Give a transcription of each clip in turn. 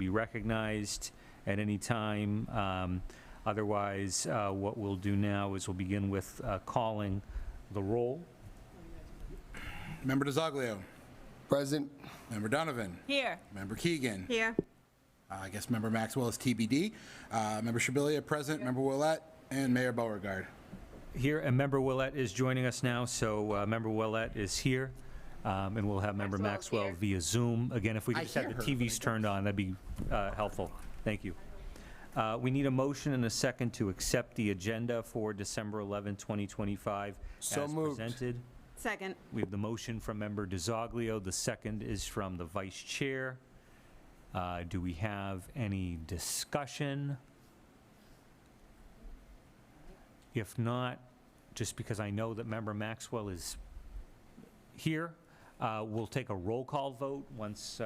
be recognized at any time. Otherwise, what we'll do now is we'll begin with calling the roll. Member DiZoglio. Present. Member Donovan. Here. Member Keegan. Here. I guess Member Maxwell is TBD. Member Shabilia present. Member Willett and Mayor Beauregard. Here, and Member Willett is joining us now, so Member Willett is here, and we'll have Member Maxwell here. via Zoom. Again, if we could just have hear the her, TVs turned on, that'd be helpful. Thank you. We need a motion and a second to accept the agenda for December 11, 2025 So as moved. presented. Second. We have the motion from Member DiZoglio. The second is from the Vice Chair. Do we have any discussion? If not, just because I know that Member Maxwell is here, we'll take a roll call vote once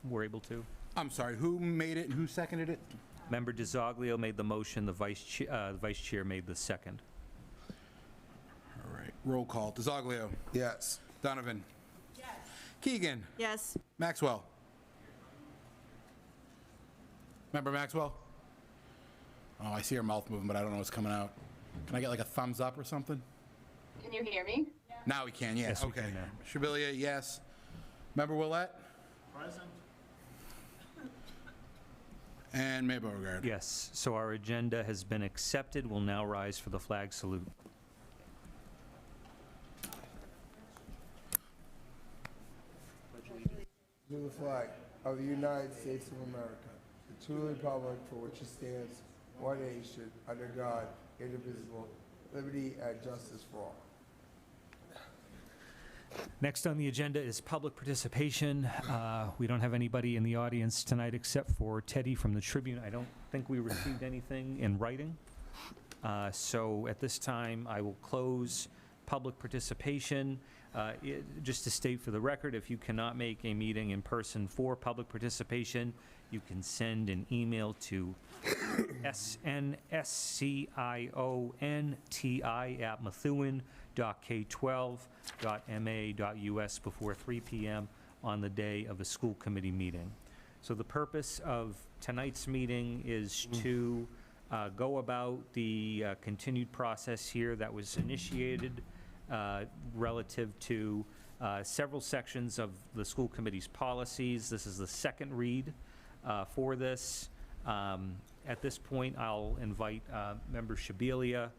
we're able to. I'm sorry, who made it and who seconded it? Member DiZoglio made the motion, the Vice Chair made the second. All right, roll call. DiZoglio. Yes. Donovan. Yes. Keegan. Yes. Maxwell. Member Maxwell? Oh, I see her mouth moving, but I don't know what's coming out. Can I get like a thumbs up or something? Can you hear me? Now we can, yes. Yes, we Okay. can now. Shabilia, yes. Member Willett? Present. And Mayor Beauregard. Yes, so our agenda has been accepted. We'll now rise for the flag salute. To the flag of the United States of America, the true republic for which it stands, one nation, under God, indivisible, liberty and justice for all. Next on the agenda is public participation. We don't have anybody in the audience tonight except for Teddy from the Tribune. I don't think we received anything in writing. So at this time, I will close public participation. Just to state for the record, if you cannot make a meeting in person for public participation, you can send an email to snscionti@methuen.k12.ma.us before 3 p.m. on the day of a school committee meeting. So the purpose of tonight's meeting is to go about the continued process here that was initiated relative to several sections of the school committee's policies. This is the second read for this. At this point, I'll invite Member Shabilia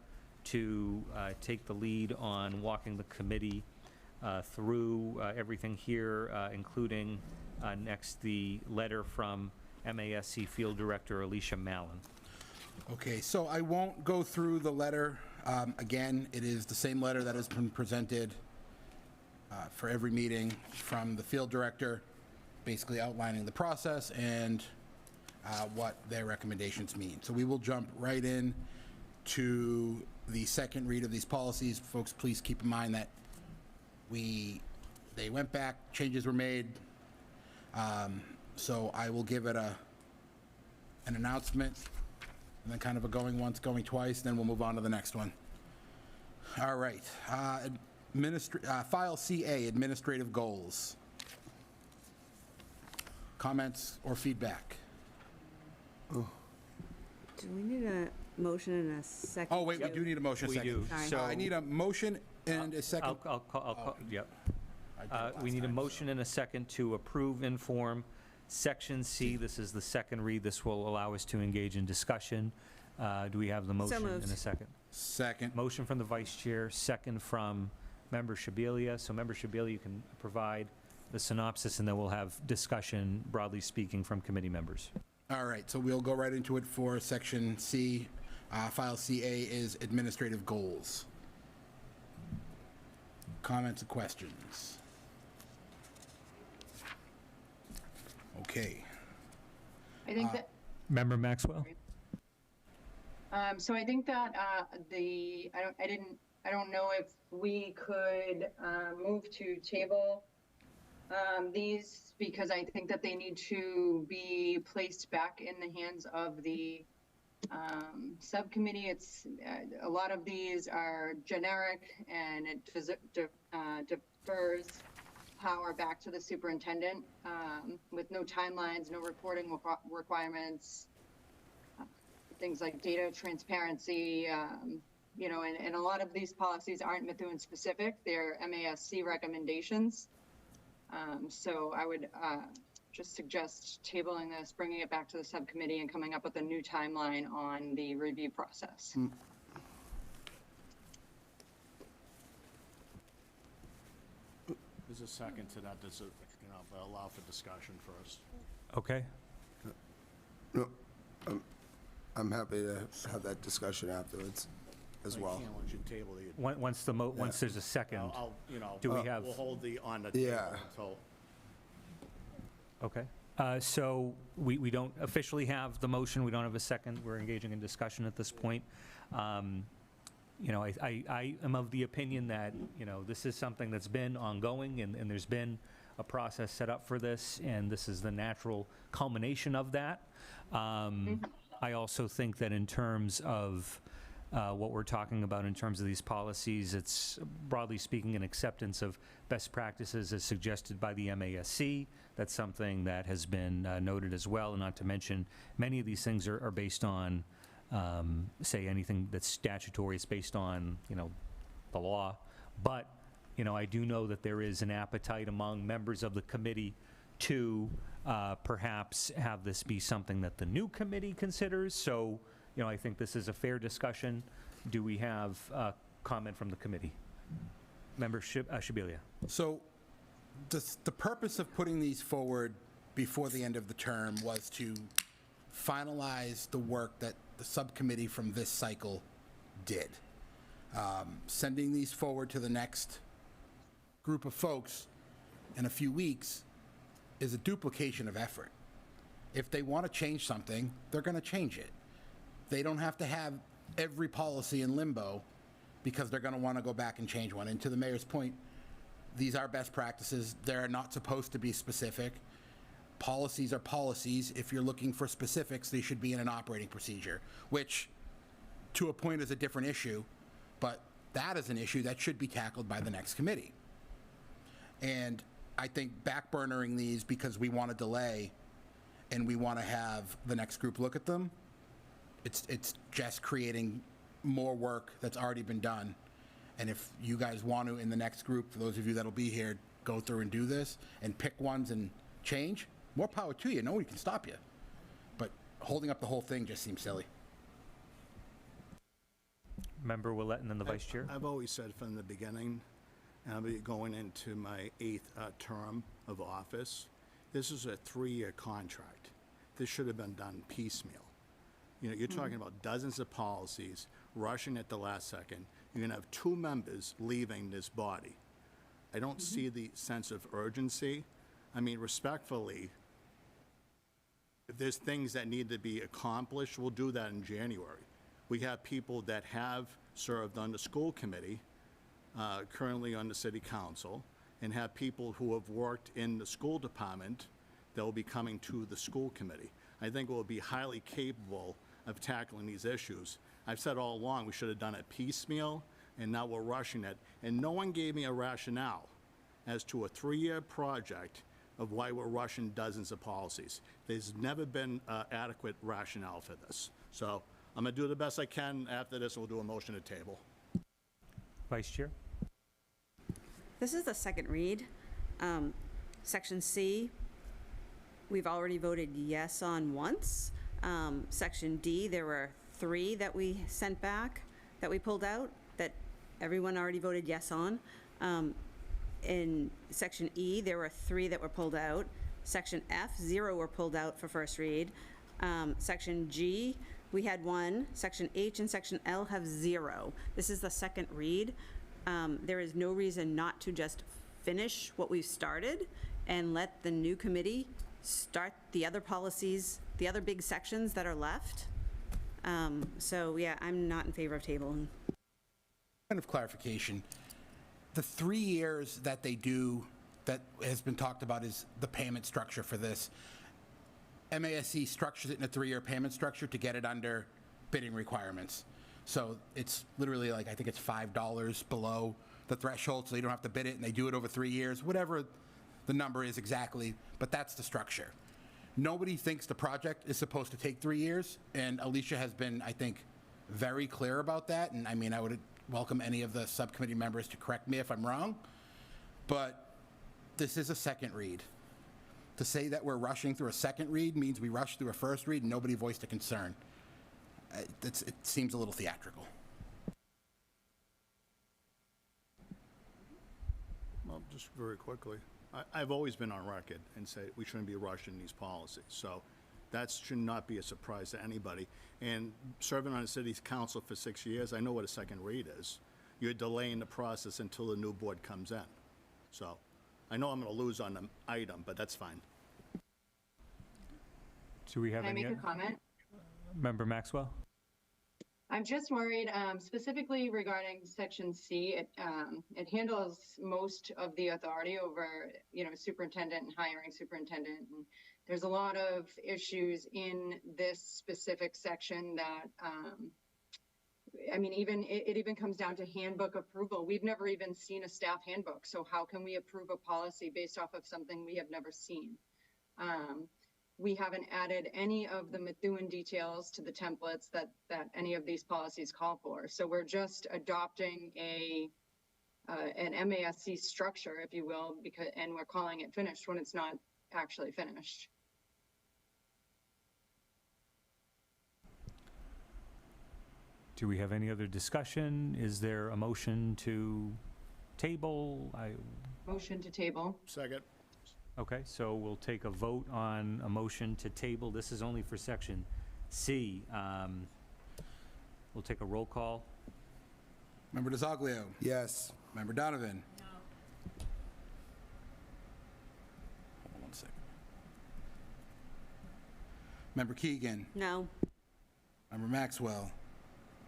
to take the lead on walking the committee through everything here, including next the letter from MASC Field Director Alicia Mallon. Okay, so I won't go through the letter. Again, it is the same letter that has been presented for every meeting from the field director, basically outlining the process and what their recommendations mean. So we will jump right in to the second read of these policies. Folks, please keep in mind that they went back, changes were made. So I will give it an announcement, and then kind of a going once, going twice, then we'll move on to the next one. All right. File CA, administrative goals. Comments or feedback? Do we need a motion and a second? Oh, wait, we do need a motion We second. do. Sorry. So I need a motion and a second. I'll call, yep. I did it We last need a time, motion and a second to approve in form Section C. This is the second read. This will allow us to engage in discussion. Do we have the motion moved. in a second? Second. Motion from the Vice Chair, second from Member Shabilia. So Member Shabilia, you can provide the synopsis, and then we'll have discussion, broadly speaking, from committee members. All right, so we'll go right into it for Section C. File CA is administrative goals. Comments or questions? Okay. I think that, Member Maxwell? so I think that I don't know if we could move to table these, because I think that they need to be placed back in the hands of the subcommittee. It's a lot of these are generic, and it defers power back to the superintendent, with no timelines, no reporting requirements, things like data transparency, and a lot of these policies aren't Methuen specific, they're MASC recommendations. So I would just suggest tabling this, bringing it back to the subcommittee, and coming up with a new timeline on the review process. There's a second to that. Does it, allow for discussion first? Okay. No, I'm happy to have that discussion afterwards as You well. can't once you table the. Once there's a second. I'll, Do we have- We'll hold the on the table Yeah. until. Okay. So we don't officially have the motion, we don't have a second, we're engaging in discussion at this point. I am of the opinion that, this is something that's been ongoing, and there's been a process set up for this, and this is the natural culmination of that. I also think that in terms of what we're talking about in terms of these policies, it's broadly speaking an acceptance of best practices as suggested by the MASC. That's something that has been noted as well, and not to mention, many of these things are based on, say, anything that's statutory, it's based on, the law. But, I do know that there is an appetite among members of the committee to perhaps have this be something that the new committee considers. So, I think this is a fair discussion. Do we have a comment from the committee? Member Shabilia. So the purpose of putting these forward before the end of the term was to finalize the work that the subcommittee from this cycle did. Sending these forward to the next group of folks in a few weeks is a duplication of effort. If they want to change something, they're going to change it. They don't have to have every policy in limbo because they're going to want to go back and change one. And to the mayor's point, these are best practices. They're not supposed to be specific. Policies are policies. If you're looking for specifics, they should be in an operating procedure, which to a point is a different issue, but that is an issue that should be tackled by the next committee. And I think backburnering these because we want to delay and we want to have the next group look at them, it's just creating more work that's already been done. And if you guys want to, in the next group, for those of you that'll be here, go through and do this and pick ones and change, more power to you. Nobody can stop you. But holding up the whole thing just seems silly. Member Willett and then the vice chair. I've always said from the beginning, and I'll be going into my 8th term of office, this is a 3-year contract. This should have been done piecemeal. You're talking about dozens of policies, rushing at the last second. You're going to have 2 members leaving this body. I don't see the sense of urgency. I mean, respectfully, if there's things that need to be accomplished, we'll do that in January. We have people that have served on the school committee, currently on the city council, and have people who have worked in the school department that will be coming to the school committee. I think we'll be highly capable of tackling these issues. I've said all along we should have done it piecemeal, and now we're rushing it. And no one gave me a rationale as to a 3-year project of why we're rushing dozens of policies. There's never been adequate rationale for this. So I'm going to do the best I can. After this, we'll do a motion to table. Vice chair. This is the second read. Section C, we've already voted yes on once. Section D, there were 3 that we sent back, that we pulled out, that everyone already voted yes on. In Section E, there were 3 that were pulled out. Section F, 0 were pulled out for first read. Section G, we had 1. Section H and Section L have 0. This is the second read. There is no reason not to just finish what we've started and let the new committee start the other policies, the other big sections that are left. So yeah, I'm not in favor of tabling. Point of clarification, the 3 years that they do, that has been talked about, is the payment structure for this. MASC structures it in a 3-year payment structure to get it under bidding requirements. So it's literally like, I think it's $5 below the threshold, so you don't have to bid it, and they do it over 3 years, whatever the number is exactly, but that's the structure. Nobody thinks the project is supposed to take 3 years, and Alicia has been, I think, very clear about that. And I mean, I would welcome any of the subcommittee members to correct me if I'm wrong, but this is a second read. To say that we're rushing through a second read means we rushed through a first read and nobody voiced a concern. It seems a little theatrical. Well, just very quickly, I've always been on record and said we shouldn't be rushing these policies. So that should not be a surprise to anybody. And serving on the city's council for 6 years, I know what a second read is. You're delaying the process until the new board comes in. So I know I'm going to lose on the item, but that's fine. Do we have Can I any? make a comment? Member Maxwell? I'm just worried, specifically regarding Section C. It handles most of the authority over, superintendent and hiring superintendent. And there's a lot of issues in this specific section that, it even comes down to handbook approval. We've never even seen a staff handbook. So how can we approve a policy based off of something we have never seen? We haven't added any of the Methuen details to the templates that any of these policies call for. So we're just adopting an MASC structure, if you will, and we're calling it finished when it's not actually finished. Do we have any other discussion? Is there a motion to table? Motion to table. Second. Okay, so we'll take a vote on a motion to table. This is only for Section C. We'll take a roll call. Member DiZoglio? Yes. Member Donovan? No. Hold on one second. Member Keegan? No. Member Maxwell?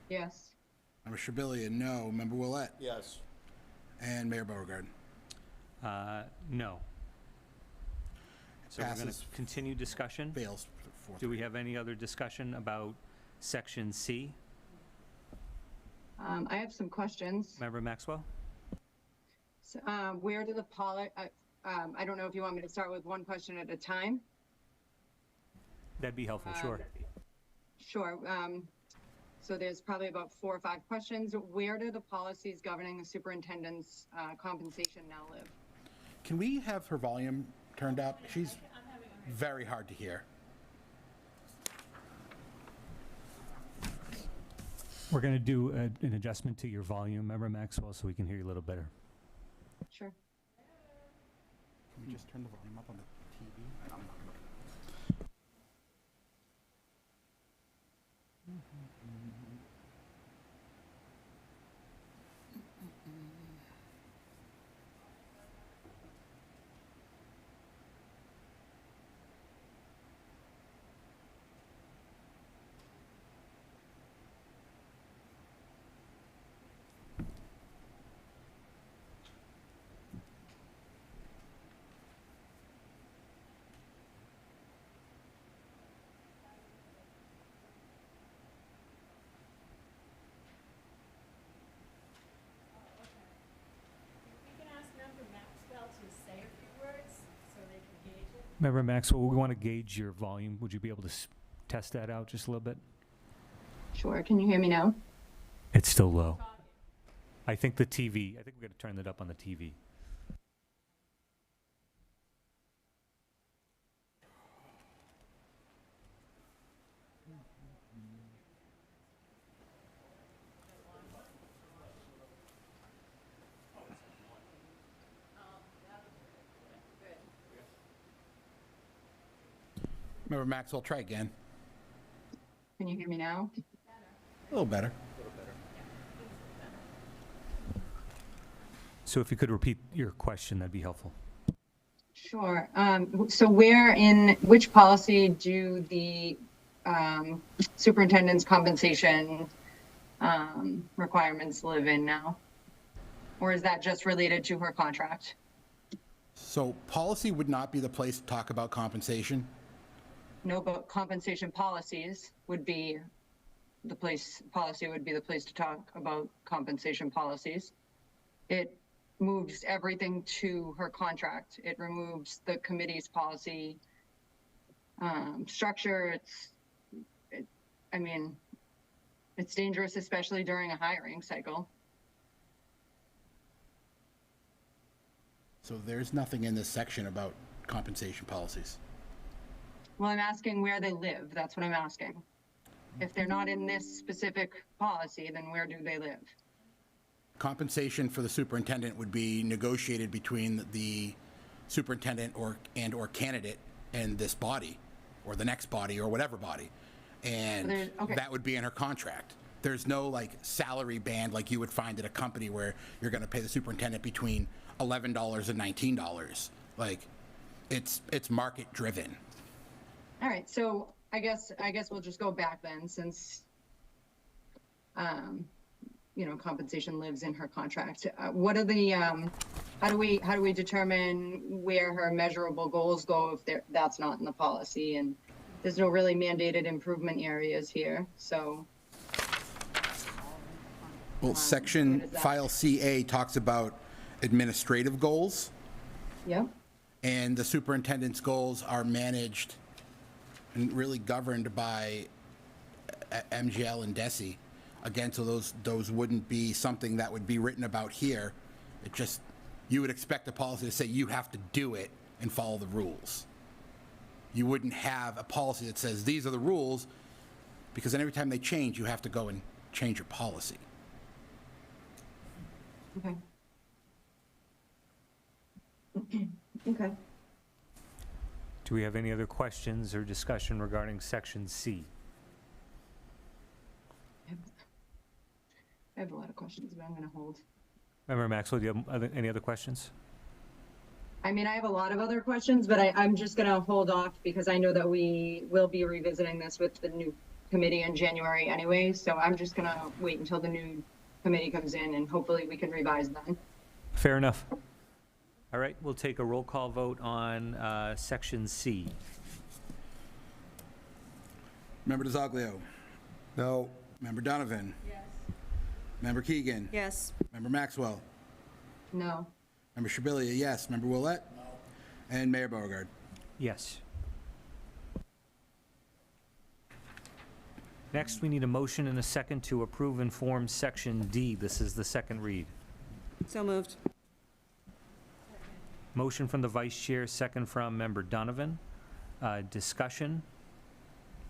Yes. Member Shabilia? No. Member Willett? Yes. And Mayor Beauregard? No. So we're going to Passes. continue discussion. Fails. Do we have any other discussion about Section C? I have some questions. Member Maxwell? So, where do the I don't know if you want me to start with one question at a time. That'd be helpful, sure. Sure. So there's probably about 4 or 5 questions. Where do the policies governing the superintendent's compensation now live? Can we have her volume turned up? She's very hard to hear. We're going to do an adjustment to your volume, Member Maxwell, so we can hear you a little better. Sure. Can we just turn the volume up on the TV? Member Maxwell, we want to gauge your volume. Would you be able to test that out just a little bit? Sure. Can you hear me now? It's still low. I think we got to turn that up on the TV. Member Maxwell, try again. Can you hear me now? A little better. So if you could repeat your question, that'd be helpful. Sure. So which policy do the superintendent's compensation requirements live in now? Or is that just related to her contract? So policy would not be the place to talk about compensation. No, but compensation policies would be the place, policy would be the place to talk about compensation policies. It moves everything to her contract. It removes the committee's policy structure. I mean, it's dangerous, especially during a hiring cycle. So there's nothing in this section about compensation policies. Well, I'm asking where they live. That's what I'm asking. If they're not in this specific policy, then where do they live? Compensation for the superintendent would be negotiated between the superintendent or candidate and this body, or the next body, or whatever body. And Okay. that would be in her contract. There's no like salary band like you would find at a company where you're going to pay the superintendent between $11 and $19. Like, it's market driven. All right, so I guess we'll just go back then, since compensation lives in her contract. What are the how do we determine where her measurable goals go if that's not in the policy? And there's no really mandated improvement areas here, so. Well, section what is that? file CA talks about administrative goals, Yep. and the superintendent's goals are managed and really governed by MGL and DESI. Again, so those wouldn't be something that would be written about here. It just, you would expect a policy to say you have to do it and follow the rules. You wouldn't have a policy that says these are the rules, because then every time they change, you have to go and change your policy. Okay. Okay. Do we have any other questions or discussion regarding section C? I have a lot of questions, but I'm going to hold. Member Maxwell, do you have any other questions? I mean, I have a lot of other questions, but I'm just going to hold off because I know that we will be revisiting this with the new committee in January anyway. So I'm just going to wait until the new committee comes in, and hopefully we can revise then. Fair enough. All right, we'll take a roll call vote on section C. Member DiZoglio. No. Member Donovan. Yes. Member Keegan. Yes. Member Maxwell. No. Member Shabilia, yes. Member Willett. No. And Mayor Beauregard. Yes. Next, we need a motion and a second to approve and form section D. This is the second read. So moved. Motion from the vice chair, second from member Donovan. Discussion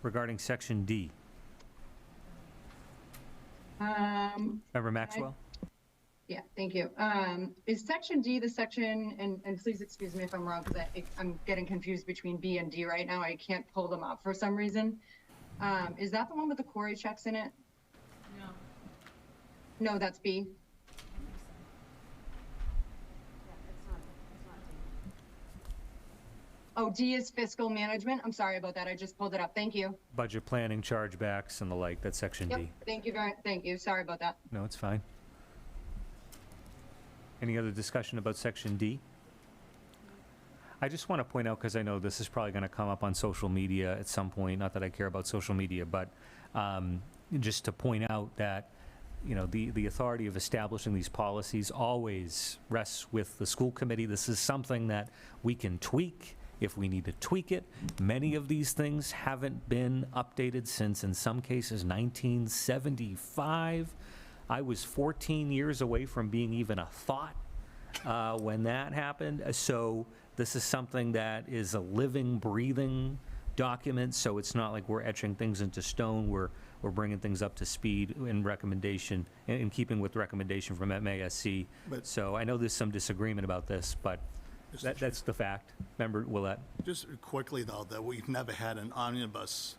regarding section D. Member Maxwell? Yeah, thank you. Is section D the section, and please excuse me if I'm wrong, because I'm getting confused between B and D right now. I can't pull them up for some reason. Is that the one with the query checks in it? No. No, that's B. Oh, D is fiscal management. I'm sorry about that. I just pulled it up. Thank you. Budget planning, chargebacks, and the like, that's section Yep. D. Thank you. Sorry about that. No, it's fine. Any other discussion about section D? I just want to point out, because I know this is probably going to come up on social media at some point, not that I care about social media, but just to point out that, you know, the authority of establishing these policies always rests with the school committee. This is something that we can tweak if we need to tweak it. Many of these things haven't been updated since, in some cases, 1975. I was 14 years away from being even a thought when that happened. So this is something that is a living, breathing document, so it's not like we're etching things into stone. We're bringing things up to speed in recommendation, in keeping with recommendation from MASC. But- So I know there's some disagreement about this, but that's the fact. Member Willett? Just quickly, though, that we've never had an omnibus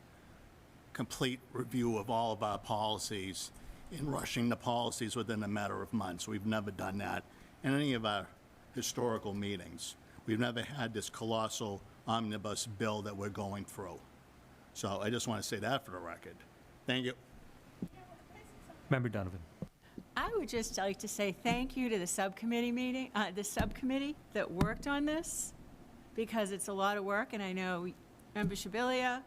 complete review of all of our policies in rushing the policies within a matter of months. We've never done that in any of our historical meetings. We've never had this colossal omnibus bill that we're going through. So I just want to say that for the record. Thank you. Member Donovan? I would just like to say thank you to the subcommittee that worked on this, because it's a lot of work, and I know Member Shabilia,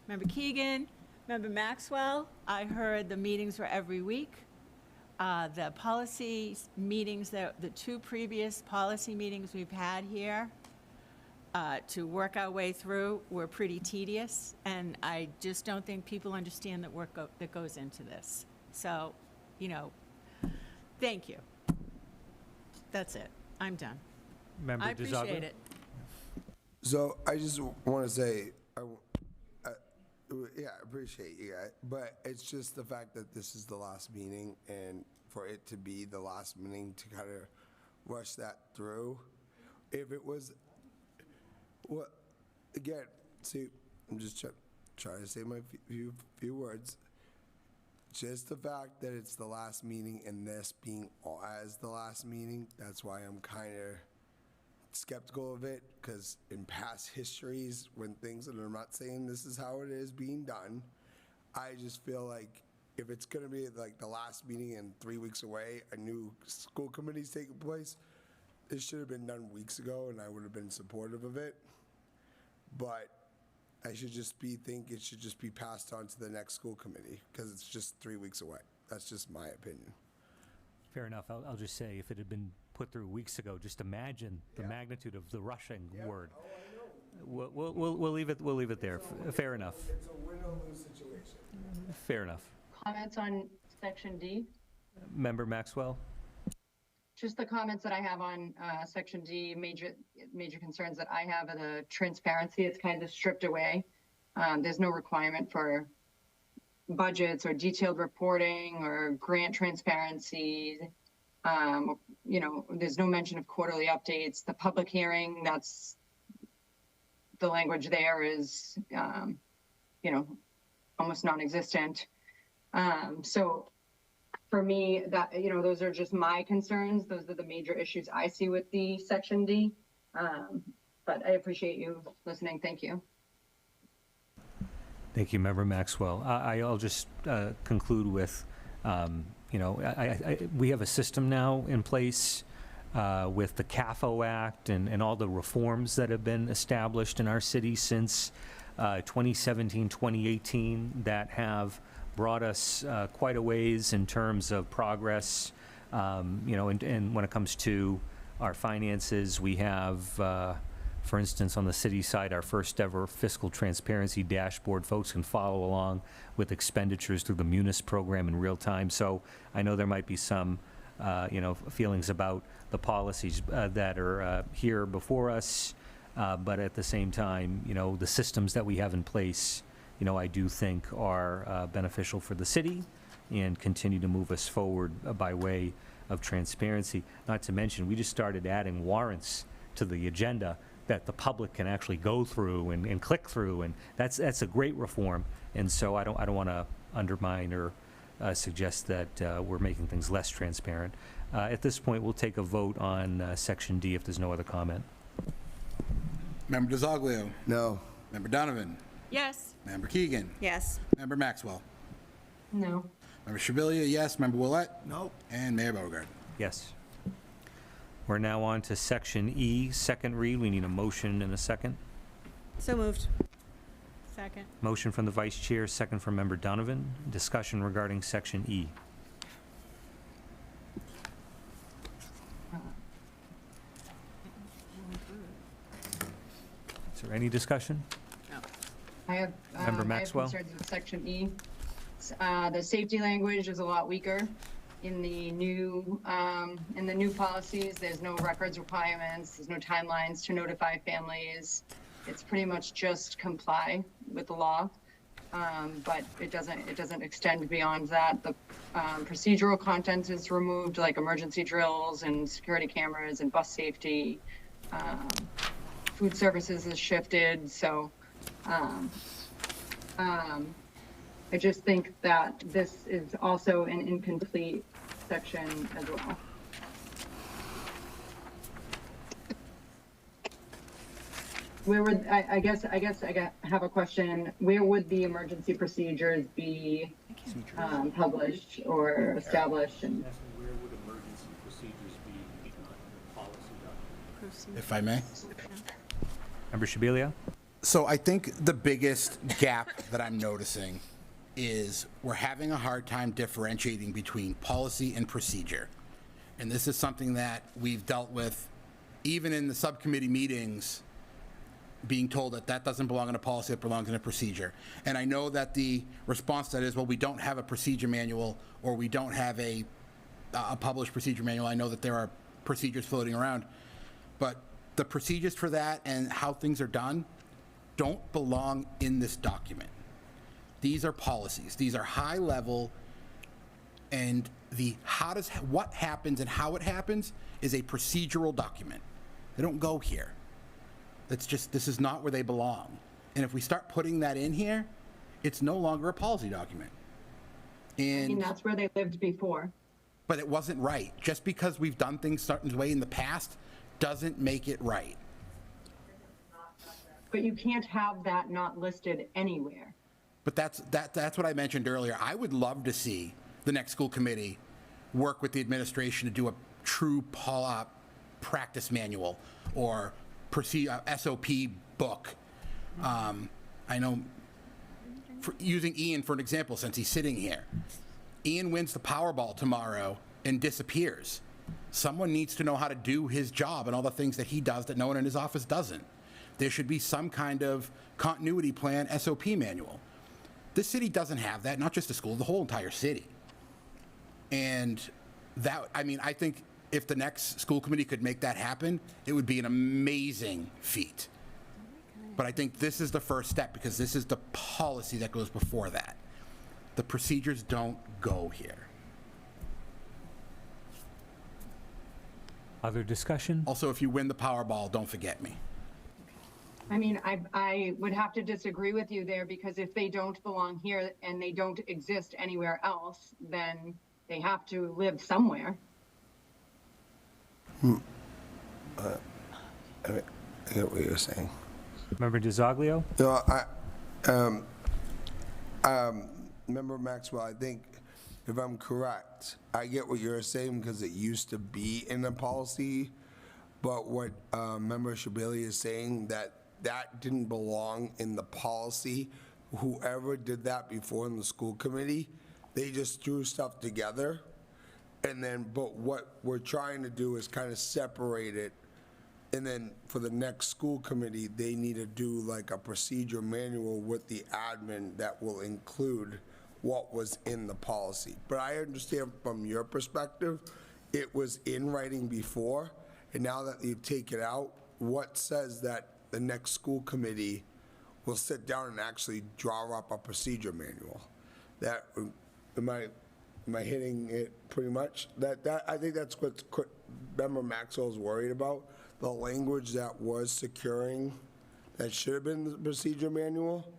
Member Keegan, Member Maxwell, I heard the meetings were every week. the policy meetings, the two previous policy meetings we've had here, to work our way through were pretty tedious, and I just don't think people understand the work that goes into this. So, thank you. That's it. I'm done. Member I DeZoglia? appreciate it. So I just want to say, yeah, I appreciate you guys, but it's just the fact that this is the last meeting, and for it to be the last meeting to kind of rush that through. If it was, well, again, see, I'm just trying to say my few words. Just the fact that it's the last meeting and this being as the last meeting, that's why I'm kind of skeptical of it, because in past histories, when things, and I'm not saying this is how it is being done, I just feel like if it's going to be like the last meeting and 3 weeks away, a new school committee's taking place, it should have been done weeks ago, and I would have been supportive of it. But I should just think it should just be passed on to the next school committee, because it's just 3 weeks away. That's just my opinion. Fair enough. I'll just say, if it had been put through weeks ago, just imagine the magnitude of the rushing word. We'll leave it there. Fair enough. It's a win-or-lose situation. Fair enough. Comments on section D? Member Maxwell? Just the comments that I have on section D, major concerns that I have are the transparency. It's kind of stripped away. There's no requirement for budgets or detailed reporting or grant transparency. There's no mention of quarterly updates. The public hearing, that's the language there is, almost non-existent. So for me, that, those are just my concerns. Those are the major issues I see with the section D. But I appreciate you listening. Thank you. Thank you, Member Maxwell. I'll just conclude with, we have a system now in place with the CAFO Act and all the reforms that have been established in our city since 2017, 2018 that have brought us quite a ways in terms of progress. And when it comes to our finances, we have, for instance, on the city side, our first ever fiscal transparency dashboard. Folks can follow along with expenditures through the Munis program in real time. So I know there might be some, feelings about the policies that are here before us, but at the same time, the systems that we have in place, I do think are beneficial for the city and continue to move us forward by way of transparency. Not to mention, we just started adding warrants to the agenda that the public can actually go through and click through, and that's a great reform. And so I don't want to undermine or suggest that we're making things less transparent. At this point, we'll take a vote on Section D if there's no other comment. Member DeZoglio? No. Member Donovan? Yes. Member Keegan? Yes. Member Maxwell? No. Member Shabilia, yes. Member Willett? Nope. And Mayor Beauregard. Yes. We're now on to Section E, second read. We need a motion and a second. So moved. Second. Motion from the Vice Chair, second from Member Donovan. Discussion regarding Section E. Is there any discussion? I have, Member I have Maxwell? concerns with section E. The safety language is a lot weaker in the new policies. There's no records requirements. There's no timelines to notify families. It's pretty much just comply with the law, but it doesn't extend beyond that. The procedural content is removed, like emergency drills and security cameras and bus safety. Food services is shifted, so I just think that this is also an incomplete section as well. Where would, I guess I have a question. Where would the emergency procedures be published or established? And Where would emergency procedures be policy document? If I may. Member Shabilia? So I think the biggest gap that I'm noticing is we're having a hard time differentiating between policy and procedure. And this is something that we've dealt with even in the subcommittee meetings, being told that that doesn't belong in a policy, it belongs in a procedure. And I know that the response to that is, well, we don't have a procedure manual, or we don't have a published procedure manual. I know that there are procedures floating around, but the procedures for that and how things are done don't belong in this document. These are policies. These are high level, and what happens and how it happens is a procedural document. They don't go here. This is not where they belong. And if we start putting that in here, it's no longer a policy document. And that's where they lived before. But it wasn't right. Just because we've done things certain way in the past doesn't make it right. But you can't have that not listed anywhere. But that's what I mentioned earlier. I would love to see the next school committee work with the administration to do a true practice manual or SOP book. I know, using Ian for an example, since he's sitting here, Ian wins the Powerball tomorrow and disappears. Someone needs to know how to do his job and all the things that he does that no one in his office doesn't. There should be some kind of continuity plan, SOP manual. This city doesn't have that, not just the school, the whole entire city. And I think if the next school committee could make that happen, it would be an amazing feat. But I think this is the first step, because this is the policy that goes before that. The procedures don't go here. Other discussion? Also, if you win the Powerball, don't forget me. I mean, I would have to disagree with you there, because if they don't belong here and they don't exist anywhere else, then they have to live somewhere. I get what you're saying. Member DiZoglio? No, Member Maxwell, I think if I'm correct, I get what you're saying because it used to be in the policy, but what Member Shabeli is saying, that didn't belong in the policy. Whoever did that before in the school committee, they just threw stuff together. And then, but what we're trying to do is kind of separate it. And then for the next school committee, they need to do like a procedure manual with the admin that will include what was in the policy. But I understand from your perspective, it was in writing before, and now that you take it out, what says that the next school committee will sit down and actually draw up a procedure manual? That, am I hitting it pretty much? I think that's what Member Maxwell's worried about. The language that was securing, that should have been the procedure manual.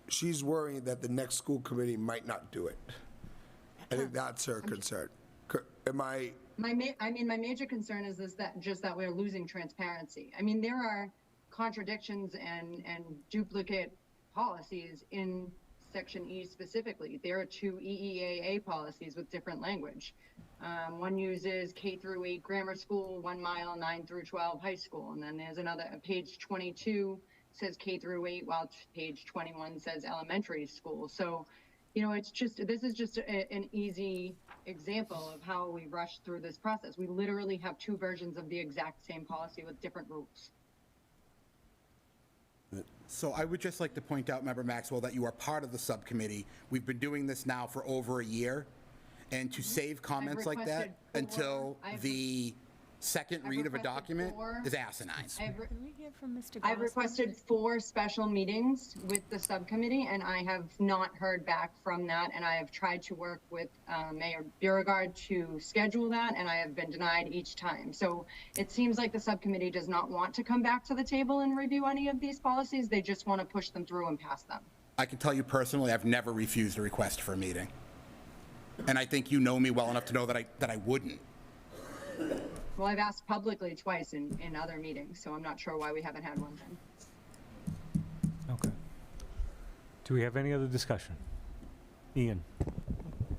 She's worried that the next school committee might not do it. I think that's her concern. Am I? My major concern is that we're losing transparency. I mean, there are contradictions and duplicate policies in Section E specifically. There are 2 EEAA policies with different language. One uses K through 8 grammar school, 1 mile, 9 through 12 high school. And then there's another, page 22 says K through 8, while page 21 says elementary school. So, you know, this is just an easy example of how we rush through this process. We literally have 2 versions of the exact same policy with different rules. So I would just like to point out, Member Maxwell, that you are part of the subcommittee. We've been doing this now for over a year. And to save comments like that until the second read of a document is asinine. I've requested 4 special meetings with the subcommittee, and I have not heard back from that. And I have tried to work with Mayor Beauregard to schedule that, and I have been denied each time. So it seems like the subcommittee does not want to come back to the table and review any of these policies. They just want to push them through and pass them. I can tell you personally, I've never refused a request for a meeting. And I think you know me well enough to know that I wouldn't. Well, I've asked publicly twice in other meetings, so I'm not sure why we haven't had one then. Okay. Do we have any other discussion? Ian?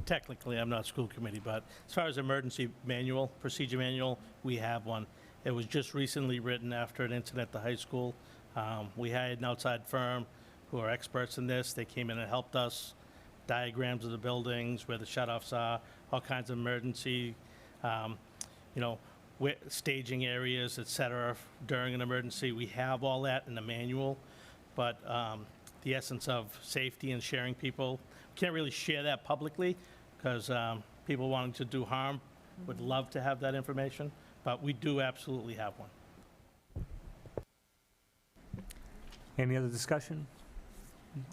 Technically, I'm not school committee, but as far as emergency manual, procedure manual, we have one. It was just recently written after an incident at the high school. We hired an outside firm who are experts in this. They came in and helped us, diagrams of the buildings, where the shut-offs are, all kinds of emergency, staging areas, et cetera, during an emergency. We have all that in the manual, but the essence of safety and sharing people, can't really share that publicly because people wanting to do harm would love to have that information, but we do absolutely have one. Any other discussion?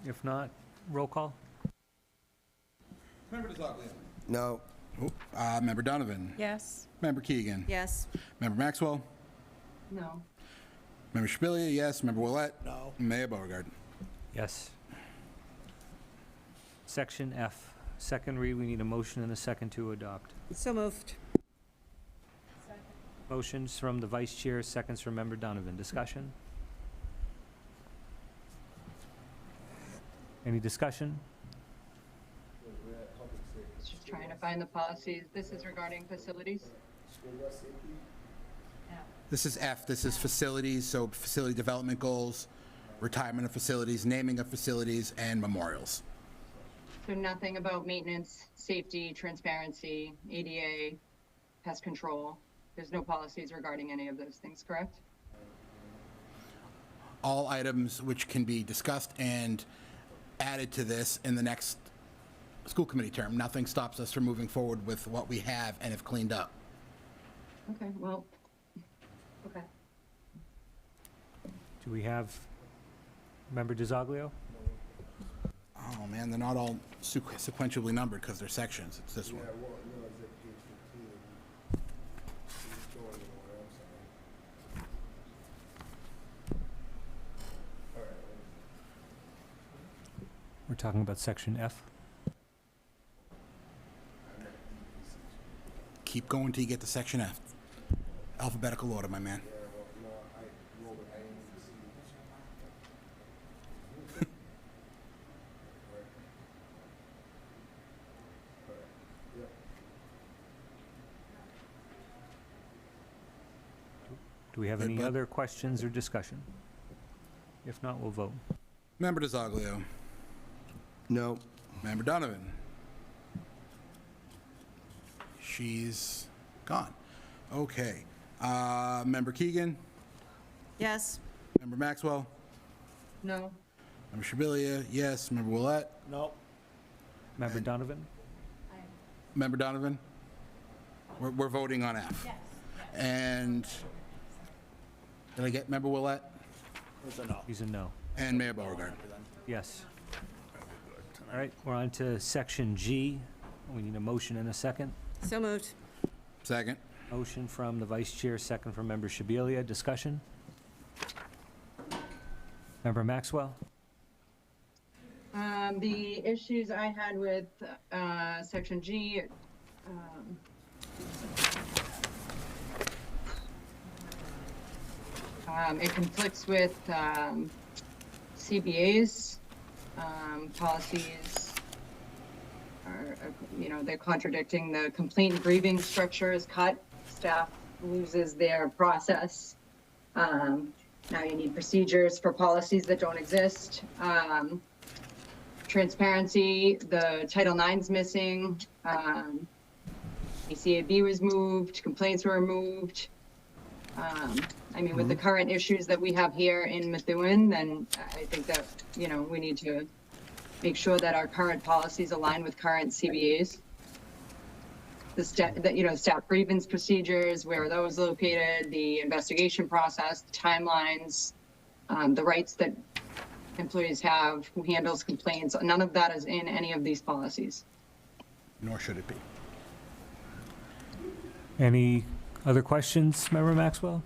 If not, roll call. Member DeZoglio. No. Member Donovan. Yes. Member Keegan. Yes. Member Maxwell. No. Member Shabilia, yes. Member Willett. No. Mayor Beauregard. Yes. Section F, second read, we need a motion and a second to adopt. So moved. Motions from the vice chair, seconds from member Donovan. Discussion? Any discussion? Just trying to find the policies. This is regarding facilities. This is F. This is facilities, so facility development goals, retirement of facilities, naming of facilities, and memorials. So nothing about maintenance, safety, transparency, ADA, pest control. There's no policies regarding any of those things, correct? All items which can be discussed and added to this in the next school committee term. Nothing stops us from moving forward with what we have and have cleaned up. Okay, well, okay. Do we have member DeZoglio? Oh, man, they're not all sequentially numbered because they're sections. It's this one. We're talking about section F. Keep going till you get to section F. Alphabetical order, my man. Do we have Good, any bud. other questions or discussion? If not, we'll vote. Member DeZoglio. No. Member Donovan. She's gone. Okay. Member Keegan. Yes. Member Maxwell. No. Member Shabilia, yes. Member Willett. No. Member Donovan? Member Donovan. We're voting on F. Yes. And did I get Member Willett? He's a no. And Mayor Beauregard. Yes. All right, we're on to section G. We need a motion and a second. So moved. Second. Motion from the vice chair, second from member Shabilia. Discussion? Member Maxwell? The issues I had with section G, it conflicts with CBA's policies. Are, they're contradicting. The complaint and grieving structure is cut. Staff loses their process. Now you need procedures for policies that don't exist. Transparency, the Title IX's missing. ACAB was moved, complaints were removed. With the current issues that we have here in Methuen, then I think that, we need to make sure that our current policies align with current CBAs. Staff grievance procedures, where are those located, the investigation process, the timelines, the rights that employees have, who handles complaints. None of that is in any of these policies. Nor should it be. Any other questions, member Maxwell?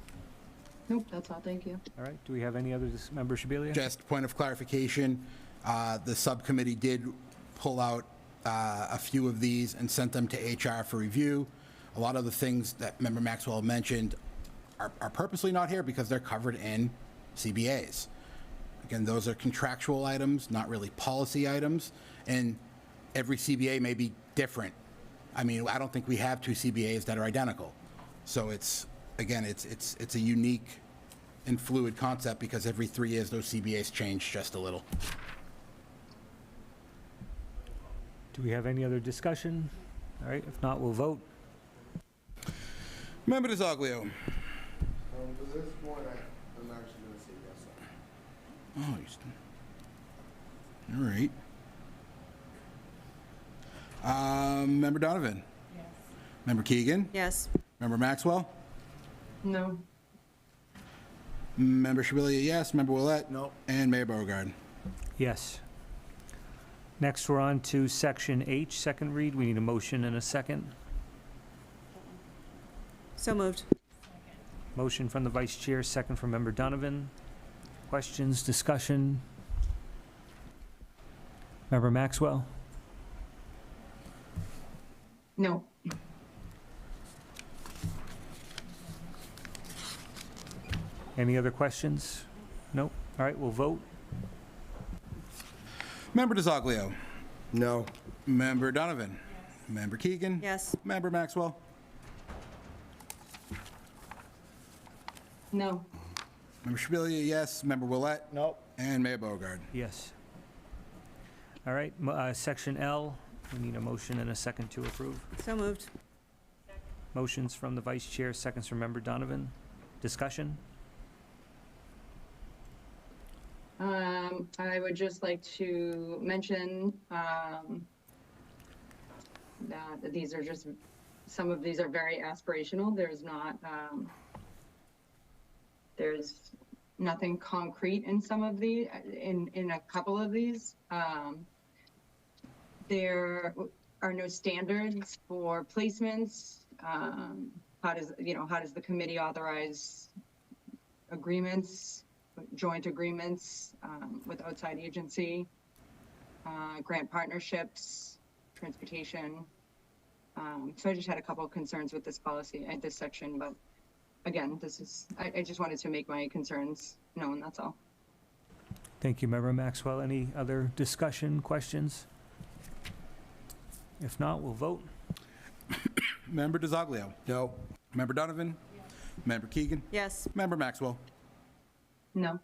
Nope, that's all. Thank you. All right, do we have any other, member Shabilia? Just point of clarification, the subcommittee did pull out a few of these and sent them to HR for review. A lot of the things that member Maxwell mentioned are purposely not here because they're covered in CBAs. Again, those are contractual items, not really policy items, and every CBA may be different. I don't think we have two CBAs that are identical. So it's a unique and fluid concept because every 3 years those CBAs change just a little. Do we have any other discussion? All right, if not, we'll vote. Member DiZoglio. For this one, I'm actually gonna say yes. Oh, all right. Member Donovan. Yes. Member Keegan. Yes. Member Maxwell. No. Member Shabilia, yes. Member Willett. No. And Mayor Beauregard. Yes. Next, we're on to Section H, second read. We need a motion and a second. So moved. Motion from the Vice Chair, second from Member Donovan. Questions, discussion? Member Maxwell? No. Any other questions? Nope. All right, we'll vote. Member DiZoglio. No. Member Donovan. Member Keegan. Yes. Member Maxwell. No. Member Shabilia, yes. Member Willett. No. And Mayor Beauregard. Yes. All right, Section L, we need a motion and a second to approve. So moved. Motions from the Vice Chair, seconds from Member Donovan. Discussion? I would just like to mention that these are just, some of these are very aspirational. There's not, there's nothing concrete in some of the, in a couple of these. There are no standards for placements. How does the committee authorize agreements, joint agreements with outside agency, grant partnerships, transportation. So I just had a couple of concerns with this policy, this section, but again, I just wanted to make my concerns known, that's all. Thank you, Member Maxwell. Any other discussion, questions? If not, we'll vote. Member DiZoglio. No. Member Donovan. Member Keegan. Yes. Member Maxwell. No.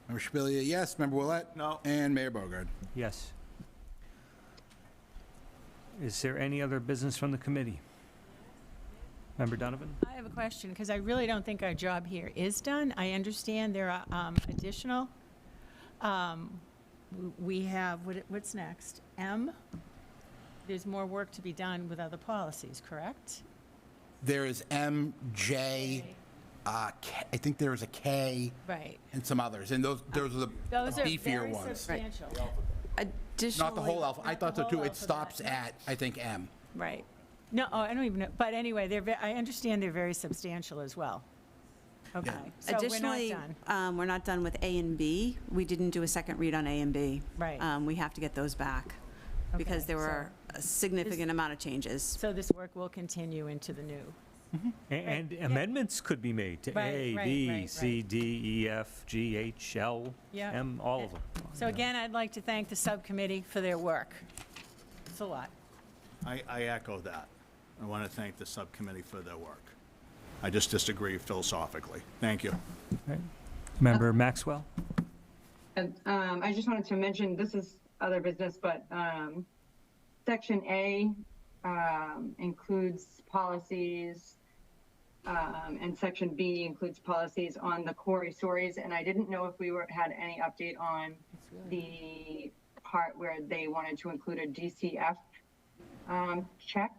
Member Shabilia, yes. Member Willett. No. And Mayor Beauregard. Yes. Is there any other business from the committee? Member Donovan? I have a question, because I really don't think our job here is done. I understand there are additional, we have, what's next? M? There's more work to be done with other policies, correct? There is M, J, K, I think there is a K. Right. And some others. And those are the Those are beefier very ones. substantial. Additionally. Not the whole alphabet. I Not the thought so whole too. It alphabet. stops at, I think, M. Right. No, I don't even know, but anyway, I understand they're very substantial as well. Okay, so we're not Additionally, done. we're not done with A and B. We didn't do a second read on A and B. Right. We have to get those back because Okay, there were a significant amount of changes. So this work will continue into the new. And amendments could be made to Right, A, right, B, right, C, right. D, E, F, G, H, L, Yeah. M, all of them. So again, I'd like to thank the subcommittee for their work. It's a lot. I echo that. I want to thank the subcommittee for their work. I just disagree philosophically. Thank you. Right. Member Maxwell? And, I just wanted to mention, this is other business, but Section A includes policies, and Section B includes policies on the quarry stories, and I didn't know if we had any update on the part where they wanted to include a DCF check.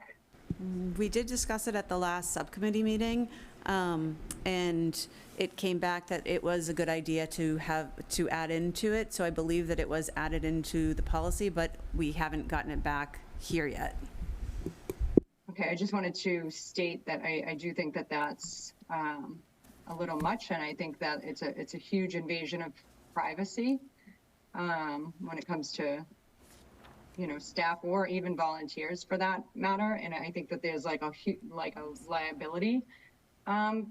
We did discuss it at the last subcommittee meeting, and it came back that it was a good idea to add into it. So I believe that it was added into the policy, but we haven't gotten it back here yet. Okay, I just wanted to state that I do think that that's a little much, and I think that it's a huge invasion of privacy when it comes to staff or even volunteers for that matter. And I think that there's like a liability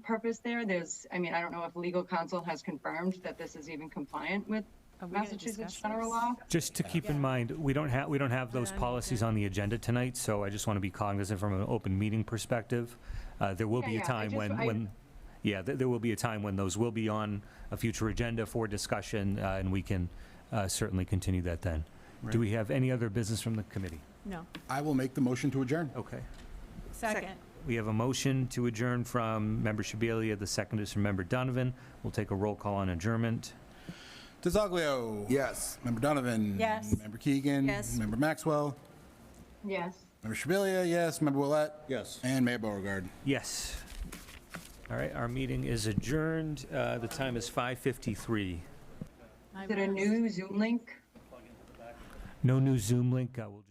purpose there. I don't know if legal counsel has confirmed that this is even compliant with Are we gonna Massachusetts discuss general this? law. Just to keep in mind, we don't have those on the policies on the agenda tonight, so I just want to be cognizant from an open meeting perspective. There will be a Yeah, time when, yeah, there will be a time when those will be on a future agenda for discussion, and we can certainly continue that then. Do we have any other business from the committee? No. I will make the motion to adjourn. Okay. Second. We have a motion to adjourn from Member Shabilia, the second is from Member Donovan. We'll take a roll call on adjournment. DeZoglio. Yes. Member Donovan. Yes. Member Keegan. Yes. Member Maxwell. Yes. Member Shabilia, yes. Member Willett. Yes. And Mayor Beauregard. Yes. All right, our meeting is adjourned. The time is 5:53. Is it a new Zoom link? No new Zoom link. We'll just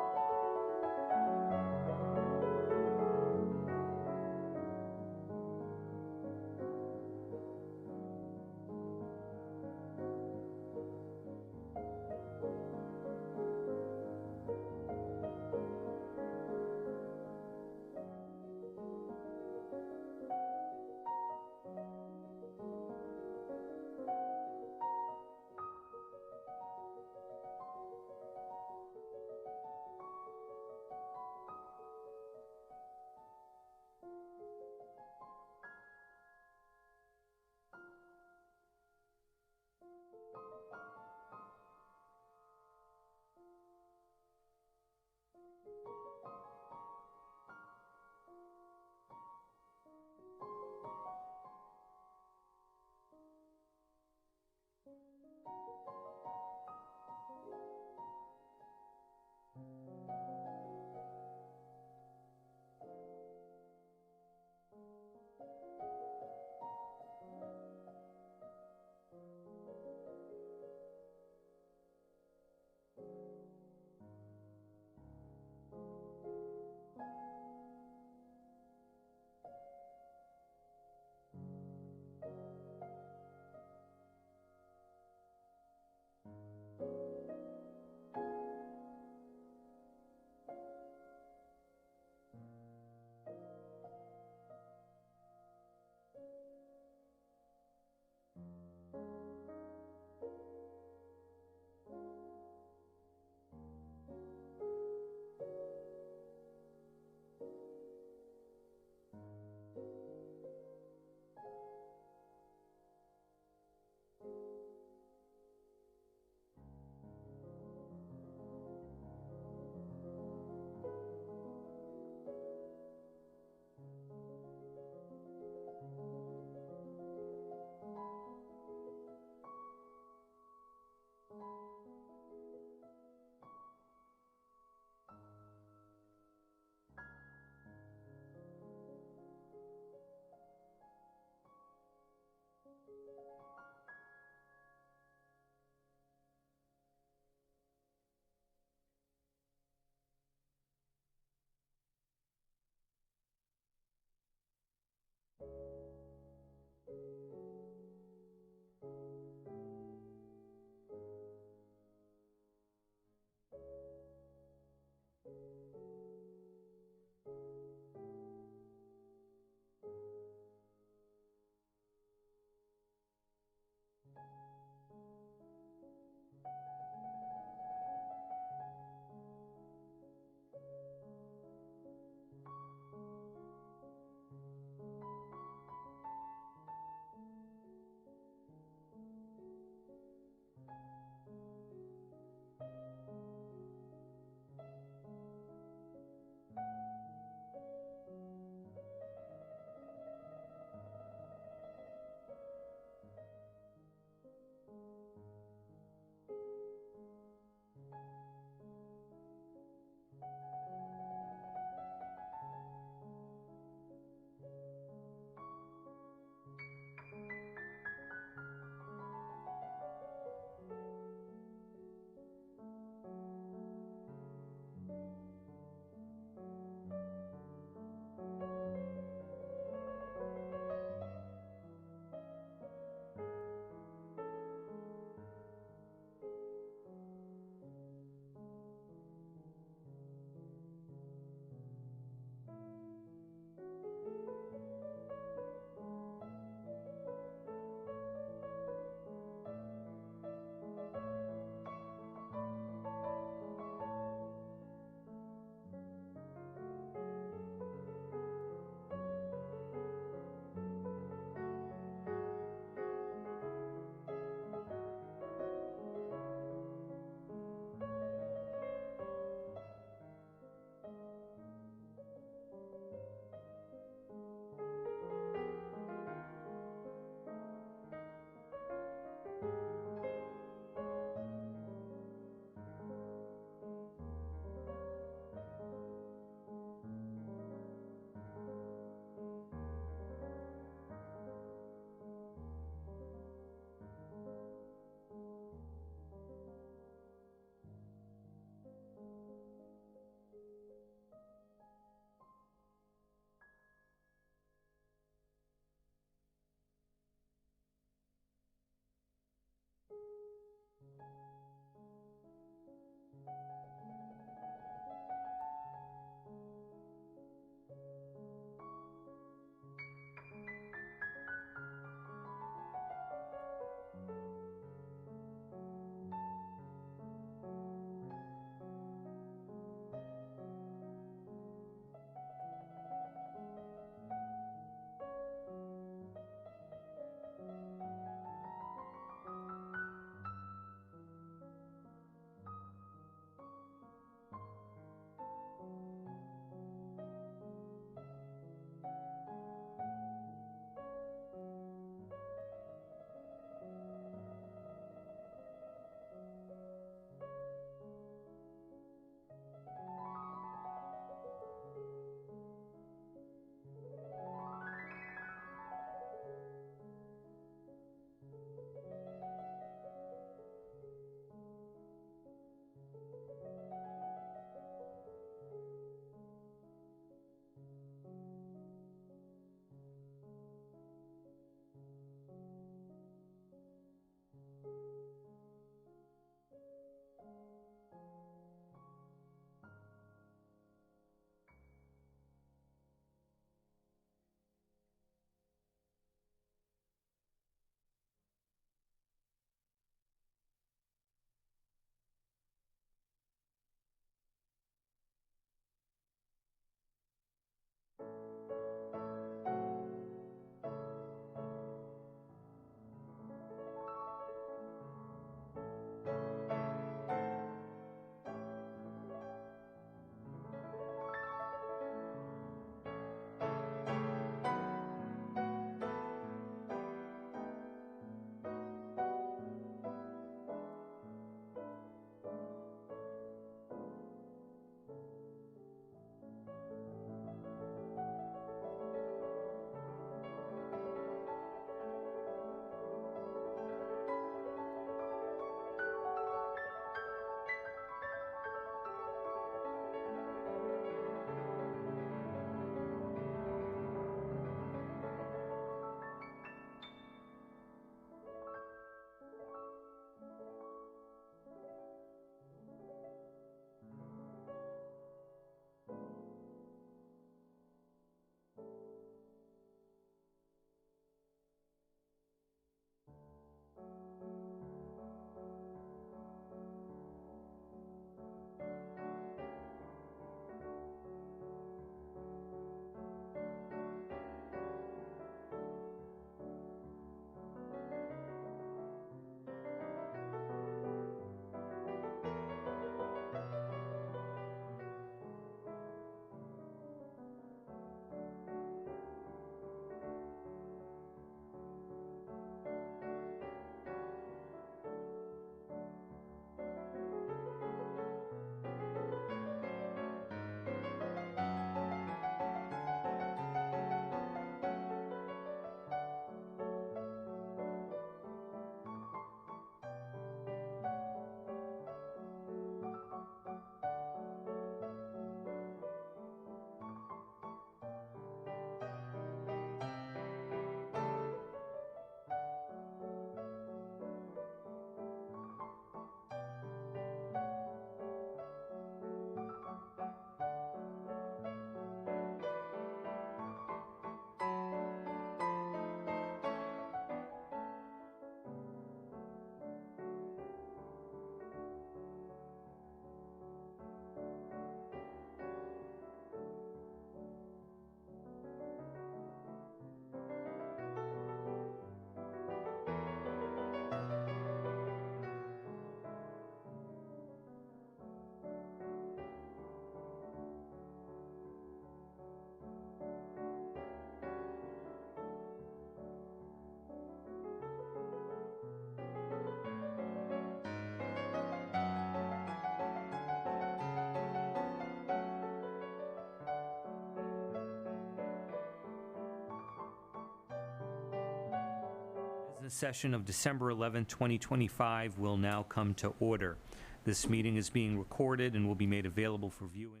Business session of December 11, 2025 will now come to order. This meeting is being recorded and will be made available for viewing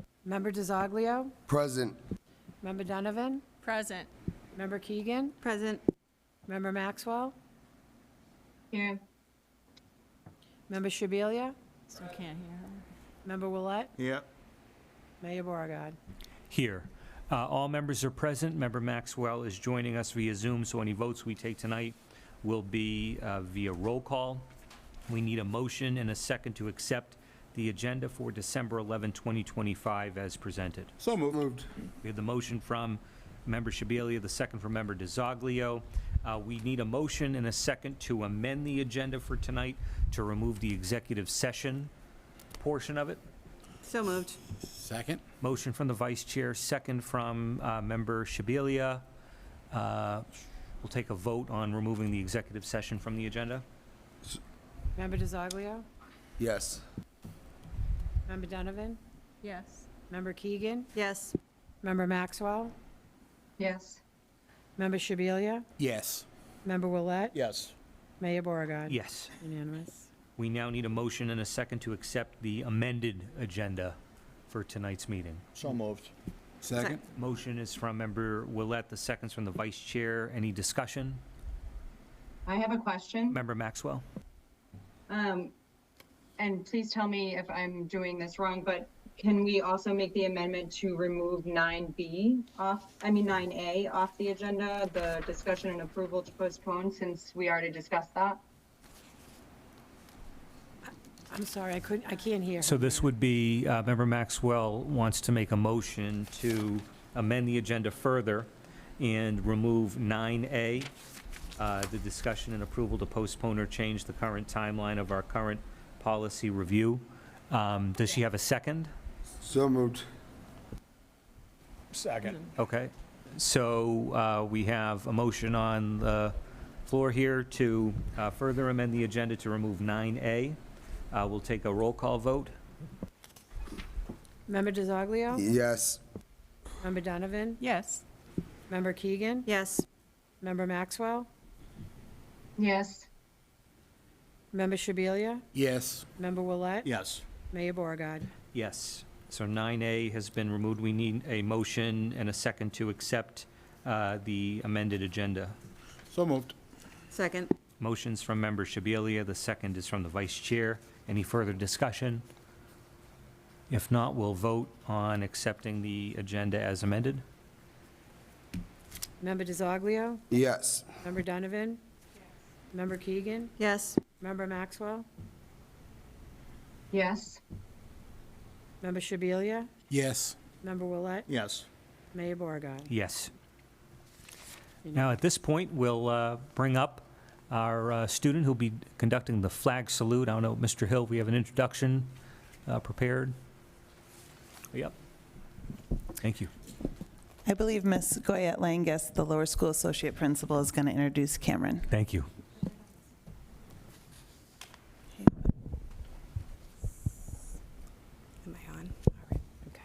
on Member DiZoglio? Present. Member Donovan? Present. Member Keegan? Present. Member Maxwell? Here. Member Shabilia? Still can't hear her. Member Willett? Yeah. Mayor Beauregard. here. All members are present. Member Maxwell is joining us via Zoom, so any votes we take tonight will be via roll call. We need a motion and a second to accept the agenda for December 11, 2025 as presented. So moved. We have the motion from Member Shabilia, the second from Member DiZoglio. We need a motion and a second to amend the agenda for tonight to remove the executive session portion of it. So moved. Second? Motion from the Vice Chair, second from Member Shabilia. We'll take a vote on removing the executive session from the agenda. Member DiZoglio? Yes. Member Donovan? Yes. Member Keegan? Yes. Member Maxwell? Yes. Member Shabilia? Yes. Member Willett? Yes. Mayor Beauregard. Yes. Unanimous. We now need a motion and a second to accept the amended agenda for tonight's meeting. So moved. Second? Motion is from Member Willett, the second's from the Vice Chair. Any discussion? I have a question. Member Maxwell? And please tell me if I'm doing this wrong, but can we also make the amendment to remove 9A off the agenda, the discussion and approval to postpone, since we already discussed that? I'm sorry, I can't hear. So this would be, Member Maxwell wants to make a motion to amend the agenda further and remove 9A, the discussion and approval to postpone or change the current timeline of our current policy review. Does she have a second? So moved. Second. Okay. So we have a motion on the floor here to further amend the agenda to remove 9A. We'll take a roll call vote. Member DiZoglio? Yes. Member Donovan? Yes. Member Keegan? Yes. Member Maxwell? Yes. Member Shabilia? Yes. Member Willett? Yes. Mayor Beauregard. Yes. So 9A has been removed. We need a motion and a second to accept the amended agenda. So moved. Second. Motion's from Member Shabilia. The second is from the Vice Chair. Any further discussion? If not, we'll vote on accepting the agenda as amended. Member DiZoglio? Yes. Member Donovan? Member Keegan? Yes. Member Maxwell? Yes. Member Shabilia? Yes. Member Willett? Yes. Mayor Beauregard. Yes. Now, at this point, we'll bring up our student who'll be conducting the flag salute. I don't know, Mr. Hill, we have an introduction prepared? Yep. Thank you. I believe Ms. Goyette Langus, the lower school associate principal, is going to introduce Cameron. Thank you. Am I on? All right, okay.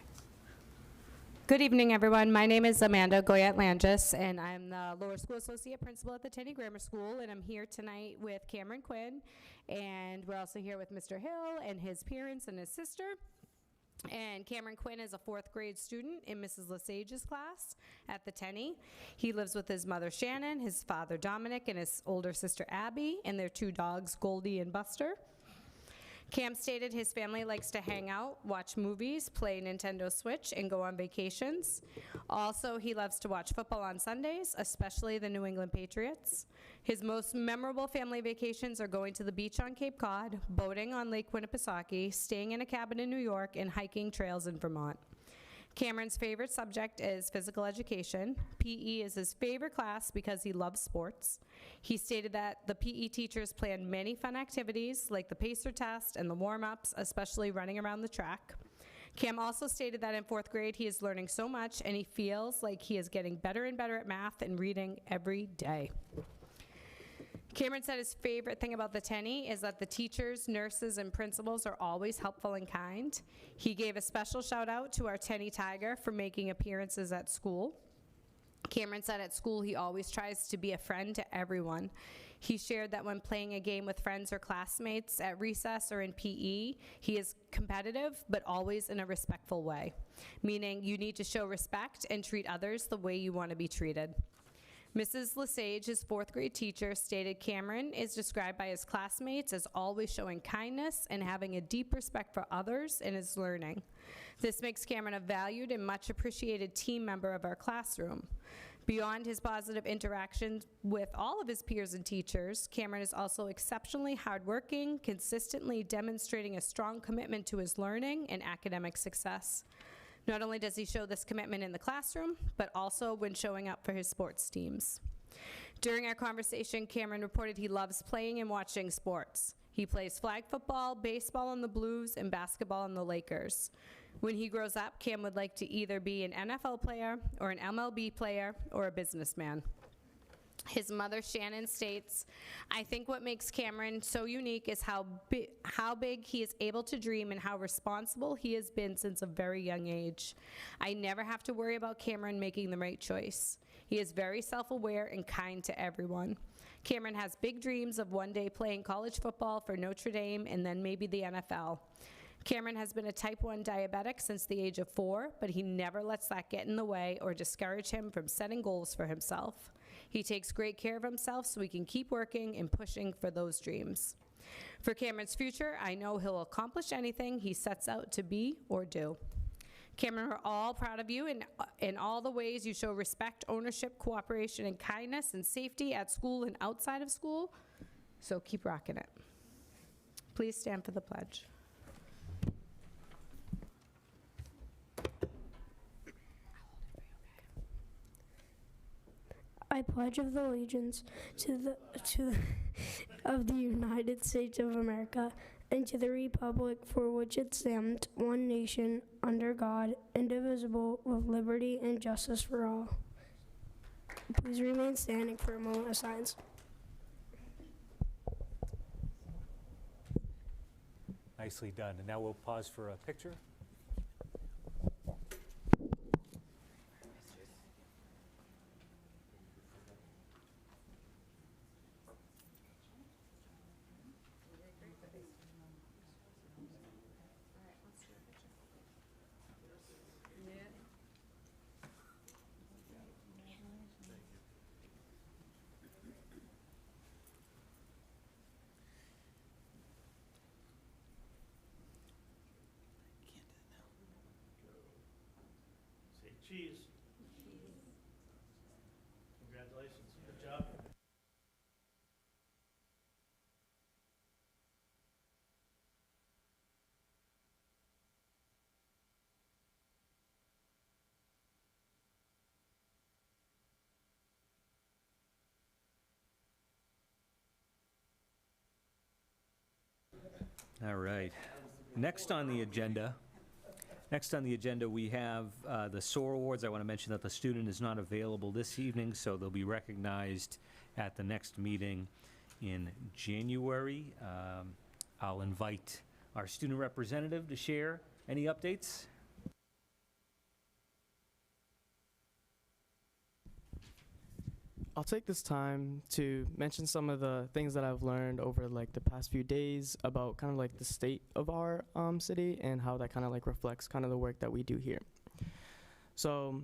Good evening, everyone. My name is Amanda Goyette Langis, and I'm the lower school associate principal at the Tenney Grammar School, and I'm here tonight with Cameron Quinn, and we're also here with Mr. Hill and his parents and his sister. And Cameron Quinn is a 4th grade student in Mrs. Lesage's class at the Tenney. He lives with his mother Shannon, his father Dominic, and his older sister Abby, and their 2 dogs, Goldie and Buster. Cam stated his family likes to hang out, watch movies, play Nintendo Switch, and go on vacations. Also, he loves to watch football on Sundays, especially the New England Patriots. His most memorable family vacations are going to the beach on Cape Cod, boating on Lake Winnipesaukee, staying in a cabin in New York, and hiking trails in Vermont. Cameron's favorite subject is physical education. PE is his favorite class because he loves sports. He stated that the PE teachers plan many fun activities like the pacer test and the warm-ups, especially running around the track. Cam also stated that in 4th grade he is learning so much and he feels like he is getting better and better at math and reading every day. Cameron said his favorite thing about the Tenney is that the teachers, nurses, and principals are always helpful and kind. He gave a special shout out to our Tenney Tiger for making appearances at school. Cameron said at school he always tries to be a friend to everyone. He shared that when playing a game with friends or classmates at recess or in PE, he is competitive, but always in a respectful way, meaning you need to show respect and treat others the way you want to be treated. Mrs. Lesage, his fourth grade teacher, stated Cameron is described by his classmates as always showing kindness and having a deep respect for others in his learning. This makes Cameron a valued and much appreciated team member of our classroom. Beyond his positive interactions with all of his peers and teachers, Cameron is also exceptionally hardworking, consistently demonstrating a strong commitment to his learning and academic success. Not only does he show this commitment in the classroom, but also when showing up for his sports teams. During our conversation, Cameron reported he loves playing and watching sports. He plays flag football, baseball on the Blues, and basketball on the Lakers. When he grows up, Cam would like to either be an NFL player or an MLB player or a businessman. His mother, Shannon, states, I think what makes Cameron so unique is how big he is able to dream and how responsible he has been since a very young age. I never have to worry about Cameron making the right choice. He is very self-aware and kind to everyone. Cameron has big dreams of one day playing college football for Notre Dame and then maybe the NFL. Cameron has been a type 1 diabetic since the age of 4, but he never lets that get in the way or discourage him from setting goals for himself. He takes great care of himself so he can keep working and pushing for those dreams. For Cameron's future, I know he'll accomplish anything he sets out to be or do. Cameron, we're all proud of you in all the ways you show respect, ownership, cooperation, and kindness and safety at school and outside of school, so keep rocking it. Please stand for the pledge. I pledge of the allegiance of the United States of America and to the republic for which it stands, one nation, under God, indivisible, with liberty and justice for all. Please remain standing for a moment of silence. Nicely done. And now we'll pause for a picture. Say cheese. Congratulations. Good job. All right. Next on the agenda, we have the SOAR Awards. I want to mention that the student is not available this evening, so they'll be recognized at the next meeting in January. I'll invite our student representative to share any updates. I'll take this time to mention some of the things that I've learned over like the past few days about kind of like the state of our city and how that kind of like reflects kind of the work that we do here. So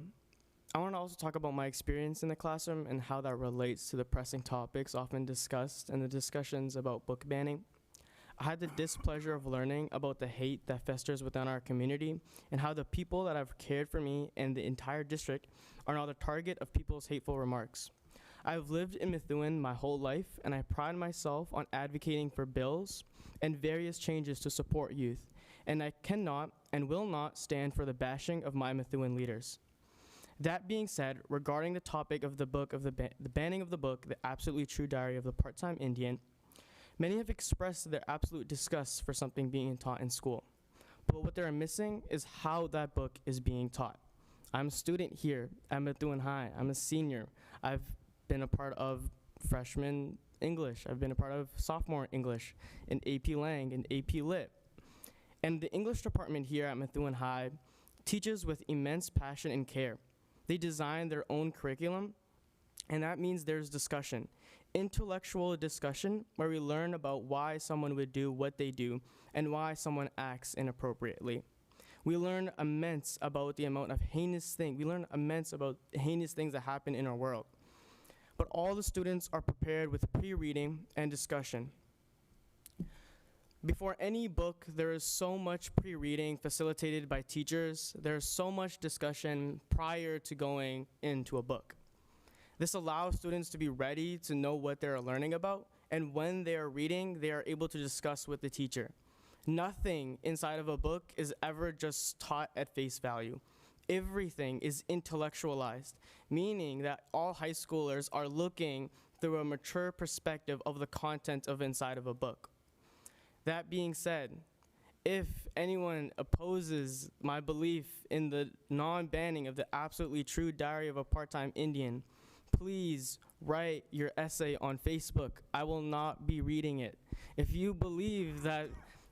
I want to also talk about my experience in the classroom and how that relates to the pressing topics often discussed in the discussions about book banning. I had the displeasure of learning about the hate that festers within our community and how the people that have cared for me and the entire district are now the target of people's hateful remarks. I've lived in Methuen my whole life, and I pride myself on advocating for bills and various changes to support youth, and I cannot and will not stand for the bashing of my Methuen leaders. That being said, regarding the topic of the book of the banning of the book, The Absolutely True Diary of the Part-Time Indian, many have expressed their absolute disgust for something being taught in school. But what they're missing is how that book is being taught. I'm a student here at Methuen High. I'm a senior. I've been a part of freshman English. I've been a part of sophomore English and AP Lang and AP Lit. And the English department here at Methuen High teaches with immense passion and care. They design their own curriculum, and that means there's discussion. Intellectual discussion, where we learn about why someone would do what they do and why someone acts inappropriately. We learn immense about the amount of heinous things. We learn immense about heinous things that happen in our world. But all the students are prepared with pre-reading and discussion. Before any book, there is so much pre-reading facilitated by teachers. There's so much discussion prior to going into a book. This allows students to be ready to know what they're learning about, and when they are reading, they are able to discuss with the teacher. Nothing inside of a book is ever just taught at face value. Everything is intellectualized, meaning that all high schoolers are looking through a mature perspective of the content of inside of a book. That being said, if anyone opposes my belief in the non-banning of the absolutely true Diary of a Part-Time Indian, please write your essay on Facebook. I will not be reading it. If you believe that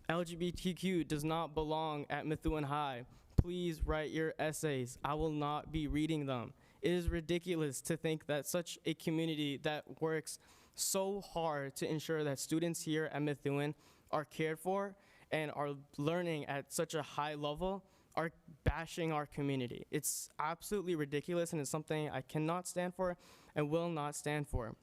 LGBTQ does not belong at Methuen High, please write your essays. I will not be reading them. It is ridiculous to think that such a community that works so hard to ensure that students here at Methuen are cared for and are learning at such a high level are bashing our community. It's absolutely ridiculous, and it's something I cannot stand for and will not stand for.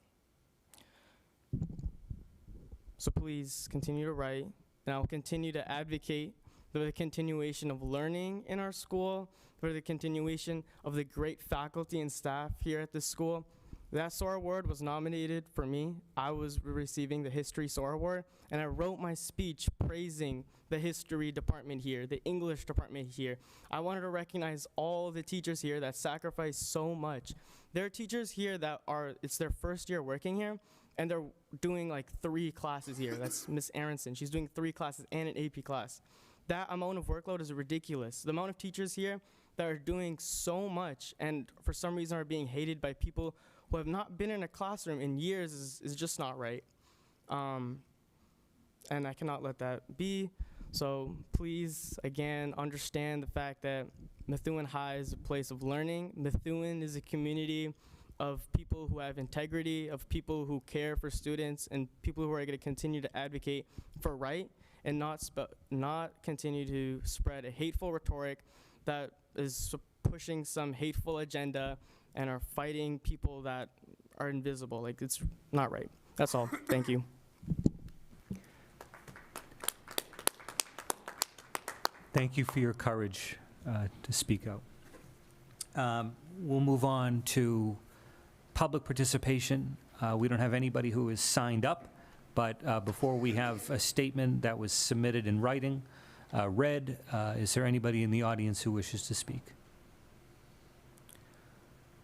So please continue to write, and I'll continue to advocate for the continuation of learning in our school, for the continuation of the great faculty and staff here at this school. That SOAR Award was nominated for me. I was receiving the History SOAR Award, and I wrote my speech praising the history department here, the English department here. I wanted to recognize all the teachers here that sacrifice so much. There are teachers here that it's their first year working here, and they're doing like 3 classes here. That's Miss Aronson. She's doing 3 classes and an AP class. That amount of workload is ridiculous. The amount of teachers here that are doing so much and for some reason are being hated by people who have not been in a classroom in years is just not right. And I cannot let that be. So please, again, understand the fact that Methuen High is a place of learning. Methuen is a community of people who have integrity, of people who care for students, and people who are going to continue to advocate for right and not continue to spread a hateful rhetoric that is pushing some hateful agenda and are fighting people that are invisible. Like, it's not right. That's all. Thank you. Thank you for your courage to speak out. We'll move on to public participation. We don't have anybody who is signed up, but before we have a statement that was submitted in writing, read, is there anybody in the audience who wishes to speak?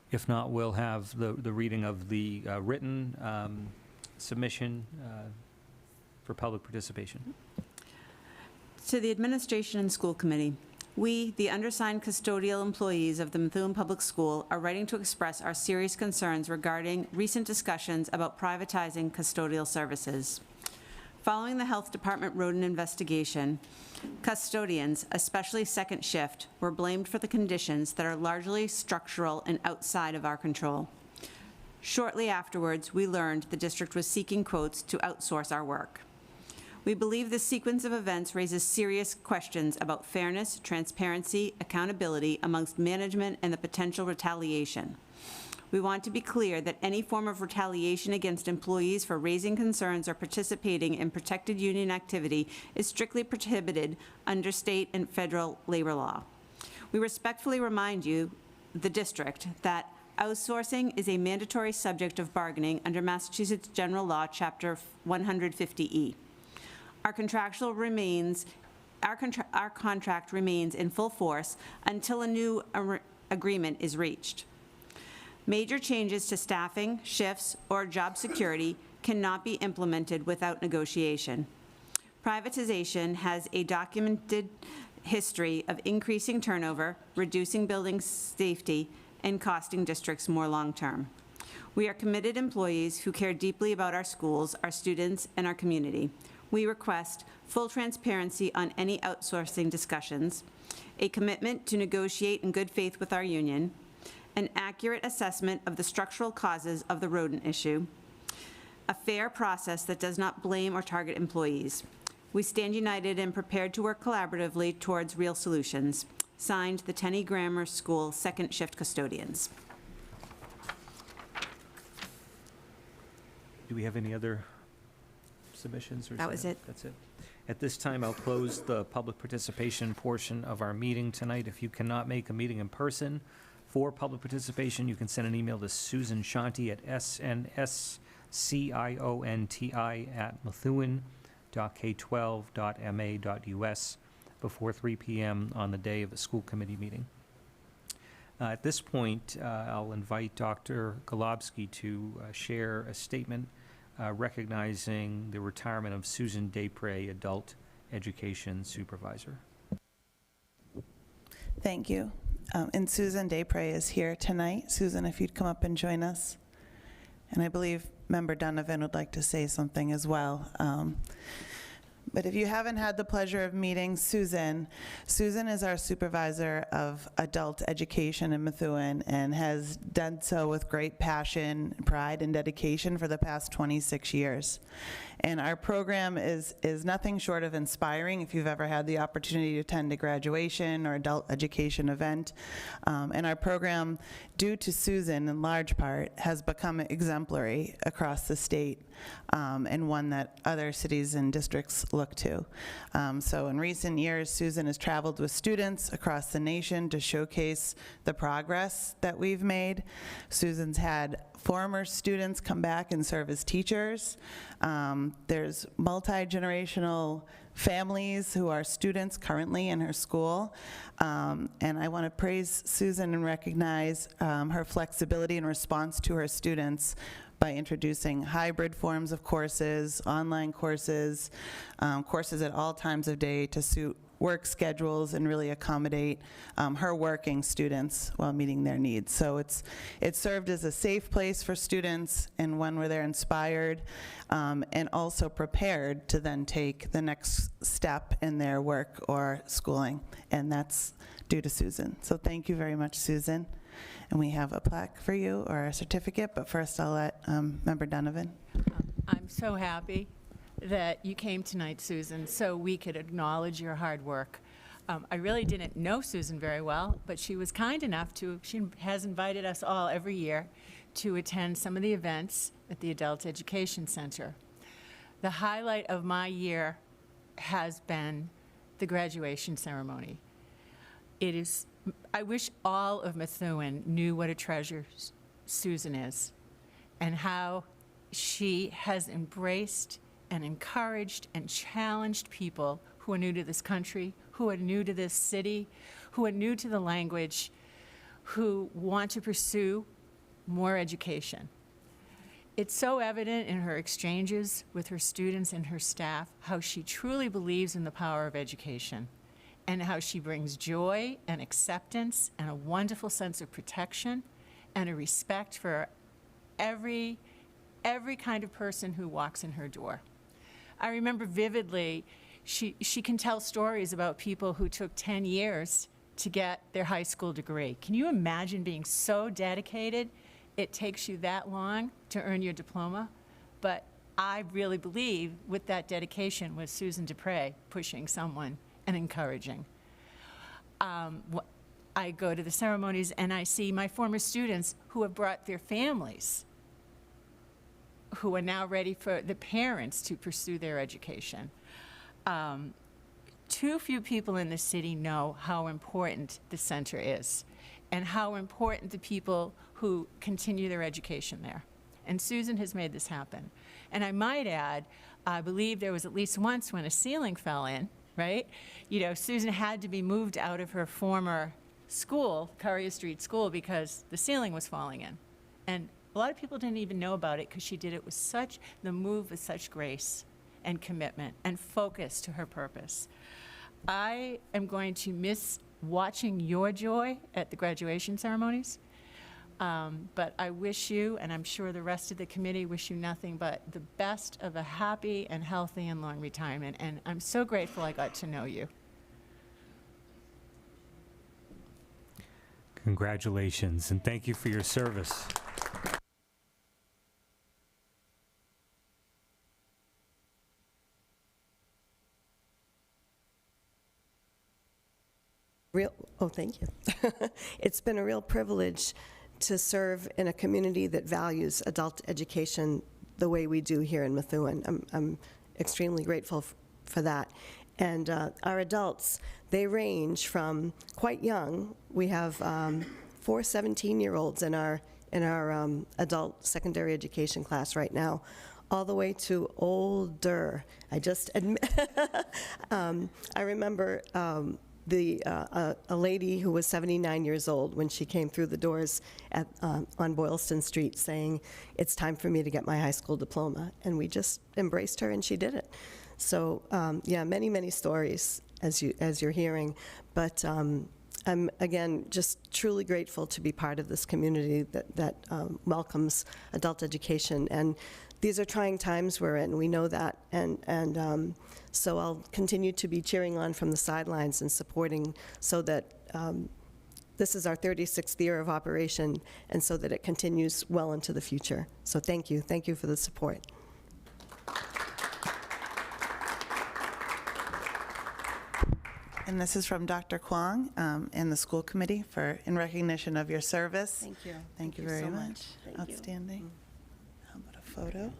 If not, we'll have the reading of the written submission for public participation. To the Administration and School Committee, we, the undersigned custodial employees of the Methuen Public School, are writing to express our serious concerns regarding recent discussions about privatizing custodial services. Following the Health Department rodent investigation, custodians, especially second shift, were blamed for the conditions that are largely structural and outside of our control. Shortly afterwards, we learned the district was seeking quotes to outsource our work. We believe this sequence of events raises serious questions about fairness, transparency, accountability amongst management, and the potential retaliation. We want to be clear that any form of retaliation against employees for raising concerns or participating in protected union activity is strictly prohibited under state and federal labor law. We respectfully remind you, the district, that outsourcing is a mandatory subject of bargaining under Massachusetts General Law, Chapter 150E. Our contract remains in full force until a new agreement is reached. Major changes to staffing, shifts, or job security cannot be implemented without negotiation. Privatization has a documented history of increasing turnover, reducing building safety, and costing districts more long-term. We are committed employees who care deeply about our schools, our students, and our community. We request full transparency on any outsourcing discussions, a commitment to negotiate in good faith with our union, an accurate assessment of the structural causes of the rodent issue, a fair process that does not blame or target employees. We stand united and prepared to work collaboratively towards real solutions. Signed, the Tenney Grammar School second shift custodians. Do we have any other submissions? Or is That was it. That's it. At this time, I'll close the public participation portion of our meeting tonight. If you cannot make a meeting in person for public participation, you can send an email to Susan Shanti at snscionti@methuen.k12.ma.us before 3 p.m. on the day of the school committee meeting. At this point, I'll invite Dr. Golubsky to share a statement recognizing the retirement of Susan Desprez, Adult Education Supervisor. Thank you. And Susan Desprez is here tonight. Susan, if you'd come up and join us. And I believe Member Donovan would like to say something as well. But if you haven't had the pleasure of meeting Susan, Susan is our supervisor of adult education in Methuen and has done so with great passion, pride, and dedication for the past 26 years. And our program is nothing short of inspiring if you've ever had the opportunity to attend a graduation or adult education event. And our program, due to Susan in large part, has become exemplary across the state, and one that other cities and districts look to. So in recent years, Susan has traveled with students across the nation to showcase the progress that we've made. Susan's had former students come back and serve as teachers. There's multi-generational families who are students currently in her school. And I want to praise Susan and recognize her flexibility in response to her students by introducing hybrid forms of courses, online courses, courses at all times of day to suit work schedules and really accommodate her working students while meeting their needs. So it's served as a safe place for students and one where they're inspired and also prepared to then take the next step in their work or schooling. And that's due to Susan. So thank you very much, Susan. And we have a plaque for you or a certificate, but first I'll let Member Donovan. I'm so happy that you came tonight, Susan, so we could acknowledge your hard work. I really didn't know Susan very well, but she was kind enough to, she has invited us all every year to attend some of the events at the Adult Education Center. The highlight of my year has been the graduation ceremony. It is, I wish all of Methuen knew what a treasure Susan is and how she has embraced and encouraged and challenged people who are new to this country, who are new to this city, who are new to the language, who want to pursue more education. It's so evident in her exchanges with her students and her staff how she truly believes in the power of education and how she brings joy and acceptance and a wonderful sense of protection and a respect for every kind of person who walks in her door. I remember vividly, she can tell stories about people who took 10 years to get their high school degree. Can you imagine being so dedicated? It takes you that long to earn your diploma, but I really believe with that dedication was Susan Desprez pushing someone and encouraging. I go to the ceremonies and I see my former students who have brought their families, who are now ready for the parents to pursue their education. Too few people in the city know how important the center is and how important the people who continue their education there. And Susan has made this happen. And I might add, I believe there was at least once when a ceiling fell in, right? You know, Susan had to be moved out of her former school, Courier Street School, because the ceiling was falling in. And a lot of people didn't even know about it because she did it with the move with such grace and commitment and focus to her purpose. I am going to miss watching your joy at the graduation ceremonies, but I wish you, and I'm sure the rest of the committee wish you nothing but the best of a happy and healthy and long retirement, and I'm so grateful I got to know you. Congratulations, and thank you for your service. Thank you. It's been a real privilege to serve in a community that values adult education the way we do here in Methuen. I'm extremely grateful for that. And our adults, they range from quite young. We have 4 17-year-olds in our adult secondary education class right now, all the way to older. I just admit, I remember a lady who was 79 years old when she came through the doors on Boylston Street saying, "It's time for me to get my high school diploma." And we just embraced her, and she did it. So, yeah, many, many stories as you're hearing. But I'm, again, just truly grateful to be part of this community that welcomes adult education. And these are trying times we're in, we know that. And so I'll continue to be cheering on from the sidelines and supporting so that this is our 36th year of operation, and so that it continues well into the future. So thank you. Thank you for the support. And this is from Dr. Kwong and the school committee in recognition of your service. Thank you. Thank you very so much. Thank you. Outstanding. How about a photo?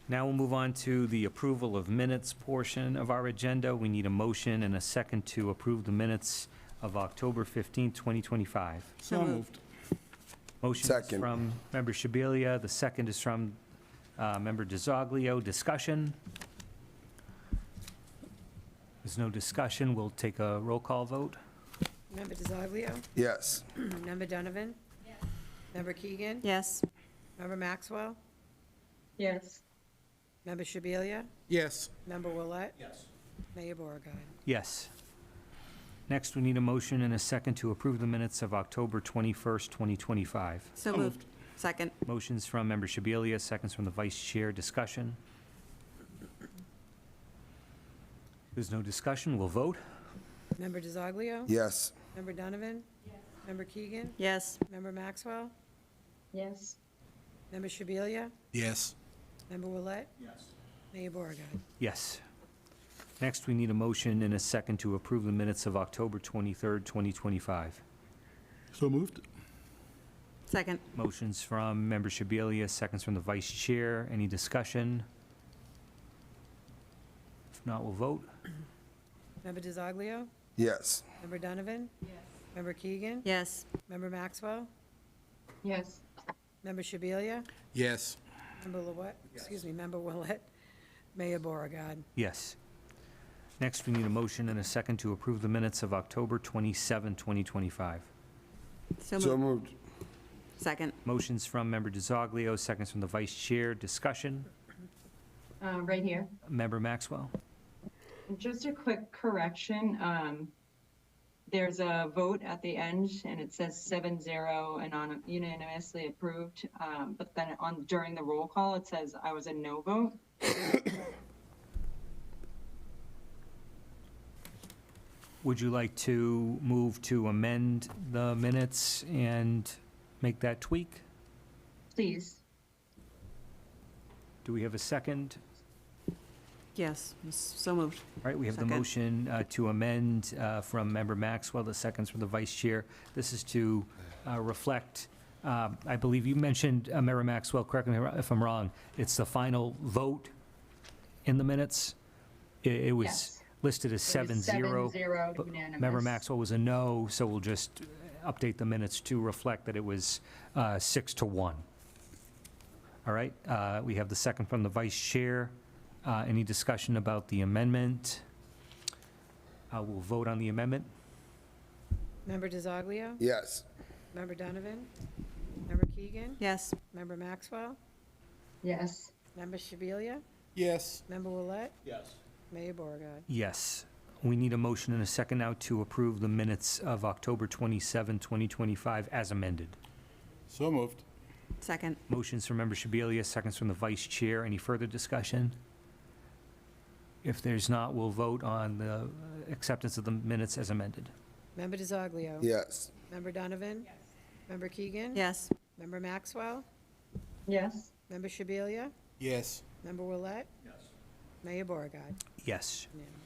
Now we'll move on to the approval of minutes portion of our agenda. We need a motion and a second to approve the minutes of October 15th, 2025. So moved. Motion is Second. from Member Shabilia. The second is from Member DiZoglio. Discussion? There's no discussion. We'll take a roll call vote. Member DiZoglio? Yes. Member Donovan? Yes. Member Keegan? Yes. Member Maxwell? Yes. Member Shabilia? Yes. Member Willett? Yes. Mayor Beauregard? Yes. Next, we need a motion and a second to approve the minutes of October 21st, 2025. So moved. Second. Motions from Member Shabilia, seconds from the Vice Chair. Discussion? There's no discussion. We'll vote. Member DiZoglio? Yes. Member Donovan? Yes. Member Keegan? Yes. Member Maxwell? Yes. Member Shabilia? Yes. Member Willett? Yes. Mayor Beauregard? Yes. Next, we need a motion and a second to approve the minutes of October 23rd, 2025. So moved. Second. Motions from Member Shabilia, seconds from the Vice Chair. Any discussion? If not, we'll vote. Member DiZoglio? Yes. Member Donovan? Yes. Member Keegan? Yes. Member Maxwell? Yes. Member Shabilia? Yes. Member Willett? Excuse me, Member Willett? Mayor Beauregard? Yes. Next, we need a motion and a second to approve the minutes of October 27, 2025. So So moved. moved. Second. Motions from Member DiZoglio, seconds from the Vice Chair. Discussion? Right here. Member Maxwell? Just a quick correction. There's a vote at the end, and it says 7-0 and unanimously approved. But then during the roll call, it says I was a no vote. Would you like to move to amend the minutes and make that tweak? Please. Do we have a second? Yes, so moved. All right, we have the Second. motion to amend from Member Maxwell, the seconds from the Vice Chair. This is to reflect, I believe you mentioned, Member Maxwell, correct me if I'm wrong, it's the final vote in the minutes? It was Yes. listed as It was 7-0. 7-0 but unanimous. Member Maxwell was a no, so we'll just update the minutes to reflect that it was 6-1. All right, we have the second from the Vice Chair. Any discussion about the amendment? We'll vote on the amendment. Member DiZoglio? Yes. Member Donovan? Member Keegan? Yes. Member Maxwell? Yes. Member Shabilia? Yes. Member Willett? Yes. Mayor Beauregard? Yes. We need a motion and a second now to approve the minutes of October 27, 2025 as amended. So moved. Second. Motions from Member Shabilia, seconds from the Vice Chair. Any further discussion? If there's not, we'll vote on the acceptance of the minutes as amended. Member DiZoglio? Yes. Member Donovan? Yes. Member Keegan? Yes. Member Maxwell? Yes. Member Shabilia? Yes. Member Willett? Yes. Mayor Beauregard? Yes. Unanimous.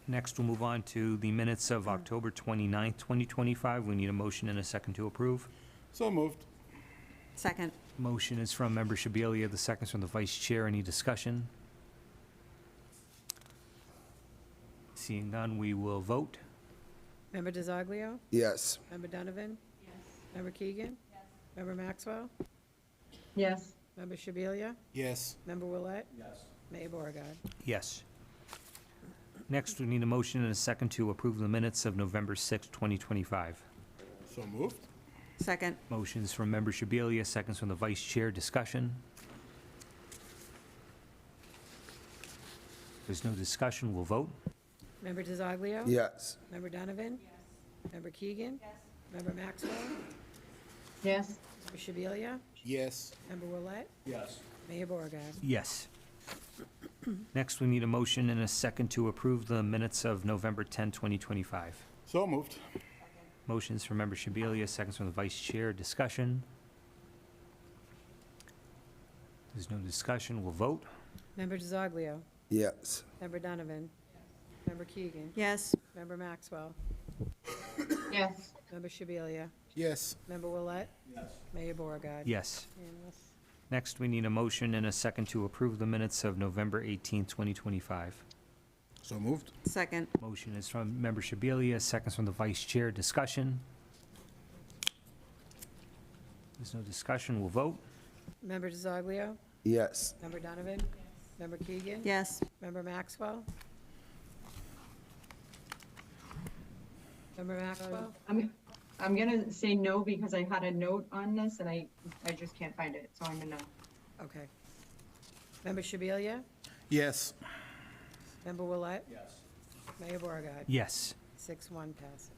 Next, we'll move on to the minutes of October 29, 2025. We need a motion and a second to approve. So moved. Second. Motion is from Member Shabilia, the second's from the Vice Chair. Any discussion? Seeing none, we will vote. Member DiZoglio? Yes. Member Donovan? Yes. Member Keegan? Yes. Member Maxwell? Yes. Member Shabilia? Yes. Member Willett? Yes. Mayor Beauregard? Yes. Next, we need a motion and a second to approve the minutes of November 6, 2025. So moved. Second. Motions from Member Shabilia, seconds from the Vice Chair. Discussion? There's no discussion, we'll vote. Member DiZoglio? Yes. Member Donovan? Yes. Member Keegan? Yes. Member Maxwell? Yes. Member Shabilia? Yes. Member Willett? Yes. Mayor Beauregard? Yes. Next, we need a motion and a second to approve the minutes of November 10, 2025. So moved. Motions from Member Shabilia, seconds from the Vice Chair. Discussion? There's no discussion, we'll vote. Member DiZoglio? Yes. Member Donovan? Member Keegan? Yes. Member Maxwell? Yes. Member Shabilia? Yes. Member Willett? Yes. Mayor Beauregard? Yes. Unanimous. Next, we need a motion and a second to approve the minutes of November 18, 2025. So moved. Second. Motion is from Member Shabilia, seconds from the Vice Chair. Discussion? There's no discussion, we'll vote. Member DiZoglio? Yes. Member Donovan? Member Keegan? Yes. Member Maxwell? Member Maxwell? I'm gonna say no because I had a note on this and I just can't find it, so I'm a no. Okay. Member Shabilia? Yes. Member Willett? Yes. Mayor Beauregard? Yes. 6-1 passes.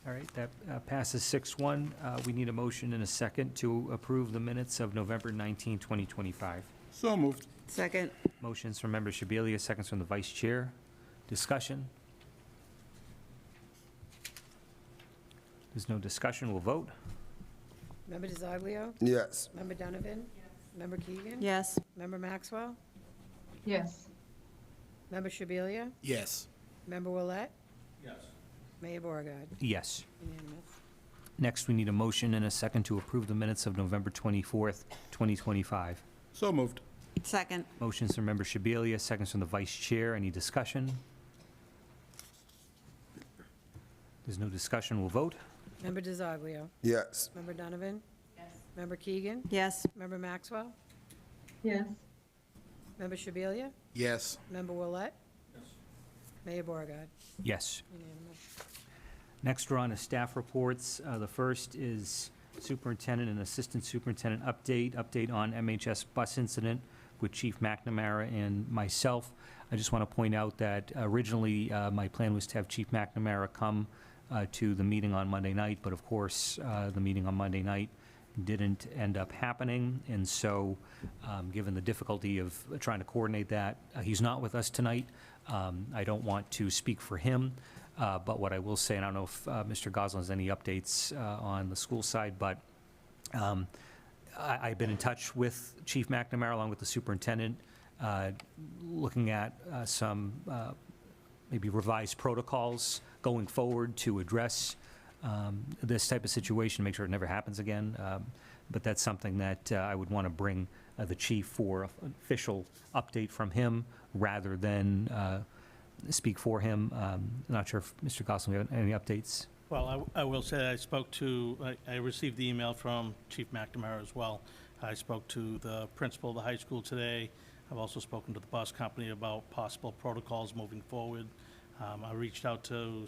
All right, that passes 6-1. We need a motion and a second to approve the minutes of November 19, 2025. So moved. Second. Motions from Member Shabilia, seconds from the Vice Chair. Discussion? There's no discussion, we'll vote. Member DiZoglio? Yes. Member Donovan? Member Keegan? Yes. Member Maxwell? Yes. Member Shabilia? Yes. Member Willett? Yes. Mayor Beauregard? Yes. Unanimous. Next, we need a motion and a second to approve the minutes of November 24th, 2025. So moved. Second. Motions from Member Shabilia, seconds from the Vice Chair. Any discussion? There's no discussion, we'll vote. Member DiZoglio? Yes. Member Donovan? Yes. Member Keegan? Yes. Member Maxwell? Yes. Member Shabilia? Yes. Member Willett? Yes. Mayor Beauregard? Yes. Unanimous. Next, we're on to staff reports. The first is Superintendent and Assistant Superintendent update on MHS bus incident with Chief McNamara and myself. I just want to point out that originally my plan was to have Chief McNamara come to the meeting on Monday night, but of course, the meeting on Monday night didn't end up happening, and so given the difficulty of trying to coordinate that, he's not with us tonight. I don't want to speak for him, but what I will say, and I don't know if Mr. Goslin has any updates on the school side, but I've been in touch with Chief McNamara along with the superintendent looking at some maybe revised protocols going forward to address this type of situation, make sure it never happens again. But that's something that I would want to bring the chief for an official update from him rather than speak for him. Not sure if Mr. Gosselin, you have any updates? Well, I will say I received the email from Chief McNamara as well. I spoke to the principal of the high school today. I've also spoken to the bus company about possible protocols moving forward. I reached out to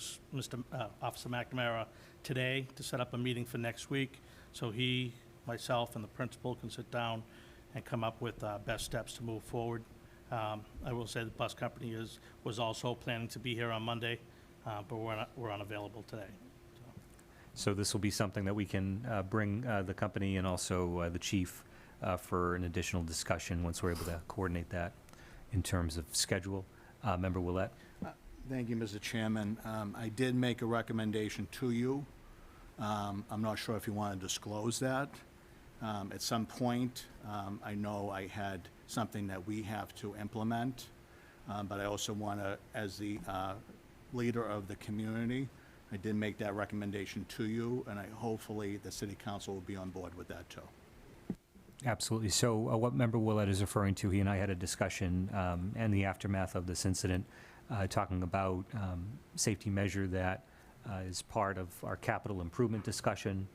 Officer McNamara today to set up a meeting for next week, so he, myself, and the principal can sit down and come up with best steps to move forward. I will say the bus company was also planning to be here on Monday, but we're unavailable today. So this will be something that we can bring the company and also the chief for an additional discussion once we're able to coordinate that in terms of schedule. Member Willett? Thank you, Mr. Chairman. I did make a recommendation to you. I'm not sure if you want to disclose that. At some point, I know I had something that we have to implement, but I also want to, as the leader of the community, I did make that recommendation to you, and hopefully the city council will be on board with that too. Absolutely. So what Member Willett is referring to, he and I had a discussion and the aftermath of this incident, talking about safety measure that is part of our capital improvement discussion.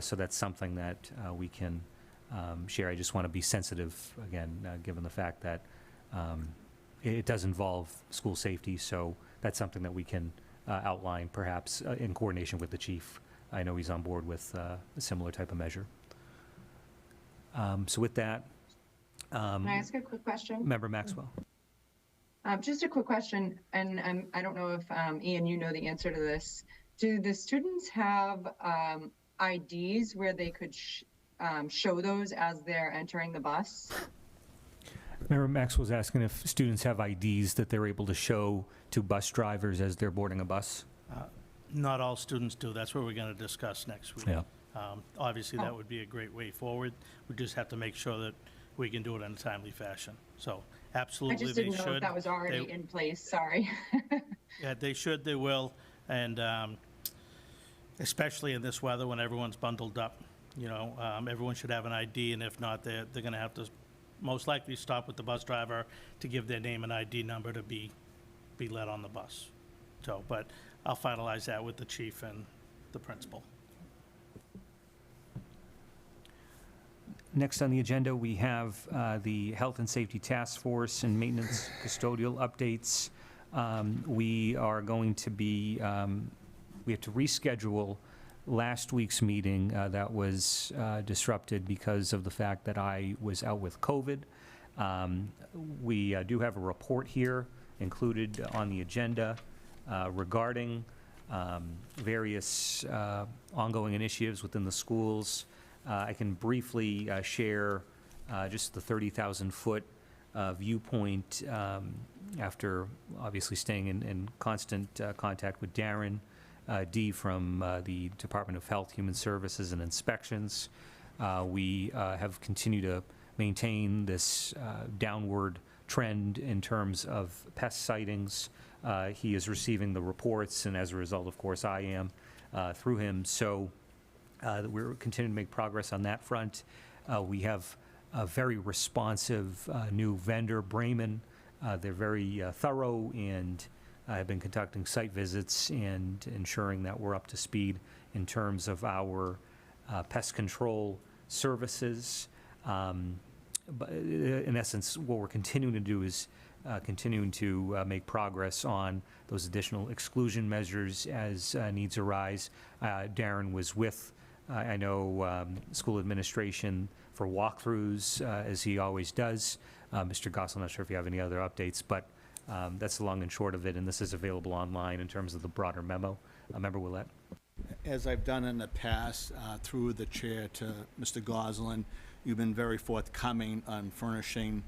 So that's something that we can share. I just want to be sensitive, again, given the fact that it does involve school safety. So that's something that we can outline, perhaps in coordination with the chief. I know he's on board with a similar type of measure. So with that, Can I ask a quick question? Member Maxwell. Just a quick question, and I don't know if Ian, you know the answer to this. Do the students have IDs where they could show those as they're entering the bus? Member Maxwell's asking if students have IDs that they're able to show to bus drivers as they're boarding a bus. Not all students do. That's what we're going to discuss next week. Yeah. Obviously, that would be a great way forward. We just have to make sure that we can do it in a timely fashion. So I absolutely, just they didn't know if should. that was already in place, sorry. Yeah, they should, they will, and especially in this weather when everyone's bundled up, you know, everyone should have an ID, and if not, they're going to have to most likely stop with the bus driver to give their name and ID number to be let on the bus. So, but I'll finalize that with the chief and the principal. Next on the agenda, we have the Health and Safety Task Force and Maintenance Custodial updates. We are going to be, we have to reschedule last week's meeting that was disrupted because of the fact that I was out with COVID. We do have a report here included on the agenda regarding various ongoing initiatives within the schools. I can briefly share just the 30,000-foot viewpoint after obviously staying in constant contact with Darren D. from the Department of Health, Human Services, and Inspections. We have continued to maintain this downward trend in terms of pest sightings. He is receiving the reports, and as a result, of course, I am through him. So we're continuing to make progress on that front. We have a very responsive new vendor, Bremen. They're very thorough and have been conducting site visits and ensuring that we're up to speed in terms of our pest control services. But in essence, what we're continuing to do is continuing to make progress on those additional exclusion measures as needs arise. Darren was with, I know, school administration for walkthroughs, as he always does. Mr. Goss, I'm not sure if you have any other updates, but that's the long and short of it, and this is available online in terms of the broader memo. Member Willett. As I've done in the past, through the chair to Mr. Goslin, you've been very forthcoming on furnishing.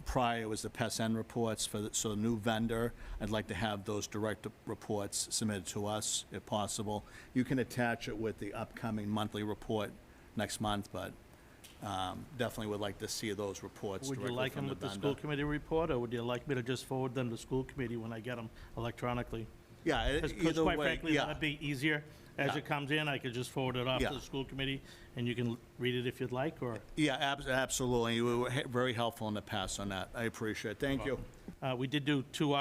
Prior was the pest end reports so the new vendor. I'd like to have those direct reports submitted to us if possible. You can attach it with the upcoming monthly report next month, but Definitely would like to see those reports Would you directly like from them the with the school vendor. committee report, or would you like me to just forward them to school committee when I get them electronically? Yeah, Because either quite way, frankly, yeah. that'd be easier. As Yeah. it comes in, I could just forward it off to Yeah. the school committee, and you can read it if you'd like, or? Yeah, absolutely. You were very helpful in the past on that. I appreciate it. Thank you. We did do two,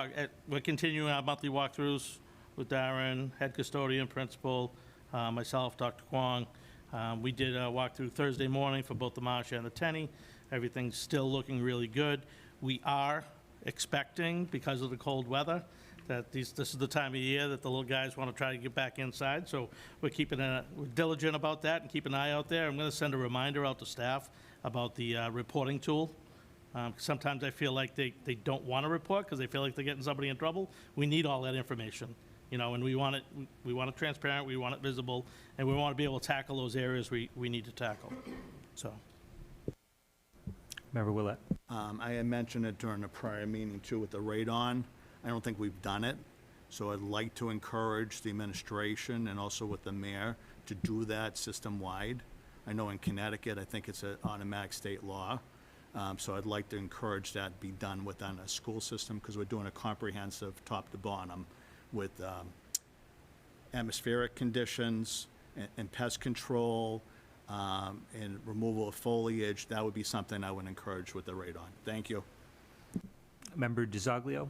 we're continuing our monthly walkthroughs with Darren, head custodian, principal, myself, Dr. Kwong. We did a walkthrough Thursday morning for both the Marsh and the Tenny. Everything's still looking really good. We are expecting, because of the cold weather, that this is the time of year that the little guys want to try to get back inside. So we're we're diligent about that and keep an eye out there. I'm going to send a reminder out to staff about the reporting tool. Sometimes I feel like they don't want to report because they feel like they're getting somebody in trouble. We need all that information, and we want it transparent, we want it visible, and we want to be able to tackle those areas we need to tackle. So. Member Willett. I had mentioned it during the prior meeting too with the radon. I don't think we've done it. So I'd like to encourage the administration and also with the mayor to do that system-wide. I know in Connecticut, I think it's an automatic state law. So I'd like to encourage that be done within a school system because we're doing a comprehensive top to bottom with atmospheric conditions and pest control and removal of foliage. That would be something I would encourage with the radon. Thank you. Member DiZoglio.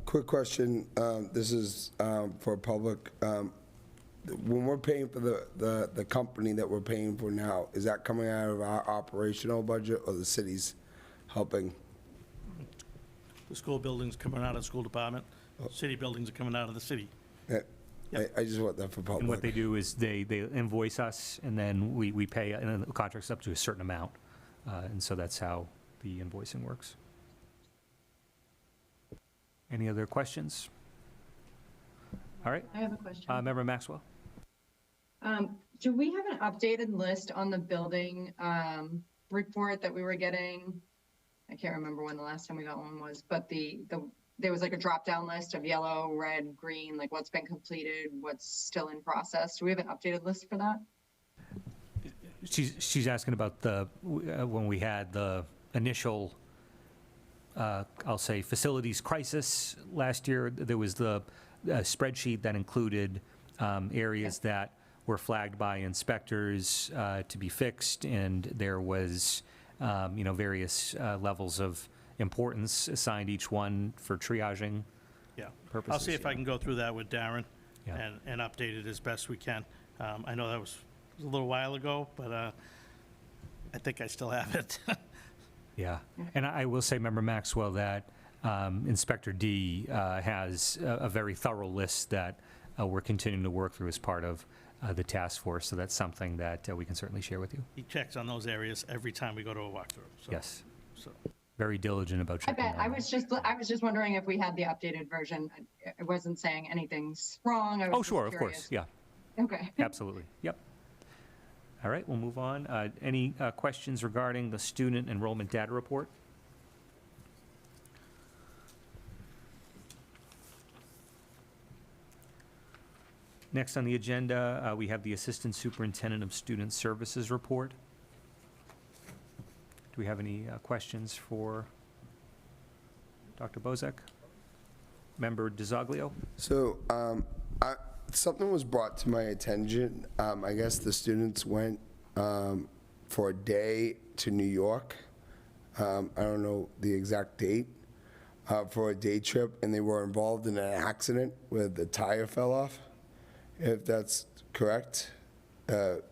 Quick question, this is for public. When we're paying for the company that we're paying for now, is that coming out of our operational budget or the city's helping? The school building's coming out of the school department. City buildings are coming out of the city. I just want that for public. And what they do is they invoice us, and then we pay, and then the contract's up to a certain amount. And so that's how the invoicing works. Any other questions? All right. I have a question. Member Maxwell. Do we have an updated list on the building report that we were getting? I can't remember when the last time we got one was, but there was like a drop-down list of yellow, red, green, like what's been completed, what's still in process. Do we have an updated list for that? She's asking about when we had the initial, I'll say, facilities crisis last year. There was the spreadsheet that included areas that were flagged by inspectors to be fixed, and there was, various levels of importance assigned each one for triaging purposes. I'll see if I can go through that with Darren Yeah. and update it as best we can. I know that was a little while ago, but I think I still have it. Yeah, and I will say, Member Maxwell, that Inspector D has a very thorough list that we're continuing to work through as part of the task force, so that's something that we can certainly share with you. He checks on those areas every time we go to a walkthrough. So, Yes, So, very diligent about I checking bet. that I out. was just wondering if we had the updated version. I wasn't saying anything's wrong. I was Oh, just sure, of course, curious. yeah, Okay. absolutely, yep. All right, we'll move on. Any questions regarding the student enrollment data report? Next on the agenda, we have the Assistant Superintendent of Student Services report. Do we have any questions for Dr. Bozek? Member DiZoglio? So, something was brought to my attention. I guess the students went for a day to New York. I don't know the exact date, for a day trip, and they were involved in an accident where the tire fell off. If that's correct, you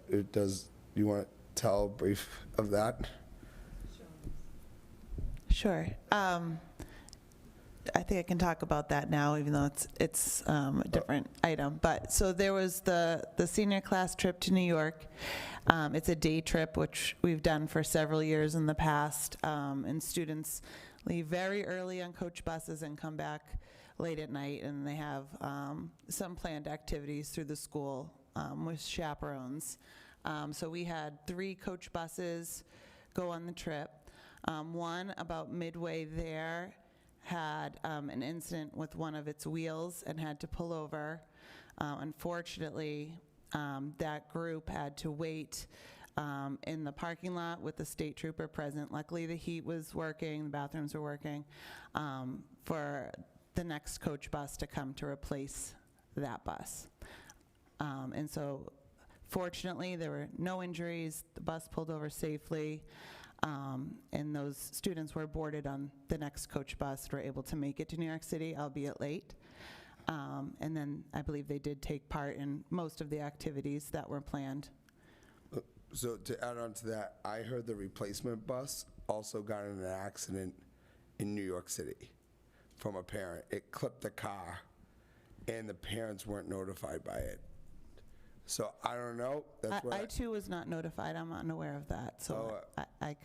want to tell a brief of that? Sure. I think I can talk about that now, even though it's a different item. But so there was the senior class trip to New York. It's a day trip, which we've done for several years in the past, and students leave very early on coach buses and come back late at night, and they have some planned activities through the school with chaperones. So we had 3 coach buses go on the trip. One, about midway there, had an incident with one of its wheels and had to pull over. Unfortunately, that group had to wait in the parking lot with the state trooper present. Luckily, the heat was working, the bathrooms were working, for the next coach bus to come to replace that bus. And so fortunately, there were no injuries. The bus pulled over safely, and those students were boarded on the next coach bus, were able to make it to New York City, albeit late. And then I believe they did take part in most of the activities that were planned. So to add on to that, I heard the replacement bus also got in an accident in New York City from a parent. It clipped the car, and the parents weren't notified by it. So I don't know. That's what I too was not notified. I'm unaware of that. So I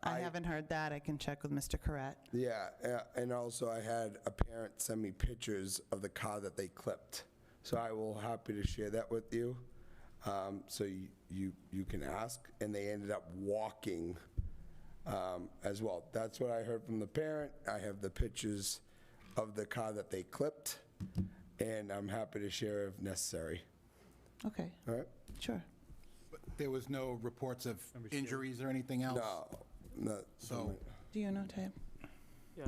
haven't heard that. I can check with Mr. Corrett. Yeah, and also I had a parent send me pictures of the car that they clipped. So I will happy to share that with you. So you can ask, and they ended up walking as well. That's what I heard from the parent. I have the pictures of the car that they clipped, and I'm happy to share if necessary. Okay. All right? Sure. But there was no reports of injuries or anything else? No. So, Do you know, Tab? Yeah,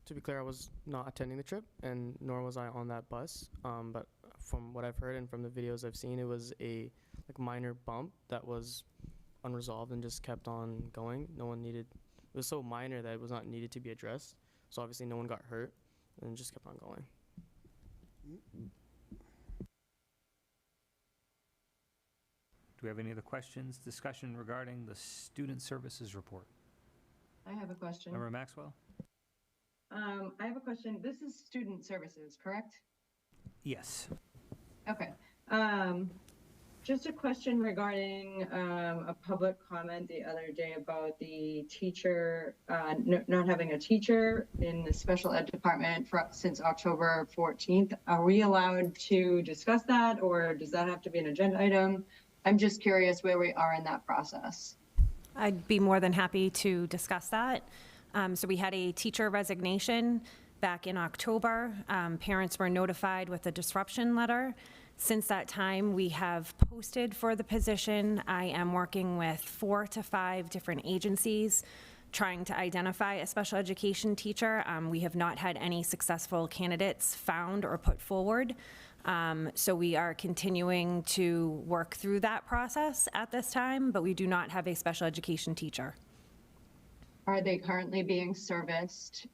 to be clear, I was not attending the trip, and nor was I on that bus. But from what I've heard and from the videos I've seen, it was a minor bump that was unresolved and just kept on going. No one needed, it was so minor that it was not needed to be addressed. So obviously no one got hurt, and it just kept on going. Do we have any other questions, discussion regarding the student services report? I have a question. Member Maxwell? I have a question. This is student services, correct? Yes. Okay. Just a question regarding a public comment the other day about the teacher, not having a teacher in the special ed department since October 14th. Are we allowed to discuss that, or does that have to be an agenda item? I'm just curious where we are in that process. I'd be more than happy to discuss that. So we had a teacher resignation back in October. Parents were notified with a disruption letter. Since that time, we have posted for the position. I am working with 4 to 5 different agencies trying to identify a special education teacher. We have not had any successful candidates found or put forward. So we are continuing to work through that process at this time, but we do not have a special education teacher. Are they currently being serviced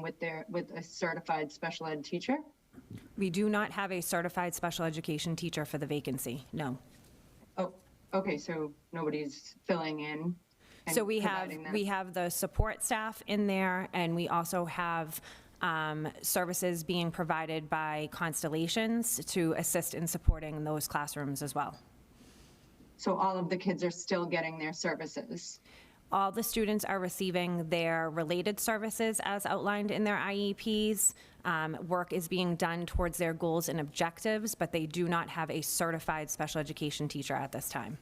with a certified special ed teacher? We do not have a certified special education teacher for the vacancy, no. Oh, okay, so nobody's filling in. And So we providing that. have the support staff in there, and we also have services being provided by Constellations to assist in supporting those classrooms as well. So all of the kids are still getting their services? All the students are receiving their related services as outlined in their IEPs. Work is being done towards their goals and objectives, but they do not have a certified special education teacher at this time.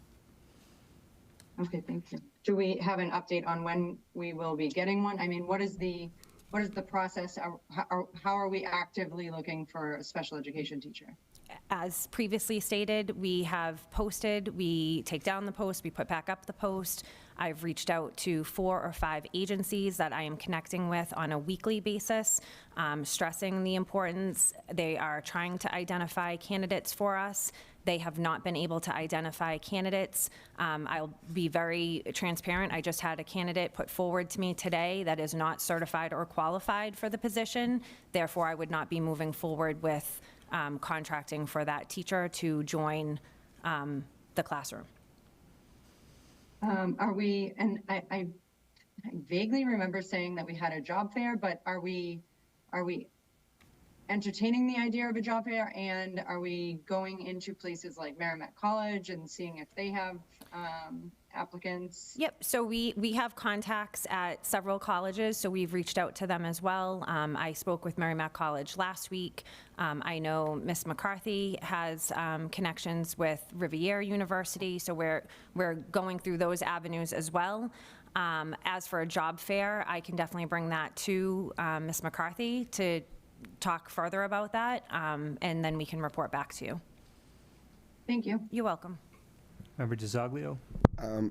Okay, thank you. Do we have an update on when we will be getting one? I mean, what is the process? How are we actively looking for a special education teacher? As previously stated, we have posted, we take down the post, we put back up the post. I've reached out to 4 or 5 agencies that I am connecting with on a weekly basis, stressing the importance. They are trying to identify candidates for us. They have not been able to identify candidates. I'll be very transparent. I just had a candidate put forward to me today that is not certified or qualified for the position. Therefore, I would not be moving forward with contracting for that teacher to join the classroom. Are we, and I vaguely remember saying that we had a job fair, but are we entertaining the idea of a job fair, and are we going into places like Merrimack College and seeing if they have applicants? Yep, so we have contacts at several colleges, so we've reached out to them as well. I spoke with Merrimack College last week. I know Miss McCarthy has connections with Riviera University, so we're going through those avenues as well. As for a job fair, I can definitely bring that to Miss McCarthy to talk further about that, and then we can report back to you. Thank you. You're welcome. Member DiZoglio?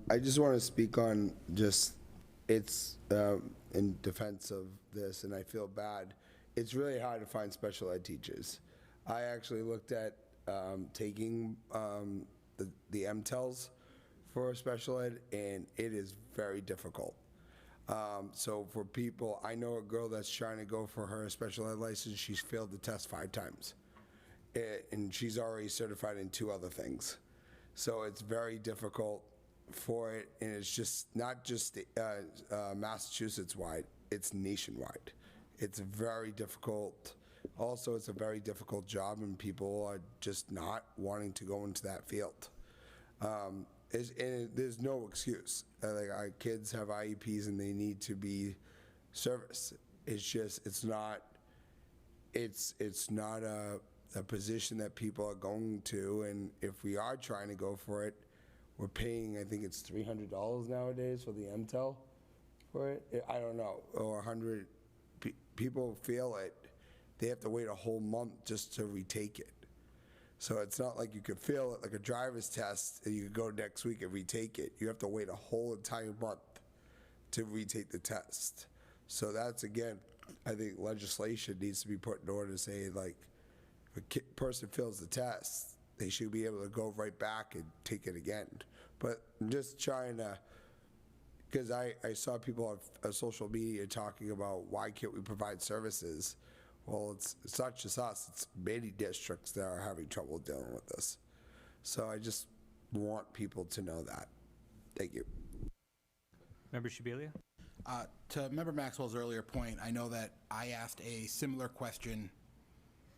I just want to speak on just, it's in defense of this, and I feel bad. It's really hard to find special ed teachers. I actually looked at taking the MTELs for special ed, and it is very difficult. So for people, I know a girl that's trying to go for her special ed license, she's failed the test 5 times. And she's already certified in 2 other things. So it's very difficult for it, and it's just not just Massachusetts-wide, it's nationwide. It's very difficult. Also, it's a very difficult job, and people are just not wanting to go into that field. And there's no excuse. Like, our kids have IEPs, and they need to be serviced. It's just, it's not a position that people are going to, and if we are trying to go for it, we're paying, I think it's $300 nowadays for the MTEL for it. I don't know, or 100. People feel it. They have to wait a whole month just to retake it. So it's not like you could fail it like a driver's test and you could go next week and retake it. You have to wait a whole entire month to retake the test. So that's, again, I think legislation needs to be put in order to say, like, if a person fails the test, they should be able to go right back and take it again. But I'm just trying to, because I saw people on social media talking about why can't we provide services. Well, it's not just us, it's many districts that are having trouble dealing with this. So I just want people to know that. Thank you. Member Shabilia? To Member Maxwell's earlier point, I know that I asked a similar question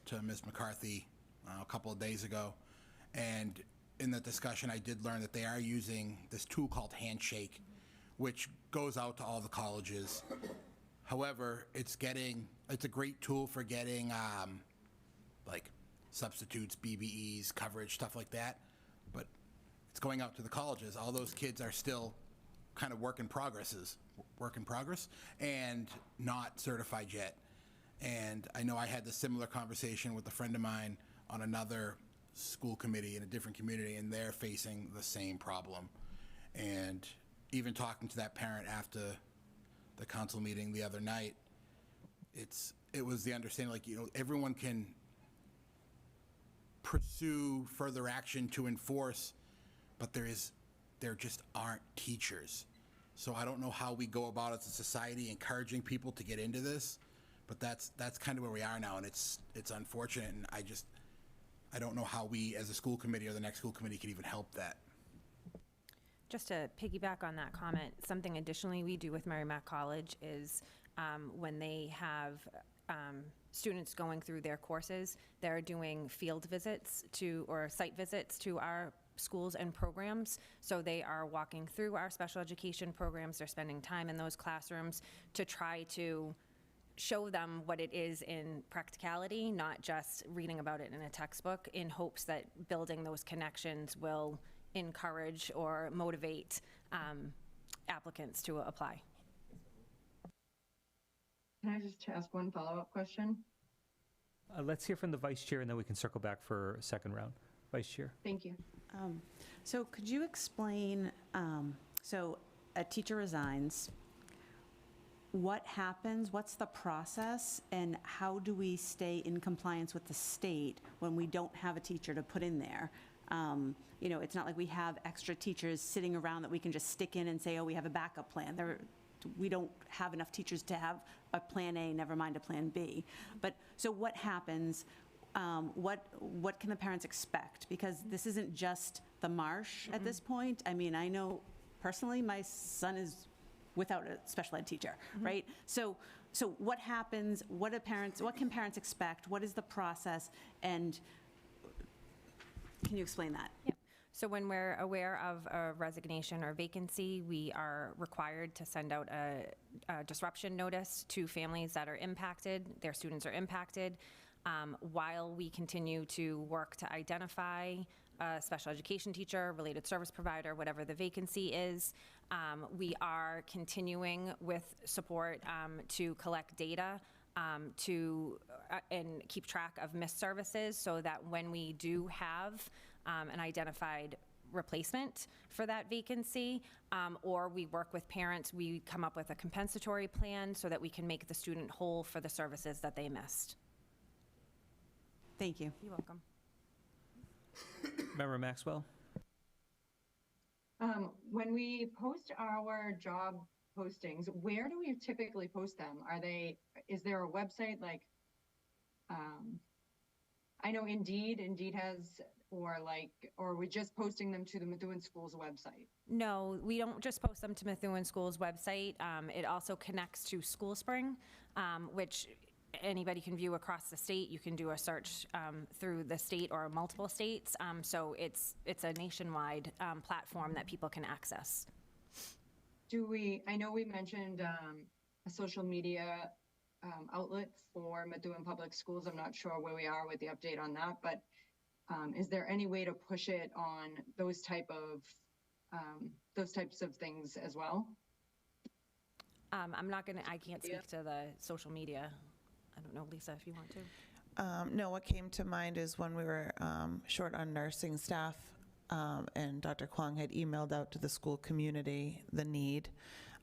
to Ms. McCarthy a couple of days ago, and in the discussion I did learn that they are using this tool called Handshake, which goes out to all the colleges. However, it's a great tool for getting like substitutes, BBEs, coverage, stuff like that, but it's going out to the colleges. All those kids are still kind of work in progress and not certified yet. And I know I had this similar conversation with a friend of mine on another school committee in a different community, and they're facing the same problem. And even talking to that parent after the council meeting the other night, it was the understanding, like, everyone can pursue further action to enforce, but there just aren't teachers. So I don't know how we go about as a society encouraging people to get into this, but that's kind of where we are now, and it's unfortunate, and I don't know how we as a school committee or the next school committee can even help that. Just to piggyback on that comment, something additionally we do with Merrimack College is when they have students going through their courses, they're doing field visits or site visits to our schools and programs. So they are walking through our special education programs. They're spending time in those classrooms to try to show them what it is in practicality, not just reading about it in a textbook, in hopes that building those connections will encourage or motivate applicants to apply. Can I just ask one follow-up question? Let's hear from the vice chair, and then we can circle back for a second round. Vice chair. Thank you. So could you explain, so a teacher resigns, what happens, what's the process, and how do we stay in compliance with the state when we don't have a teacher to put in there? It's not like we have extra teachers sitting around that we can just stick in and say, oh, we have a backup plan. We don't have enough teachers to have a plan A, never mind a plan B. But, so what happens? What can the parents expect? Because this isn't just the marsh at this point. I mean, I know personally my son is without a special ed teacher, right? So what happens? What can parents expect? What is the process? And can you explain that? Yep. So when we're aware of a resignation or vacancy, we are required to send out a disruption notice to families that are impacted, their students are impacted, while we continue to work to identify a special education teacher, related service provider, whatever the vacancy is. We are continuing with support to collect data and keep track of missed services, so that when we do have an identified replacement for that vacancy, or we work with parents, we come up with a compensatory plan so that we can make the student whole for the services that they missed. Thank you. You're welcome. Member Maxwell? When we post our job postings, where do we typically post them? Is there a website like, I know Indeed has, or are we just posting them to the Methuen Schools website? No, we don't just post them to Methuen Schools website. It also connects to School Spring, which anybody can view across the state. You can do a search through the state or multiple states. So it's a nationwide platform that people can access. I know we mentioned a social media outlet for Methuen Public Schools. I'm not sure where we are with the update on that, but is there any way to push it on those types of things as well? I can't speak to the social media. I don't know, Lisa, if you want to. No, what came to mind is when we were short on nursing staff, and Dr. Kwong had emailed out to the school community the need.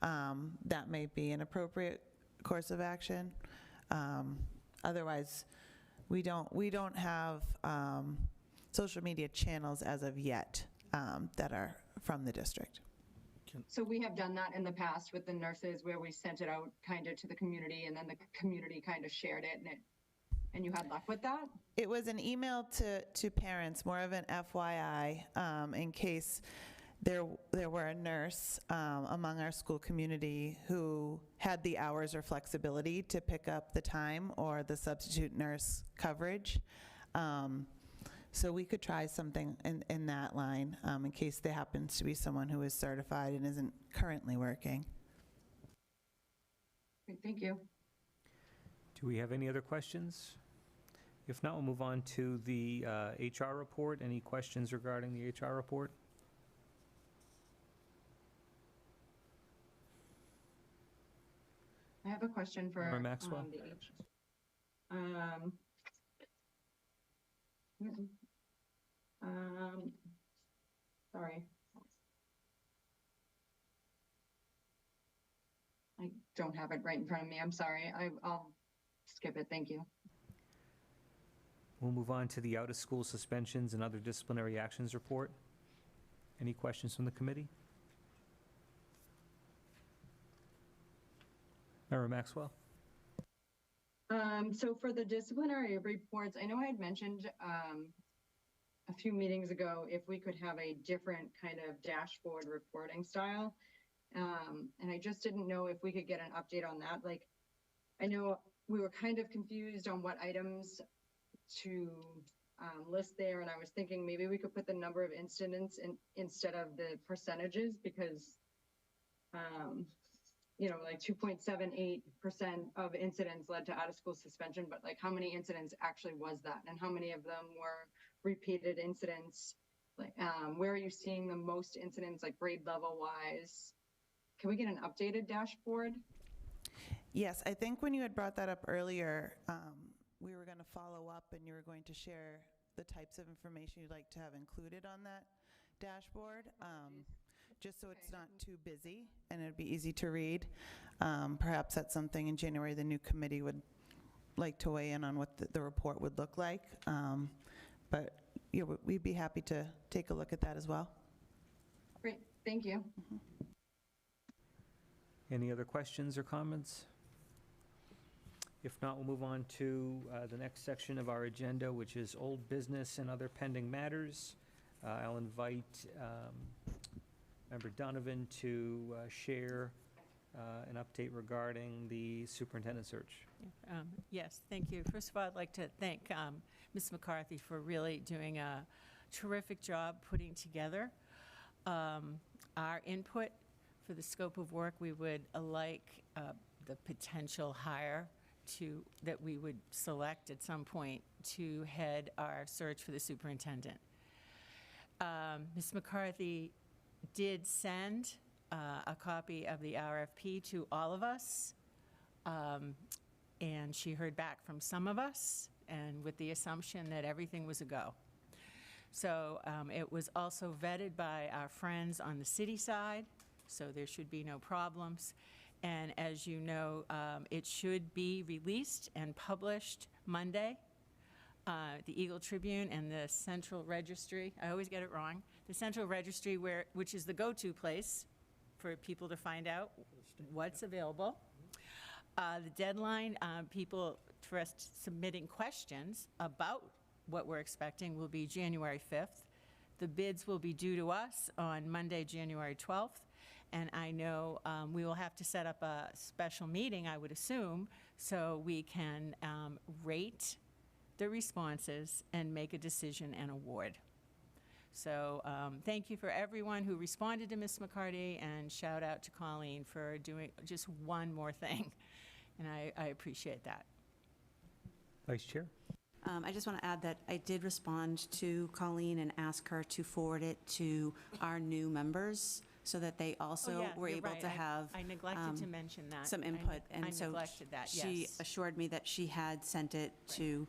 That may be an appropriate course of action. Otherwise, we don't have social media channels as of yet that are from the district. So we have done that in the past with the nurses, where we sent it out kind of to the community, and then the community kind of shared it, and you had luck with that? It was an email to parents, more of an FYI, in case there were a nurse among our school community who had the hours or flexibility to pick up the time or the substitute nurse coverage. So we could try something in that line in case there happens to be someone who is certified and isn't currently working. Great, thank you. Do we have any other questions? If not, we'll move on to the HR report. Any questions regarding the HR report? I have a question for Member Maxwell? Sorry. I don't have it right in front of me. I'm sorry. I'll skip it. Thank you. We'll move on to the out-of-school suspensions and other disciplinary actions report. Any questions from the committee? Member Maxwell? So for the disciplinary reports, I know I had mentioned a few meetings ago if we could have a different kind of dashboard reporting style. And I just didn't know if we could get an update on that. Like, I know we were kind of confused on what items to list there, and I was thinking maybe we could put the number of incidents instead of the percentages, because like 2.78% of incidents led to out-of-school suspension, but like how many incidents actually was that, and how many of them were repeated incidents? Like, where are you seeing the most incidents, like grade level wise? Can we get an updated dashboard? Yes, I think when you had brought that up earlier, we were going to follow up and you were going to share the types of information you'd like to have included on that dashboard, just so it's not too busy and it'd be easy to read. Perhaps that's something in January the new committee would like to weigh in on what the report would look like. But we'd be happy to take a look at that as well. Great, thank you. Mm-hmm. Any other questions or comments? If not, we'll move on to the next section of our agenda, which is old business and other pending matters. I'll invite Member Donovan to share an update regarding the superintendent search. Yes, thank you. First of all, I'd like to thank Ms. McCarthy for really doing a terrific job putting together our input for the scope of work. We would like the potential hire that we would select at some point to head our search for the superintendent. Ms. McCarthy did send a copy of the RFP to all of us, and she heard back from some of us, and with the assumption that everything was a go. So it was also vetted by our friends on the city side, so there should be no problems. And as you know, it should be released and published Monday. The Eagle Tribune and the Central Registry, I always get it wrong, the Central Registry, which is the go-to place for people to find out what's available. The deadline, people for us submitting questions about what we're expecting will be January 5th. The bids will be due to us on Monday, January 12th. And I know we will have to set up a special meeting, I would assume, so we can rate the responses and make a decision and award. So thank you for everyone who responded to Ms. McCarty, and shout out to Colleen for doing just one more thing. And I appreciate that. Vice Chair? I just want to add that I did respond to Colleen and ask her to forward it to our new members so that they also were able to have I neglected to mention that. some input. I And so neglected that, she yes. assured me that she had sent it to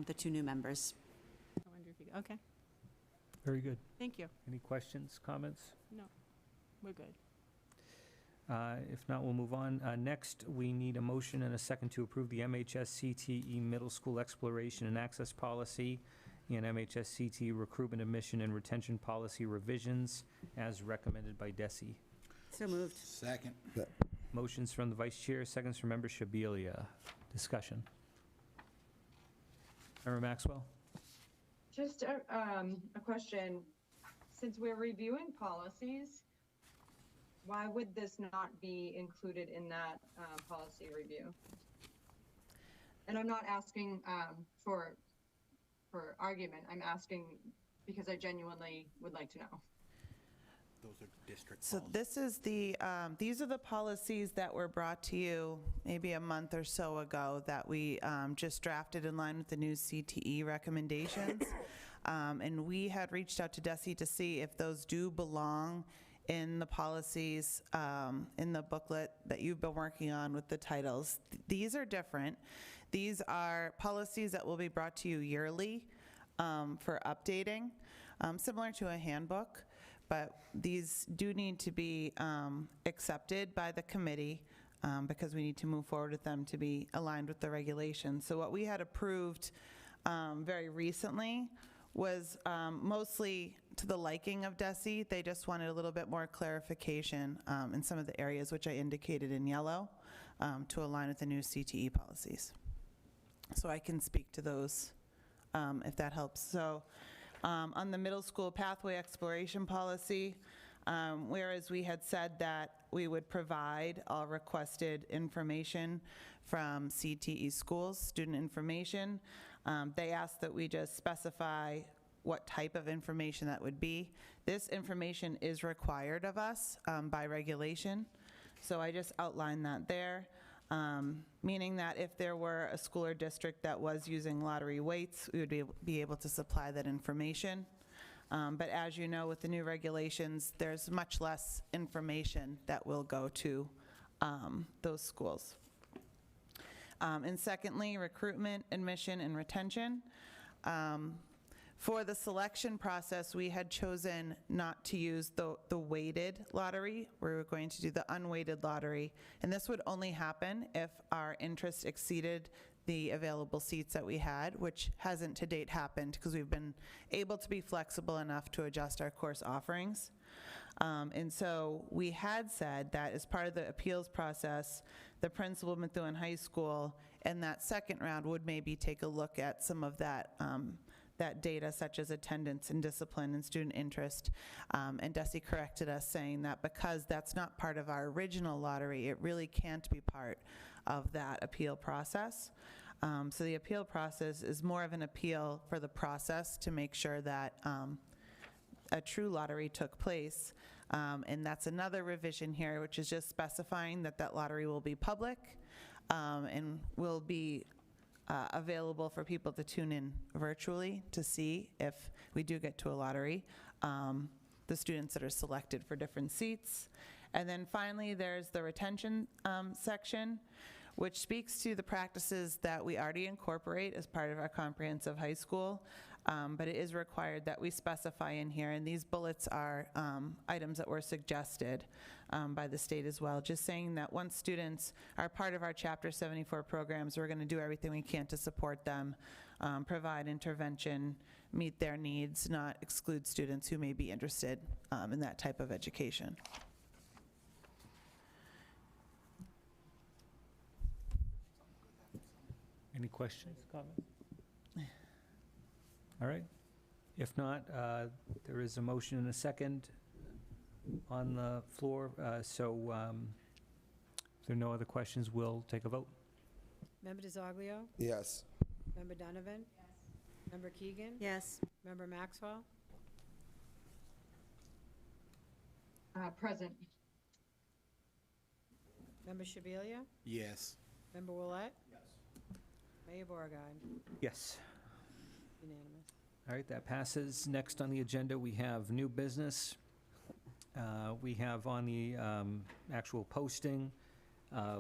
the two new members. I wonder if you, okay, Very good. thank you. Any questions, comments? No, we're good. If not, we'll move on. Next, we need a motion and a second to approve the MHS-CTE Middle School Exploration and Access Policy and MHS-CTE Recruitment, Admission, and Retention Policy revisions as recommended by DESI. So moved. Second. Motions from the Vice Chair, seconds from Member Shabilia. Discussion. Member Maxwell? Just a question. Since we're reviewing policies, why would this not be included in that policy review? And I'm not asking for argument. I'm asking because I genuinely would like to know. Those are district So this is the, these are the policies that were brought to you maybe a month or so ago that we just drafted in line with the new CTE recommendations. And we had reached out to DESI to see if those do belong in the policies, in the booklet that you've been working on with the titles. These are different. These are policies that will be brought to you yearly for updating, similar to a handbook, but these do need to be accepted by the committee because we need to move forward with them to be aligned with the regulations. So what we had approved very recently was mostly to the liking of DESI. They just wanted a little bit more clarification in some of the areas which I indicated in yellow to align with the new CTE policies. So I can speak to those if that helps. So on the middle school pathway exploration policy, whereas we had said that we would provide all requested information from CTE schools, student information, they asked that we just specify what type of information that would be. This information is required of us by regulation, so I just outlined that there, meaning that if there were a school or district that was using lottery weights, we would be able to supply that information. But as you know, with the new regulations, there's much less information that will go to those schools. And secondly, recruitment, admission, and retention. For the selection process, we had chosen not to use the weighted lottery. We were going to do the unweighted lottery. And this would only happen if our interest exceeded the available seats that we had, which hasn't to date happened because we've been able to be flexible enough to adjust our course offerings. And so we had said that as part of the appeals process, the principal of Methuen High School in that second round would maybe take a look at some of that that data, such as attendance and discipline and student interest. And DESI corrected us, saying that because that's not part of our original lottery, it really can't be part of that appeal process. So the appeal process is more of an appeal for the process to make sure that a true lottery took place. And that's another revision here, which is just specifying that that lottery will be public and will be available for people to tune in virtually to see if we do get to a lottery, the students that are selected for different seats. And then finally, there's the retention section, which speaks to the practices that we already incorporate as part of our comprehensive high school. but it is required that we specify in here, and these bullets are items that were suggested by the state as well, just saying that once students are part of our Chapter 74 programs, we're going to do everything we can to support them, provide intervention, meet their needs, not exclude students who may be interested in that type of education. Any questions, comments? All right. If not, there is a motion and a second on the floor, so if there are no other questions, we'll take a vote. Member DiZoglio? Yes. Member Donovan? Yes. Member Keegan? Yes. Member Maxwell? Present. Member Shabilia? Yes. Member Willett? Yes. Mayor Beauregard? Yes. Unanimous. All right, that passes. Next on the agenda, we have new business. We have on the actual posting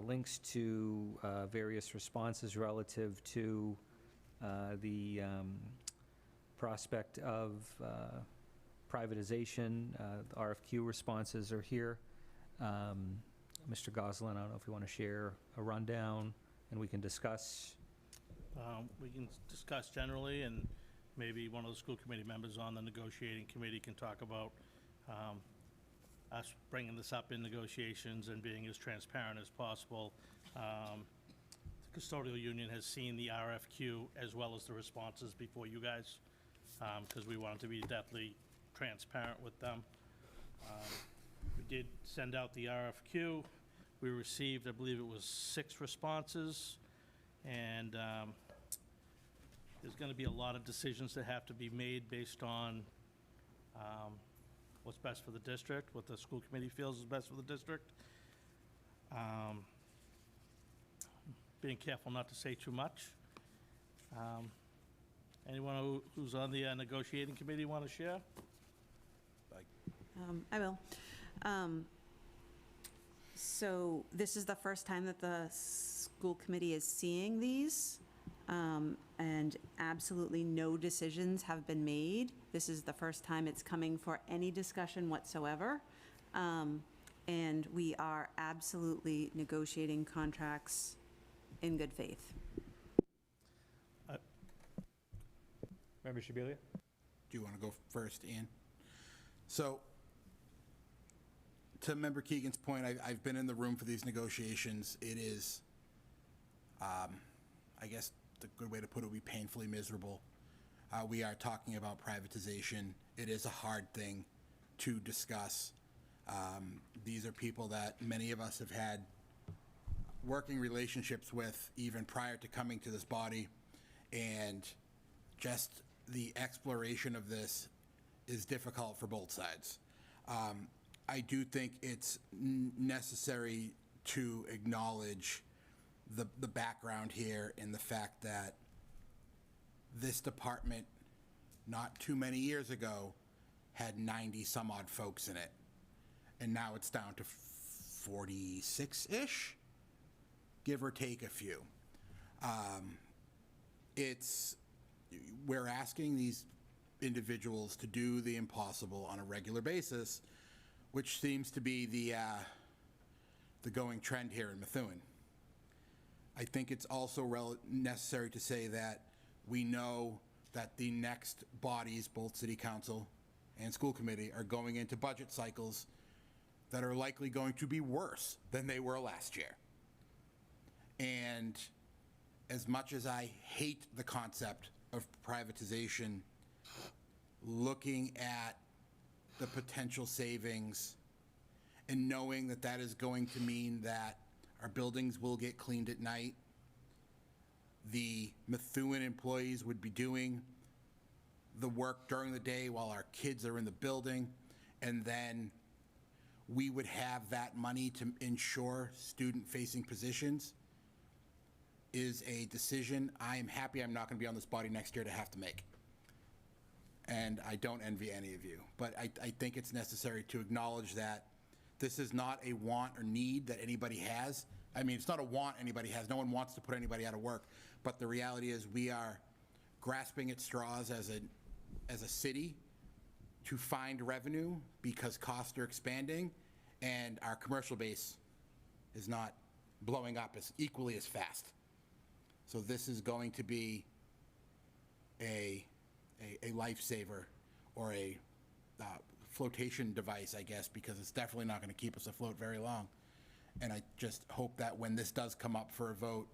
links to various responses relative to the prospect of privatization. The RFQ responses are here. Mr. Goslin, I don't know if you want to share a rundown, and we can discuss. We can discuss generally, and maybe one of the school committee members on the negotiating committee can talk about us bringing this up in negotiations and being as transparent as possible. The custodial union has seen the RFQ as well as the responses before you guys, because we wanted to be deathly transparent with them. We did send out the RFQ. We received, I believe it was 6 responses, and there's going to be a lot of decisions that have to be made based on what's best for the district, what the school committee feels is best for the district. Being careful not to say too much. Anyone who's on the negotiating committee want to share? I will. So this is the first time that the school committee is seeing these, and absolutely no decisions have been made. This is the first time it's coming for any discussion whatsoever. And we are absolutely negotiating contracts in good faith. Member Shabilia? Do you want to go first, Ian? So, to Member Keegan's point, I've been in the room for these negotiations. It is, I guess the good way to put it would be painfully miserable. We are talking about privatization. It is a hard thing to discuss. These are people that many of us have had working relationships with even prior to coming to this body, and just the exploration of this is difficult for both sides. I do think it's necessary to acknowledge the background here and the fact that this department, not too many years ago, had 90 some odd folks in it, and now it's down to 46-ish, give or take a few. We're asking these individuals to do the impossible on a regular basis, which seems to be the going trend here in Methuen. I think it's also necessary to say that we know that the next bodies, both City Council and School Committee, are going into budget cycles that are likely going to be worse than they were last year. And as much as I hate the concept of privatization, looking at the potential savings and knowing that that is going to mean that our buildings will get cleaned at night, the Methuen employees would be doing the work during the day while our kids are in the building, and then we would have that money to ensure student-facing positions, is a decision I am happy I'm not going to be on this body next year to have to make. And I don't envy any of you. But I think it's necessary to acknowledge that this is not a want or need that anybody has. I mean, it's not a want anybody has. No one wants to put anybody out of work. But the reality is we are grasping at straws as a city to find revenue because costs are expanding and our commercial base is not blowing up as equally as fast. So this is going to be a lifesaver or a flotation device, I guess, because it's definitely not going to keep us afloat very long. And I just hope that when this does come up for a vote,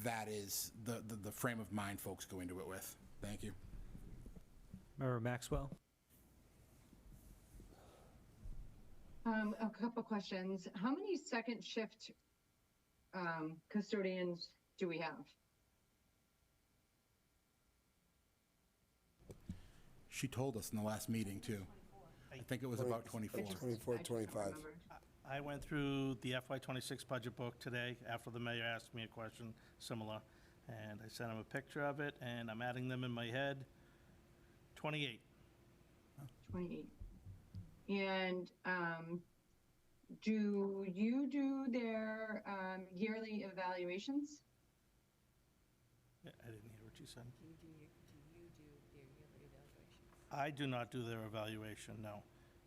that is the frame of mind folks go into it with. Thank you. Member Maxwell? A couple questions. How many second shift custodians do we have? She told us in the last meeting, too. I think it was about 24. 24, 25. I went through the FY26 budget book today after the mayor asked me a question similar, and I sent him a picture of it, and I'm adding them in my head. 28. 28. And do you do their yearly evaluations? I didn't hear what you said. I do not do their evaluation, no.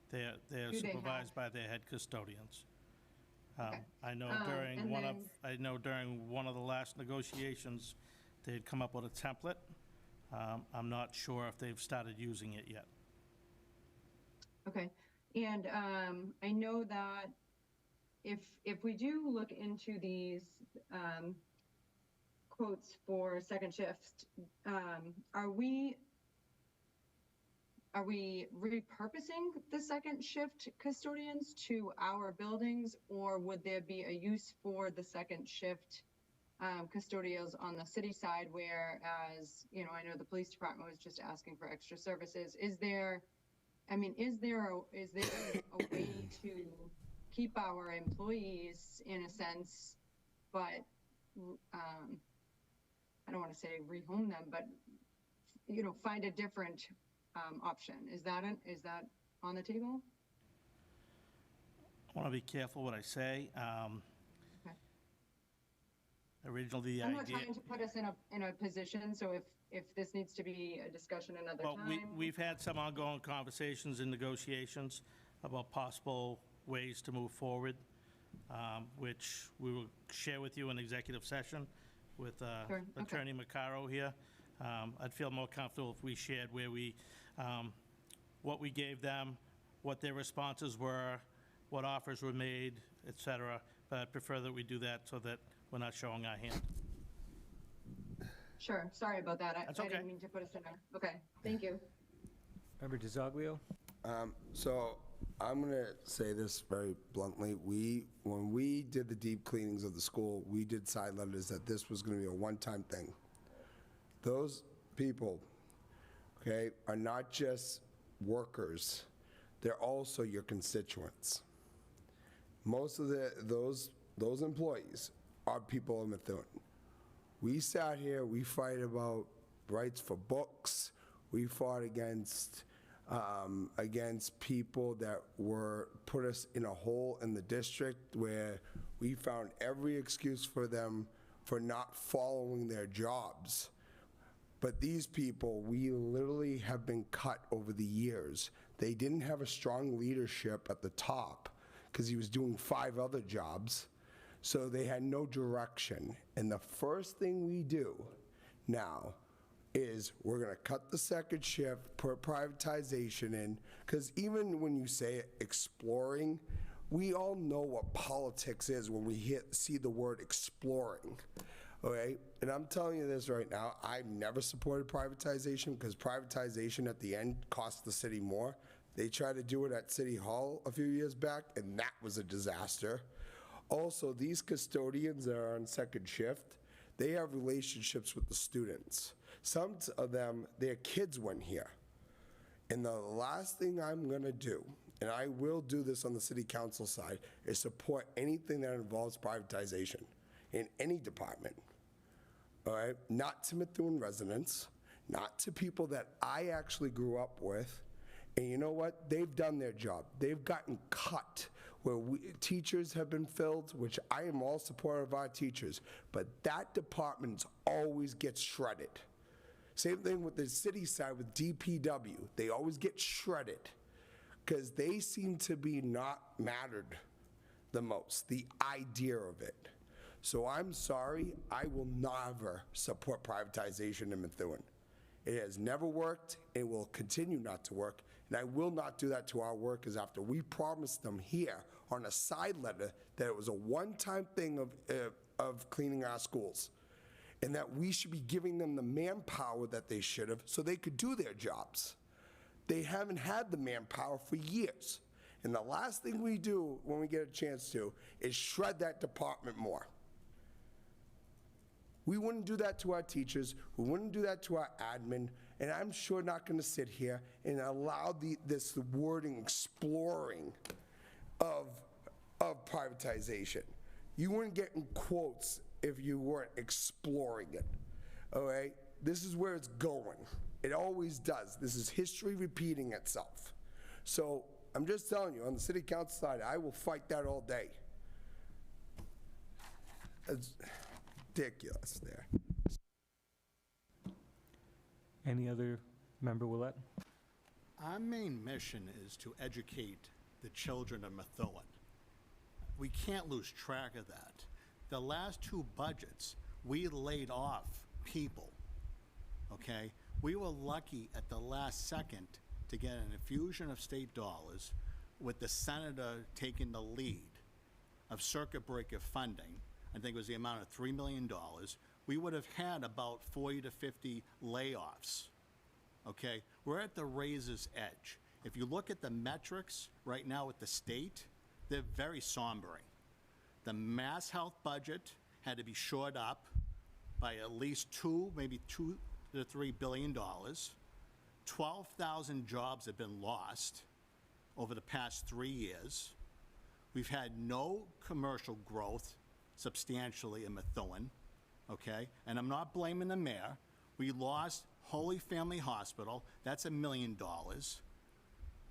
They are Do they supervised have- by their head custodians. Okay. I know and during one of the last negotiations, they had come up with a template. I'm not sure if they've started using it yet. Okay, and I know that if we do look into these quotes for second shift, are we repurposing the second shift custodians to our buildings, or would there be a use for the second shift custodials on the city side, whereas, you know, I know the police department was just asking for extra services. Is there a way to keep our employees in a sense, but I don't want to say rehome them, but, you know, find a different option? Is that on the table? I want to be careful what I say. Okay. Originally, the I'm not idea... trying to put us in a position, so if this needs to be a discussion another Well, time. we've had some ongoing conversations and negotiations about possible ways to move forward, which we will share with you in executive session with Sure, okay. Attorney Maccaro here. I'd feel more comfortable if we shared where what we gave them, what their responses were, what offers were made, et cetera. But I'd prefer that we do that so that we're not showing our hand. Sure, sorry about that. That's I okay. didn't mean to put us in a, okay, thank you. Member DiZoglio? So I'm going to say this very bluntly. When we did the deep cleanings of the school, we did side letters that this was going to be a one-time thing. Those people, okay, are not just workers, they're also your constituents. Most of those employees are people in Methuen. We sat here, we fight about rights for books, we fought against people that put us in a hole in the district where we found every excuse for them for not following their jobs. But these people, we literally have been cut over the years. They didn't have a strong leadership at the top because he was doing 5 other jobs. So they had no direction. And the first thing we do now is we're going to cut the second shift, put privatization in, because even when you say exploring, we all know what politics is when we see the word exploring. Okay, and I'm telling you this right now, I've never supported privatization because privatization at the end costs the city more. They tried to do it at City Hall a few years back, and that was a disaster. Also, these custodians that are on second shift, they have relationships with the students. Some of them, their kids went here. And the last thing I'm gonna do, and I will do this on the city council side, is support anything that involves privatization in any department. All right, not to Methuen residents, not to people that I actually grew up with. And you know what? They've done their job. They've gotten cut where teachers have been filled, which I am all supportive of our teachers, but that department always gets shredded. Same thing with the city side with DPW. They always get shredded because they seem to be not mattered the most, the idea of it. So I'm sorry, I will never support privatization in Methuen. It has never worked, it will continue not to work, and I will not do that to our workers after we promised them here on a side letter that it was a one-time thing of cleaning our schools, and that we should be giving them the manpower that they should have so they could do their jobs. They haven't had the manpower for years. And the last thing we do when we get a chance to is shred that department more. We wouldn't do that to our teachers, we wouldn't do that to our admin, and I'm sure not gonna sit here and allow this wording exploring of privatization. You wouldn't get in quotes if you weren't exploring it, all right? This is where it's going. It always does. This is history repeating itself. So I'm just telling you, on the city council side, I will fight that all day. It's ridiculous there. Any other member Willett? Our main mission is to educate the children of Methuen. We can't lose track of that. The last two budgets, we laid off people, okay? We were lucky at the last second to get an infusion of state dollars with the senator taking the lead of circuit breaker funding. I think it was the amount of $3 million. We would have had about 40 to 50 layoffs, okay? We're at the razor's edge. If you look at the metrics right now with the state, they're very sombering. The mass health budget had to be shored up by at least maybe $2 to $3 billion. 12,000 jobs have been lost over the past 3 years. We've had no commercial growth substantially in Methuen, okay? And I'm not blaming the mayor. We lost Holy Family Hospital. That's $1 million.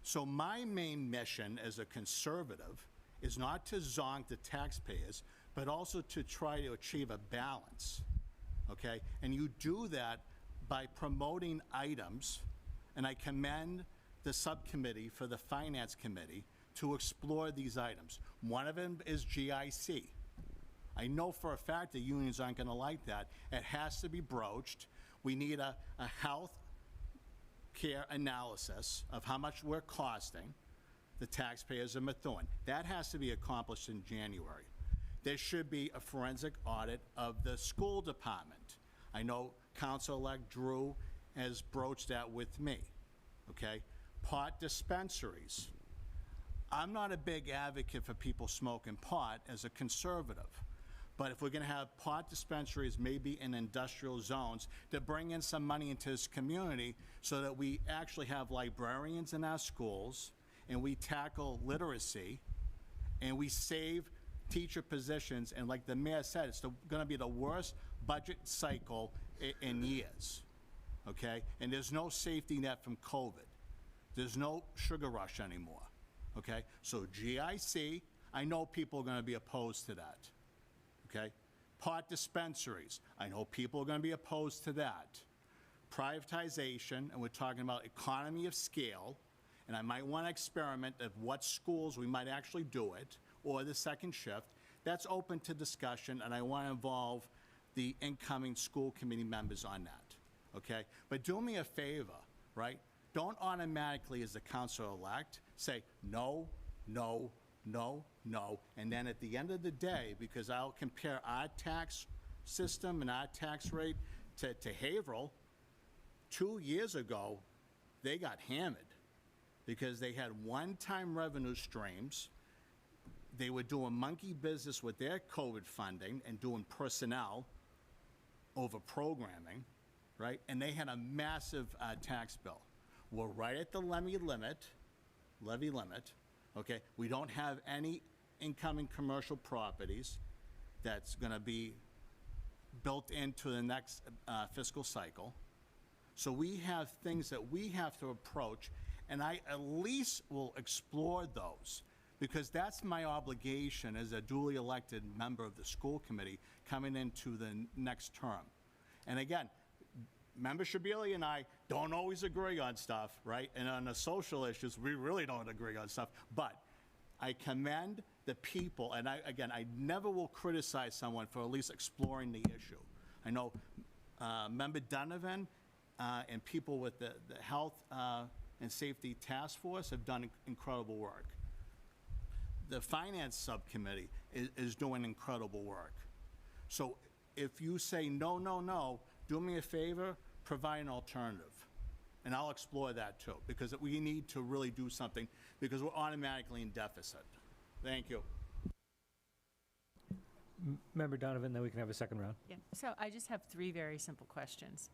So my main mission as a conservative is not to zonk the taxpayers, but also to try to achieve a balance, okay? And you do that by promoting items, and I commend the subcommittee for the Finance Committee to explore these items. One of them is GIC. I know for a fact the unions aren't gonna like that. It has to be broached. We need a health care analysis of how much we're costing the taxpayers of Methuen. That has to be accomplished in January. There should be a forensic audit of the school department. I know Council-elect Drew has broached that with me, okay? Pot dispensaries. I'm not a big advocate for people smoking pot as a conservative, but if we're gonna have pot dispensaries, maybe in industrial zones, to bring in some money into this community so that we actually have librarians in our schools, and we tackle literacy, and we save teacher positions, and like the mayor said, it's gonna be the worst budget cycle in years, okay? And there's no safety net from COVID. There's no sugar rush anymore, okay? So GIC, I know people are gonna be opposed to that, okay? Pot dispensaries, I know people are gonna be opposed to that. Privatization, and we're talking about economy of scale, and I might want to experiment of what schools we might actually do it, or the second shift. That's open to discussion, and I want to involve the incoming school committee members on that, okay? But do me a favor, right? Don't automatically, as the council-elect, say no, no, no, no, and then at the end of the day, because I'll compare our tax system and our tax rate to Haverhill, 2 years ago, they got hammered because they had one-time revenue streams. They were doing monkey business with their COVID funding and doing personnel over programming, right? And they had a massive tax bill. We're right at the levy limit, okay? We don't have any incoming commercial properties that's gonna be built into the next fiscal cycle. So we have things that we have to approach, and I at least will explore those. because that's my obligation as a duly elected member of the school committee coming into the next term. And again, Member Shibeli and I don't always agree on stuff, right? And on the social issues, we really don't agree on stuff. But I commend the people, and I never will criticize someone for at least exploring the issue. I know Member Donovan and people with the Health and Safety Task Force have done incredible work. The Finance Subcommittee is doing incredible work. So if you say no, no, no, do me a favor, provide an alternative. And I'll explore that too, because we need to really do something, because we're automatically in deficit. Thank you. Member Donovan, then we can have a second round. Yeah, so I just have 3 very simple questions.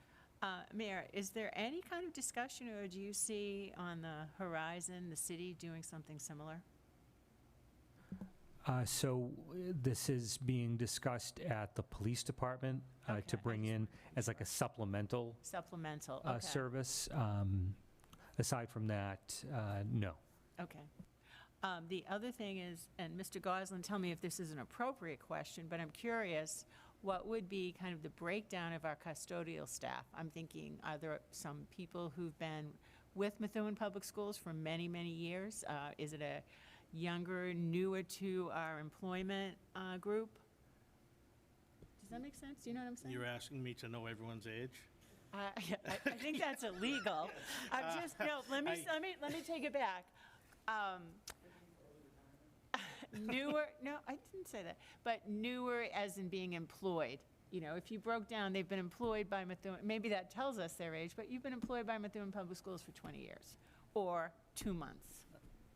Mayor, is there any kind of discussion, or do you see on the horizon the city doing something similar? So this is being discussed at the police department to Okay. bring in as like a supplemental Supplemental, okay. service. Aside from that, no. Okay. The other thing is, and Mr. Goslin, tell me if this is an appropriate question, but I'm curious, what would be kind of the breakdown of our custodial staff? I'm thinking, are there some people who've been with Methuen Public Schools for many, many years? Is it a younger, newer to our employment group? Does that make sense? Do you know what I'm saying? You're asking me to know everyone's age? I think that's illegal. I'm just, no, let me take it back. Newer, no, I didn't say that, but newer as in being employed. You know, if you broke down, they've been employed by Methuen, maybe that tells us their age, but you've been employed by Methuen Public Schools for 20 years, or 2 months.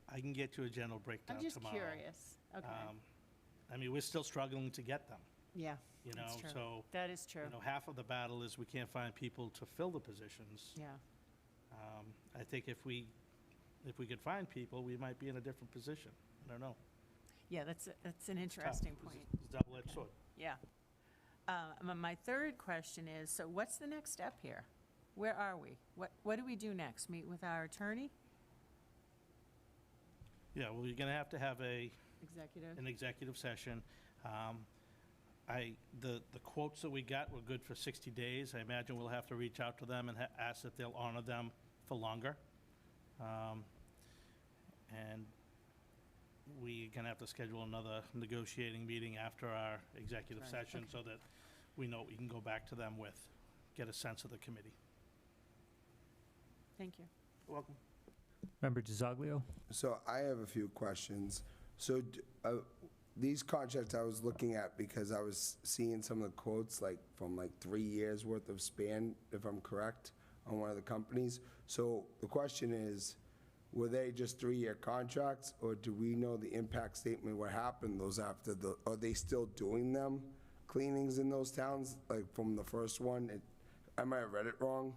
I can get you a general breakdown I'm just tomorrow. curious, okay. I mean, we're still struggling to get them, Yeah, you know, that's true. so. That is true. You know, half of the battle is we can't find people to fill the positions. Yeah, I think if we could find people, we might be in a different position. I don't know. yeah, that's an interesting Tough. point. It's a double-edged sword. Yeah. My third question is, so what's the next step here? Where are we? What do we do next? Meet with our attorney? Yeah, well, you're going to have Executive? an executive session. The quotes that we got were good for 60 days. I imagine we'll have to reach out to them and ask if they'll honor them for longer. And we're going to have to schedule another negotiating meeting after our executive Right, session okay. so that we know what we can go back to them with, get a sense of the committee. Thank you. You're welcome. Member DiZoglio? So I have a few questions. So these contracts I was looking at because I was seeing some of the quotes like from like 3 years worth of span, if I'm correct, on one of the companies. So the question is, were they just 3-year contracts, or do we know the impact statement, what happened those after are they still doing them, cleanings in those towns, like from the first one? I might have read it wrong.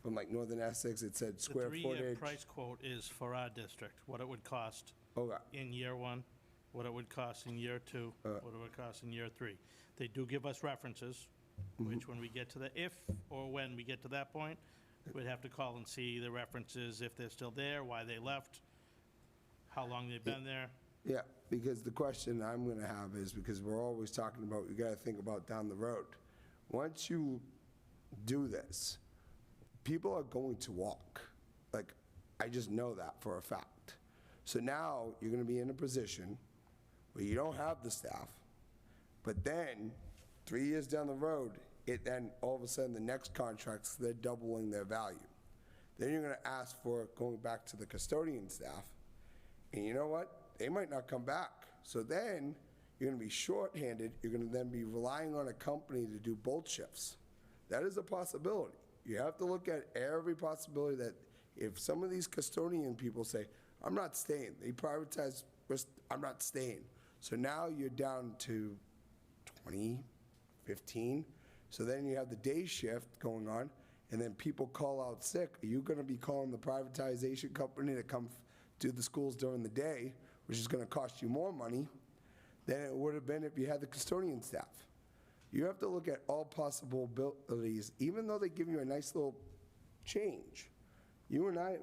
From like Northern Essex, it said square The footage. 3-year price quote is for our district, what it would cost Okay. in year 1, what it would cost in year 2, what it would cost in year 3. They do give us references, which when we get to when we get to that point, we'd have to call and see the references, if they're still there, why they left, how long they've been there. Yeah, because the question I'm going to have is, because we're always talking about, you got to think about down the road. Once you do this, people are going to walk. Like, I just know that for a fact. So now you're going to be in a position where you don't have the staff, but then 3 years down the road, then all of a sudden the next contracts, they're doubling their value. Then you're going to ask for going back to the custodian staff, and you know what? They might not come back. So then you're going to be shorthanded. You're going to then be relying on a company to do both shifts. That is a possibility. You have to look at every possibility that if some of these custodian people say, I'm not staying, they privatize, I'm not staying. So now you're down to 20, 15. So then you have the day shift going on, and then people call out sick. Are you going to be calling the privatization company to come do the schools during the day, which is going to cost you more money than it would have been if you had the custodian staff? You have to look at all possibilities, even though they give you a nice little change. You and I,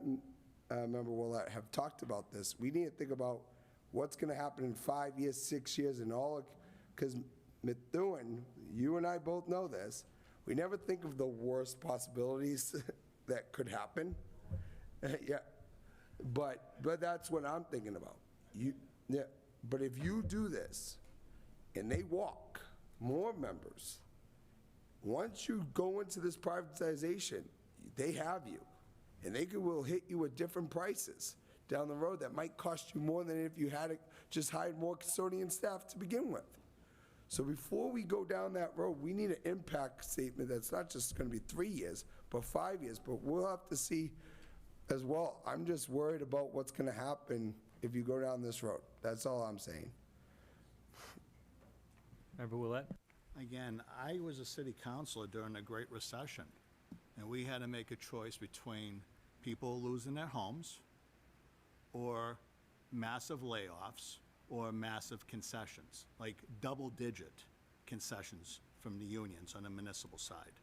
Member Willett, have talked about this. We need to think about what's going to happen in 5 years, 6 years, and all, because Methuen, you and I both know this, we never think of the worst possibilities that could happen. Yeah, but that's what I'm thinking about. But if you do this, and they walk more members, once you go into this privatization, they have you, and will hit you with different prices down the road that might cost you more than if you had just hired more custodian staff to begin with. So before we go down that road, we need an impact statement that's not just going to be 3 years, but 5 years. But we'll have to see as well. I'm just worried about what's going to happen if you go down this road. That's all I'm saying. Member Willett? Again, I was a city councilor during the Great Recession, and we had to make a choice between people losing their homes or massive layoffs or massive concessions, like double-digit concessions from the unions on the municipal side.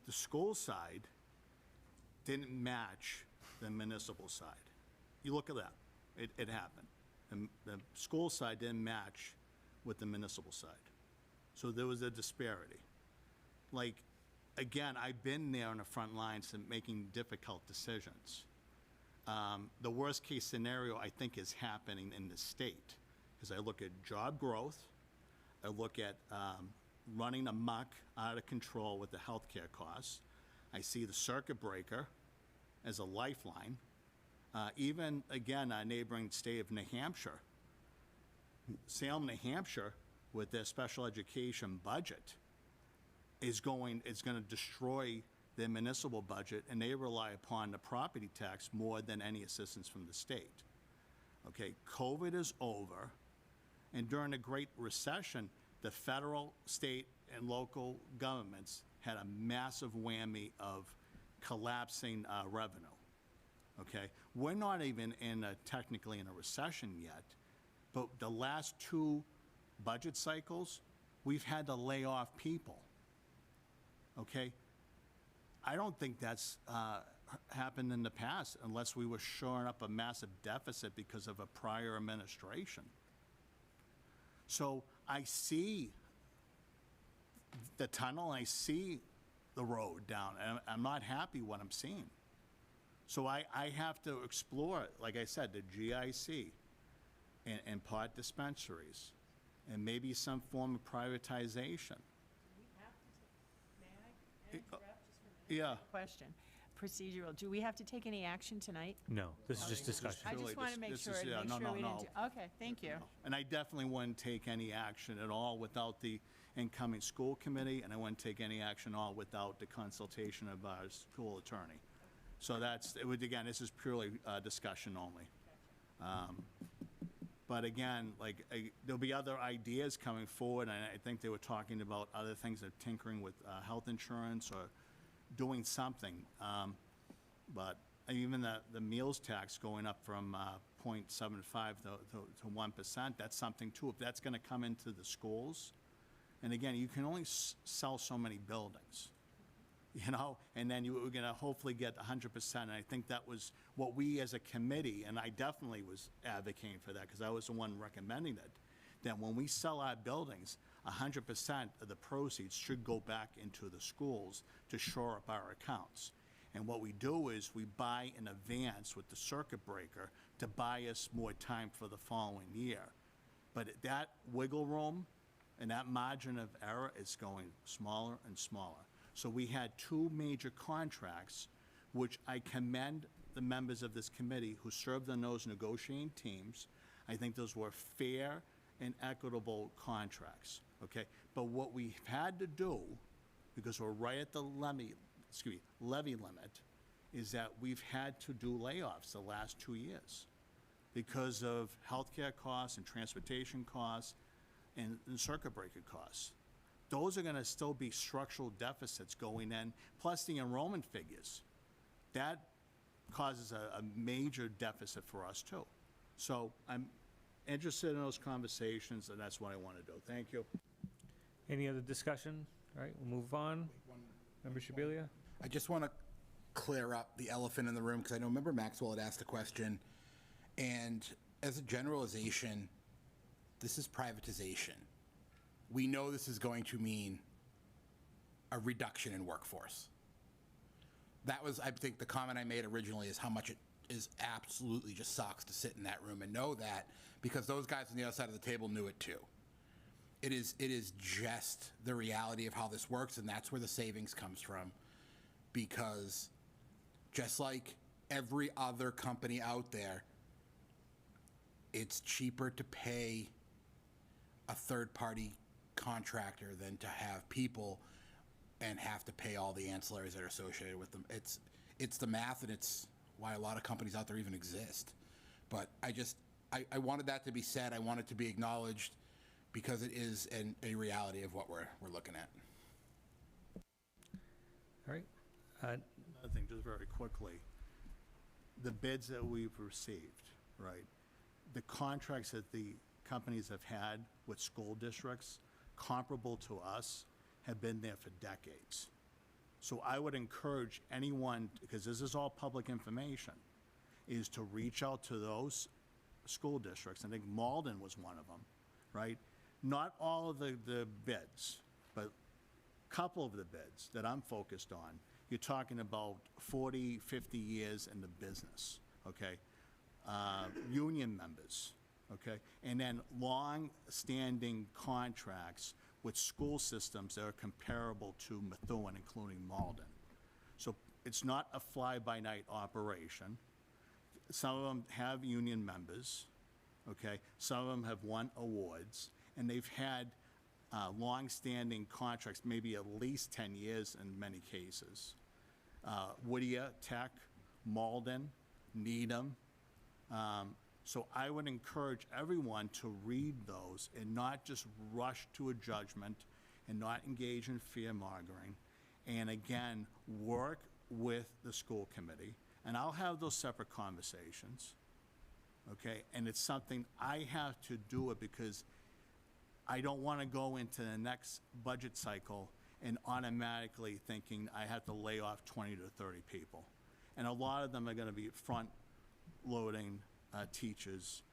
The school side didn't match the municipal side. You look at that. It happened. The school side didn't match with the municipal side. So there was a disparity. Like, again, I've been there on the front lines and making difficult decisions. The worst case scenario, I think, is happening in the state, because I look at job growth, I look at running amok, out of control with the healthcare costs. I see the circuit breaker as a lifeline. Even, again, our neighboring state of New Hampshire, Salem, New Hampshire, with their special education budget, is going to destroy their municipal budget, and they rely upon the property tax more than any assistance from the state. Okay, COVID is over, and during the Great Recession, the federal, state, and local governments had a massive whammy of collapsing revenue. Okay, we're not even technically in a recession yet, but the last 2 budget cycles, we've had to lay off people. Okay, I don't think that's happened in the past unless we were shoring up a massive deficit because of a prior administration. So I see the tunnel, I see the road down, and I'm not happy what I'm seeing. So I have to explore, like I said, the GIC and pot dispensaries, and maybe some form of privatization. Yeah. Question, procedural, do we have to take any action tonight? No, this is just discussion. I just want to make sure, we didn't do. Okay, thank you. And I definitely wouldn't take any action at all without the incoming school committee, and I wouldn't take any action at all without the consultation of our school attorney. So again, this is purely discussion only. But again, there'll be other ideas coming forward, and I think they were talking about other things, like tinkering with health insurance or doing something. But even the meals tax going up from 0.75 to 1%, that's something too. If that's going to come into the schools, and again, you can only sell so many buildings, and then we're going to hopefully get 100%. And I think that was what we as a committee, and I definitely was advocating for that because I was the one recommending it, that when we sell our buildings, 100% of the proceeds should go back into the schools to shore up our accounts. And what we do is we buy in advance with the circuit breaker to buy us more time for the following year. But that wiggle room and that margin of error is going smaller and smaller. So we had 2 major contracts, which I commend the members of this committee who served on those negotiating teams. I think those were fair and equitable contracts, okay? But what we've had to do, because we're right at the levy limit, is that we've had to do layoffs the last 2 years because of healthcare costs and transportation costs and circuit breaker costs. Those are going to still be structural deficits going in, plus the enrollment figures. That causes a major deficit for us too. So I'm interested in those conversations, and that's what I want to do. Thank you. Any other discussion? All right, we'll move on. Member Shabilia? I just want to clear up the elephant in the room, because I know Member Maxwell had asked a question, and as a generalization, this is privatization. We know this is going to mean a reduction in workforce. That was, I think, the comment I made originally, is how much it is absolutely just sucks to sit in that room and know that, because those guys on the other side of the table knew it too. It is just the reality of how this works, and that's where the savings comes from, because just like every other company out there, it's cheaper to pay a third-party contractor than to have people and have to pay all the ancillaries that are associated with them. It's the math, and it's why a lot of companies out there even exist. But I wanted that to be said. I want it to be acknowledged, because it is a reality of what we're looking at. All right. Another thing, just very quickly, the bids that we've received, right? The contracts that the companies have had with school districts comparable to us have been there for decades. So I would encourage anyone, because this is all public information, is to reach out to those school districts. I think Malden was one of them, right? Not all of the bids, but a couple of the bids that I'm focused on, you're talking about 40, 50 years in the business, okay? Union members, okay? And then long-standing contracts with school systems that are comparable to Methuen, including Malden. So it's not a fly-by-night operation. Some of them have union members, okay? Some of them have won awards, and they've had long-standing contracts, maybe at least 10 years in many cases. Whittier, Tech, Malden, Needham. So I would encourage everyone to read those and not just rush to a judgment and not engage in fear-mongering. And again, work with the school committee. And I'll have those separate conversations, okay? And it's something I have to do it because I don't want to go into the next budget cycle and automatically thinking I have to lay off 20 to 30 people. And a lot of them are going to be front-loading teachers,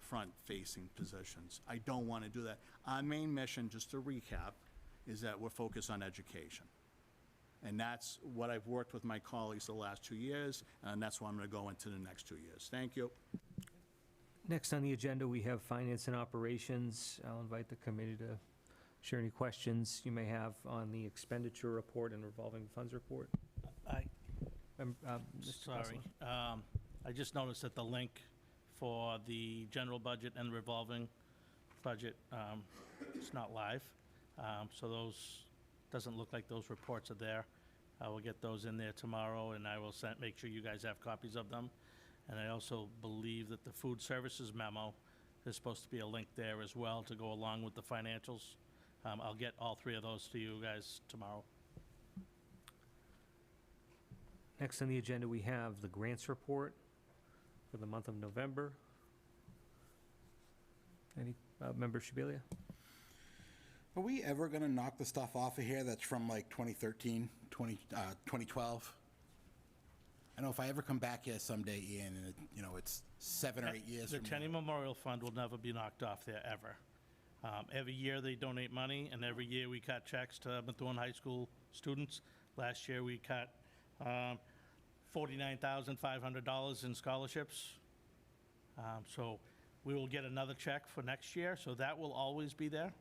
front-facing positions. I don't want to do that. Our main mission, just to recap, is that we're focused on education. And that's what I've worked with my colleagues the last 2 years, and that's what I'm going to go into the next 2 years. Thank you. Next on the agenda, we have Finance and Operations. I'll invite the committee to share any questions you may have on the expenditure report and revolving funds report. Mr. Sorry. I just noticed that the link for the general budget and revolving budget, it's not live. So those, doesn't look like those reports are there. I will get those in there tomorrow, and I will make sure you guys have copies of them. And I also believe that the food services memo, there's supposed to be a link there as well to go along with the financials. I'll get all three of those to you guys tomorrow. Next on the agenda, we have the grants report for the month of November. Any member Shabilia? Are we ever going to knock the stuff off of here that's from like 2013, 2012? I know if I ever come back here someday, Ian, and it's 7 or 8 years The from now. Tenny Memorial Fund will never be knocked off there, ever. Every year they donate money, and every year we cut checks to Methuen High School students. Last year we cut $49,500 in scholarships. So we will get another check for next year, so that will always be there.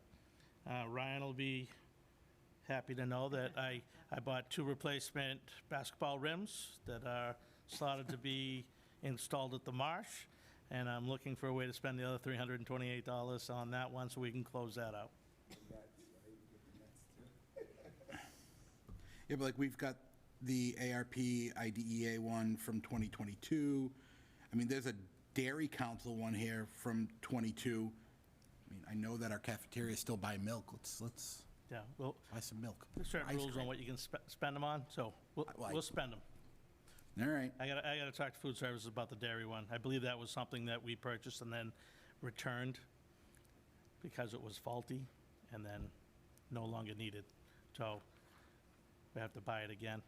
Ryan will be happy to know that I bought 2 replacement basketball rims that are slotted to be installed at the Marsh, and I'm looking for a way to spend the other $328 on that one so we can close that out. Yeah, but like we've got the ARP IDEA one from 2022. I mean, there's a Dairy Council one here from 22. I mean, I know that our cafeteria still buy milk. Let's Yeah, well, buy some milk. there's certain Ice rules on cream. what you can spend them on, so we'll spend them. All right. I gotta talk to food services about the dairy one. I believe that was something that we purchased and then returned because it was faulty and then no longer needed. So we have to buy it again.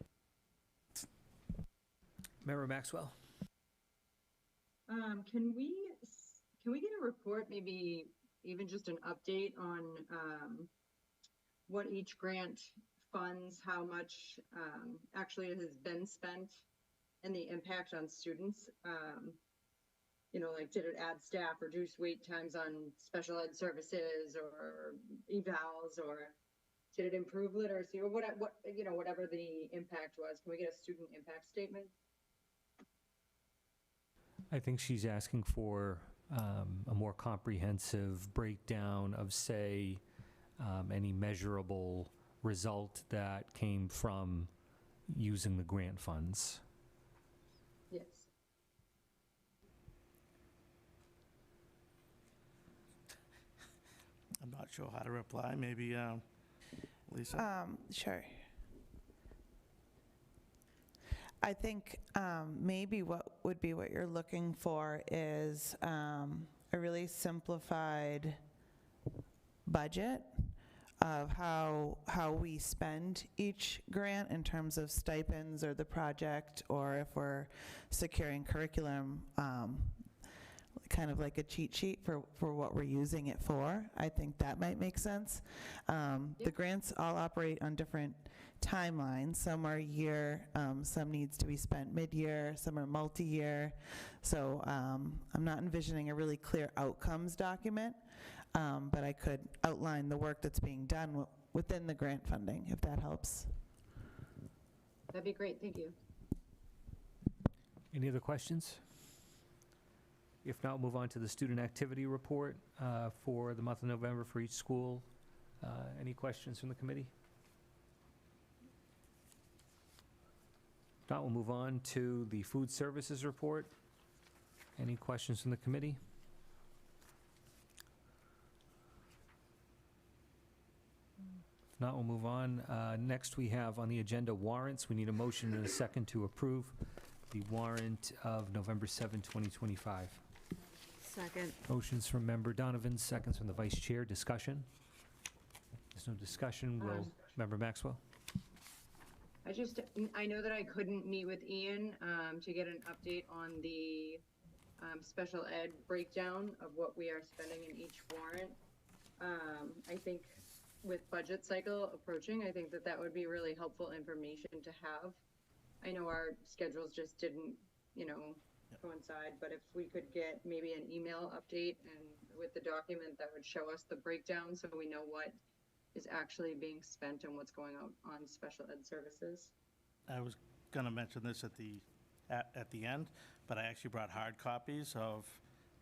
Member Maxwell? Can we get a report, maybe even just an update on what each grant funds, how much actually has been spent, and the impact on students? Like, did it add staff, reduce wait times on special ed services or evals, or did it improve literacy, or whatever the impact was? Can we get a student impact statement? I think she's asking for a more comprehensive breakdown of, say, any measurable result that came from using the grant funds. Yes. I'm not sure how to reply. Maybe Lisa? Sure. I think maybe what would be what you're looking for is a really simplified budget of how we spend each grant in terms of stipends or the project, or if we're securing curriculum, kind of like a cheat sheet for what we're using it for. I think that might make sense. The grants all operate on different timelines. Some are year, some needs to be spent mid-year, some are multi-year. So I'm not envisioning a really clear outcomes document, but I could outline the work that's being done within the grant funding, if that helps. That'd be great, thank you. Any other questions? If not, we'll move on to the student activity report for the month of November for each school. Any questions from the committee? If not, we'll move on to the food services report. Any questions from the committee? If not, we'll move on. Next, we have on the agenda warrants. We need a motion and a second to approve the warrant of November 7, 2025. Second. Motions from Member Donovan, seconds from the Vice Chair. Discussion? There's no discussion. Will Member Maxwell? I know that I couldn't meet with Ian to get an update on the special ed breakdown of what we are spending in each warrant. I think with budget cycle approaching, I think that would be really helpful information to have. I know our schedules just didn't, coincide, but if we could get maybe an email update and with the document that would show us the breakdown so we know what is actually being spent and what's going on special ed services. I was going to mention this at the end, but I actually brought hard copies of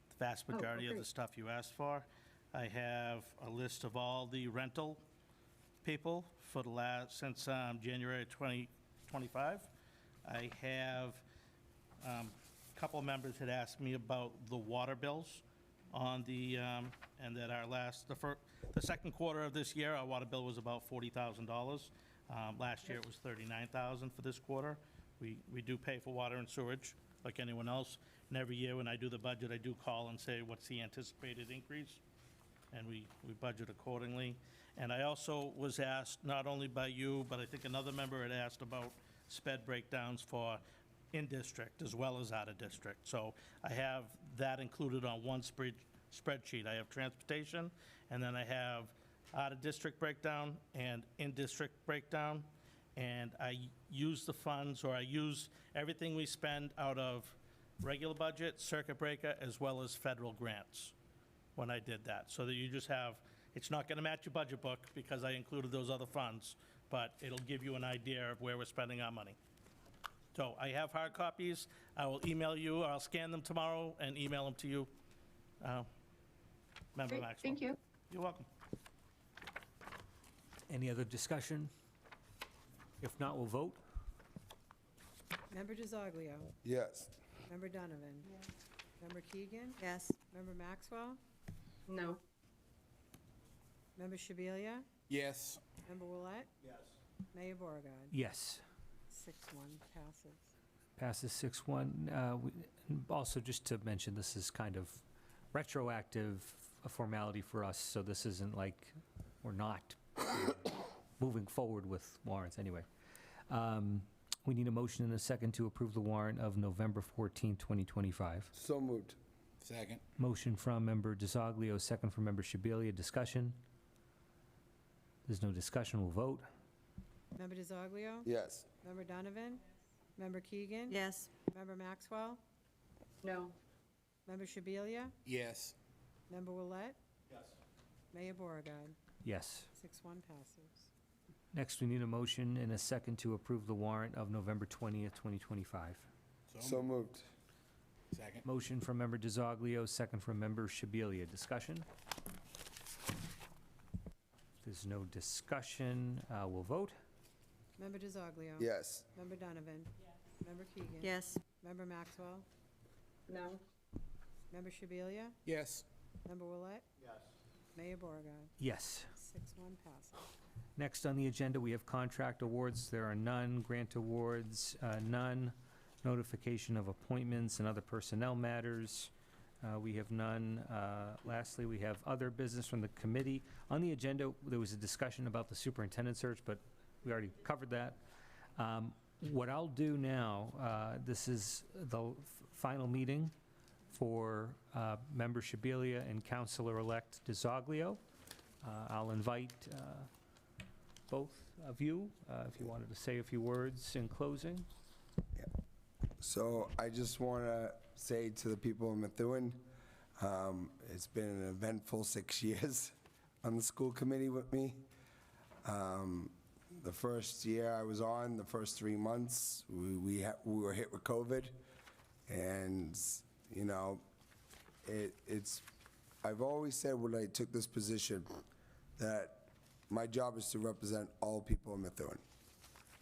the vast majority of the stuff you asked for. I have a list of all the rental people for the since January 2025. I have a couple of members had asked me about the water bills on the, and that the second quarter of this year, our water bill was about $40,000. Last year it was $39,000 for this quarter. We do pay for water and sewage like anyone else. And every year when I do the budget, I do call and say, what's the anticipated increase? And we budget accordingly. And I also was asked, not only by you, but I think another member had asked about sped breakdowns for in-district as well as out-of-district. So I have that included on one spreadsheet. I have transportation, and then I have out-of-district breakdown and in-district breakdown. And I use the funds, or I use everything we spend out of regular budget, circuit breaker, as well as federal grants when I did that. So that you just have, it's not going to match your budget book because I included those other funds, but it'll give you an idea of where we're spending our money. So I have hard copies. I will email you, or I'll scan them tomorrow and email them to you, Member Maxwell. Thank you. You're welcome. Any other discussion? If not, we'll vote. Member DiZoglio. Yes. Member Donovan. Member Keegan. Yes. Member Maxwell. No. Member Shabilia. Yes. Member Willett. Yes. Mayor Beauregard. Yes. 6-1 passes. Passes 6-1. Also, just to mention, this is kind of retroactive, a formality for us, so this isn't like we're not moving forward with warrants anyway. We need a motion and a second to approve the warrant of November 14, 2025. So moved. Second. Motion from Member DiZoglio, second from Member Shabilia. Discussion? There's no discussion. We'll vote. Member DiZoglio? Yes. Member Donovan? Member Keegan? Yes. Member Maxwell? No. Member Shabilia? Yes. Member Willett? Yes. Mayor Beauregard? Yes. 6-1 passes. Next, we need a motion and a second to approve the warrant of November 20th, 2025. So moved. Second. Motion from Member DiZoglio, second from Member Shabilia. Discussion? If there's no discussion, we'll vote. Member DiZoglio? Yes. Member Donovan? Member Keegan? Yes. Member Maxwell? No. Member Shabilia? Yes. Member Willett? Yes. Mayor Beauregard? Yes. 6-1 passes. Next on the agenda, we have contract awards. There are none. Grant awards, none. Notification of appointments and other personnel matters. We have none. Lastly, we have other business from the committee. On the agenda, there was a discussion about the superintendent search, but we already covered that. What I'll do now, this is the final meeting for Member Shabilia and Councilor-elect DiZoglio. I'll invite both of you, if you wanted to say a few words in closing. So I just want to say to the people in Methuen, it's been an eventful 6 years on the school committee with me. The first year I was on, the first 3 months, we were hit with COVID. And, you know, I've always said when I took this position that my job is to represent all people in Methuen.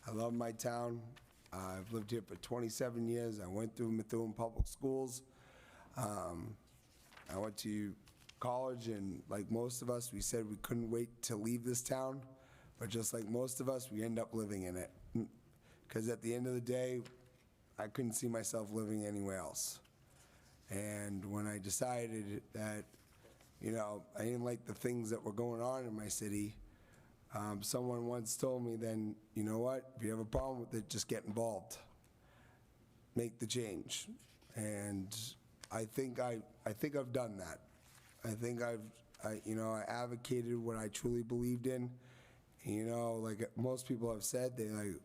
I love my town. I've lived here for 27 years. I went through Methuen Public Schools. I went to college, and like most of us, we said we couldn't wait to leave this town. But just like most of us, we end up living in it. Because at the end of the day, I couldn't see myself living anywhere else. And when I decided that, you know, I didn't like the things that were going on in my city, someone once told me, then, you know what, if you have a problem with it, just get involved. Make the change. And I think I've done that. I think I advocated what I truly believed in. And, you know, like most people have said, they like,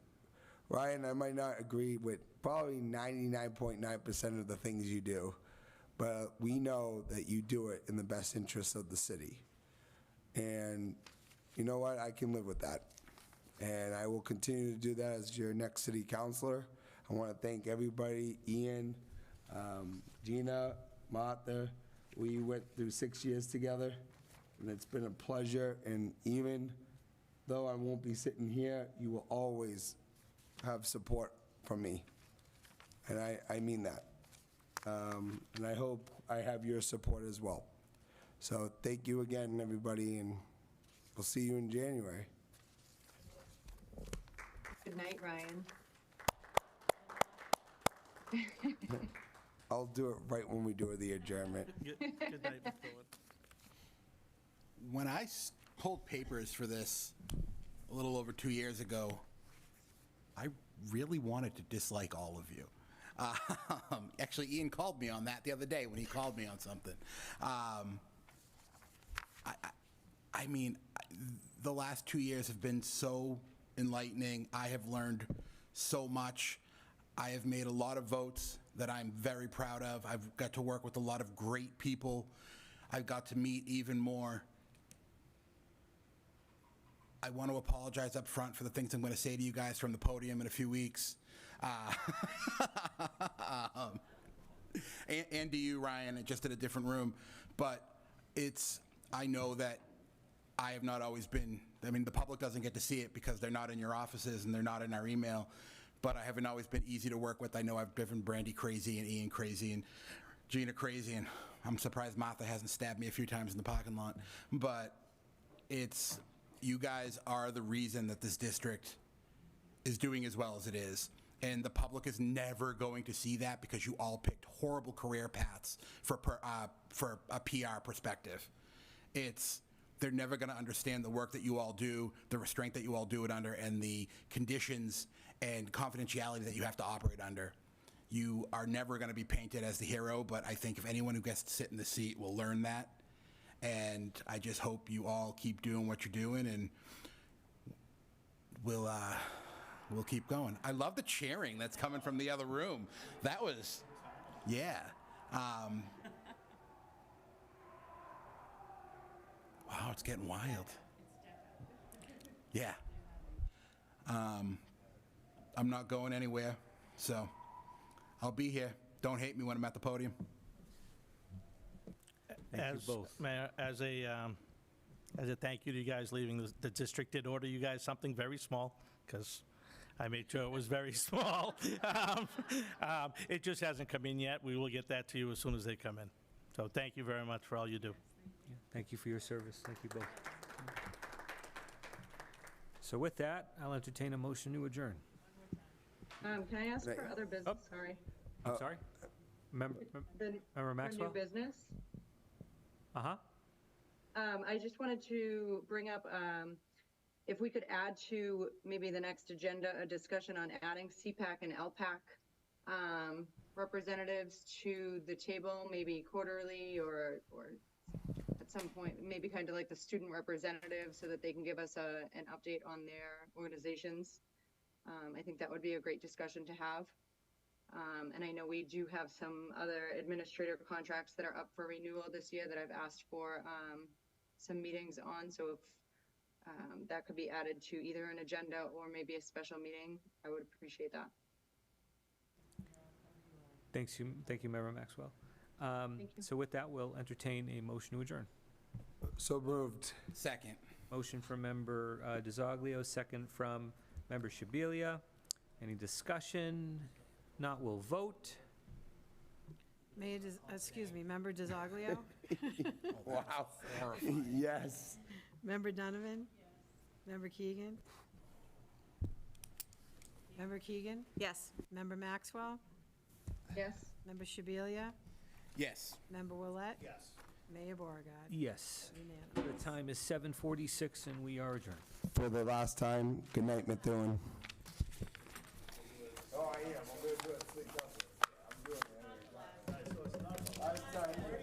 Ryan, I might not agree with probably 99.9% of the things you do, but we know that you do it in the best interest of the city. And you know what? I can live with that. And I will continue to do that as your next city councilor. I want to thank everybody, Ian, Gina, Martha. We went through 6 years together, and it's been a pleasure. And even though I won't be sitting here, you will always have support from me. And I mean that. And I hope I have your support as well. So thank you again, everybody, and we'll see you in January. Good night, Ryan. I'll do it right when we do the adjournment. Good night, Methuen. When I pulled papers for this a little over 2 years ago, I really wanted to dislike all of you. Actually, Ian called me on that the other day when he called me on something. I mean, the last 2 years have been so enlightening. I have learned so much. I have made a lot of votes that I'm very proud of. I've got to work with a lot of great people. I've got to meet even more. I want to apologize up front for the things I'm going to say to you guys from the podium in a few weeks. And to you, Ryan, just in a different room. But I know that I have not always been, I mean, the public doesn't get to see it because they're not in your offices and they're not in our email, but I haven't always been easy to work with. I know I've driven Brandy crazy and Ian crazy and Gina crazy, and I'm surprised Martha hasn't stabbed me a few times in the parking lot. But you guys are the reason that this district is doing as well as it is. And the public is never going to see that because you all picked horrible career paths for a PR perspective. They're never going to understand the work that you all do, the restraint that you all do it under, and the conditions and confidentiality that you have to operate under. You are never going to be painted as the hero, but I think if anyone who gets to sit in the seat will learn that. And I just hope you all keep doing what you're doing, and we'll keep going. I love the cheering that's coming from the other room. That was, yeah. Wow, it's getting wild. Yeah. I'm not going anywhere, so I'll be here. Don't hate me when I'm at the podium. Thank you both. Mayor, as a thank you to you guys leaving, the district did order you guys something very small, because I made sure it was very small. It just hasn't come in yet. We will get that to you as soon as they come in. So thank you very much for all you do. Yeah, thank you for your service. Thank you both. So with that, I'll entertain a motion to adjourn. Can I ask for other business? Sorry. I'm sorry? Member For Maxwell? new business? Uh-huh. I just wanted to bring up, if we could add to maybe the next agenda, a discussion on adding CPAC and LPAC representatives to the table, maybe quarterly or at some point, maybe kind of like the student representative, so that they can give us an update on their organizations. I think that would be a great discussion to have. And I know we do have some other administrator contracts that are up for renewal this year that I've asked for some meetings on. So if that could be added to either an agenda or maybe a special meeting, I would appreciate that. Thank you, Member Maxwell. So with that, we'll entertain a motion to adjourn. So moved. Second. Motion from Member DiZoglio, second from Member Shabilia. Any discussion? Not, we'll vote. Member DiZoglio? Wow. Yes. Member Donovan? Member Keegan? Member Keegan? Yes. Member Maxwell? Yes. Member Shabilia? Yes. Member Willett? Yes. Mayor Beauregard? Yes. Unanimous. The time is 7:46 and we are adjourned. For the last time, good night, Methuen. Oh, I am. I'm going to do it. Sleep up. I'm doing it.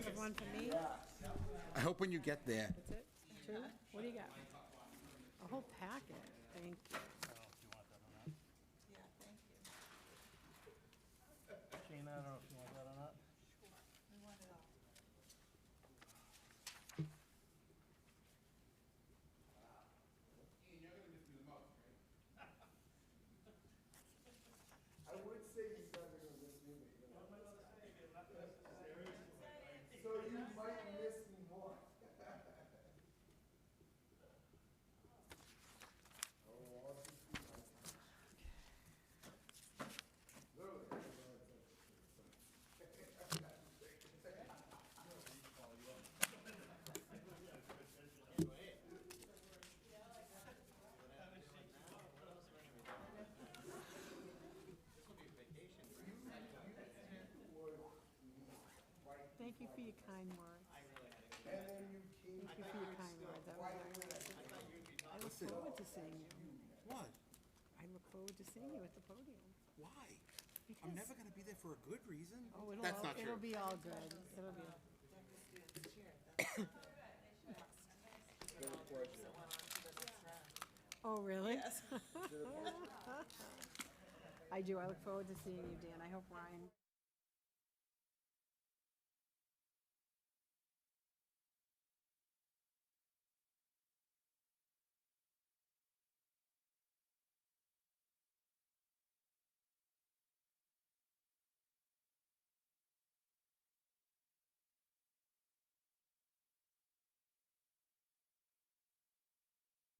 Have one for me? I hope when you get there, That's it? Two? What do you got? A whole packet. Thank you. Shane, I don't know if you want that or not. I would say you guys are going to miss me, but you're not. So you might miss me more. Thank you for your kind words. And then you came Thank you for your kind words. That was very nice. I look forward to seeing you. what? I look forward to seeing you at the podium. Why? Because, I'm never going to be there for a good reason. oh, That's not it'll true. be all good. It'll be. Oh, really? Yes. I do. I look forward to seeing you, Dan. I hope Ryan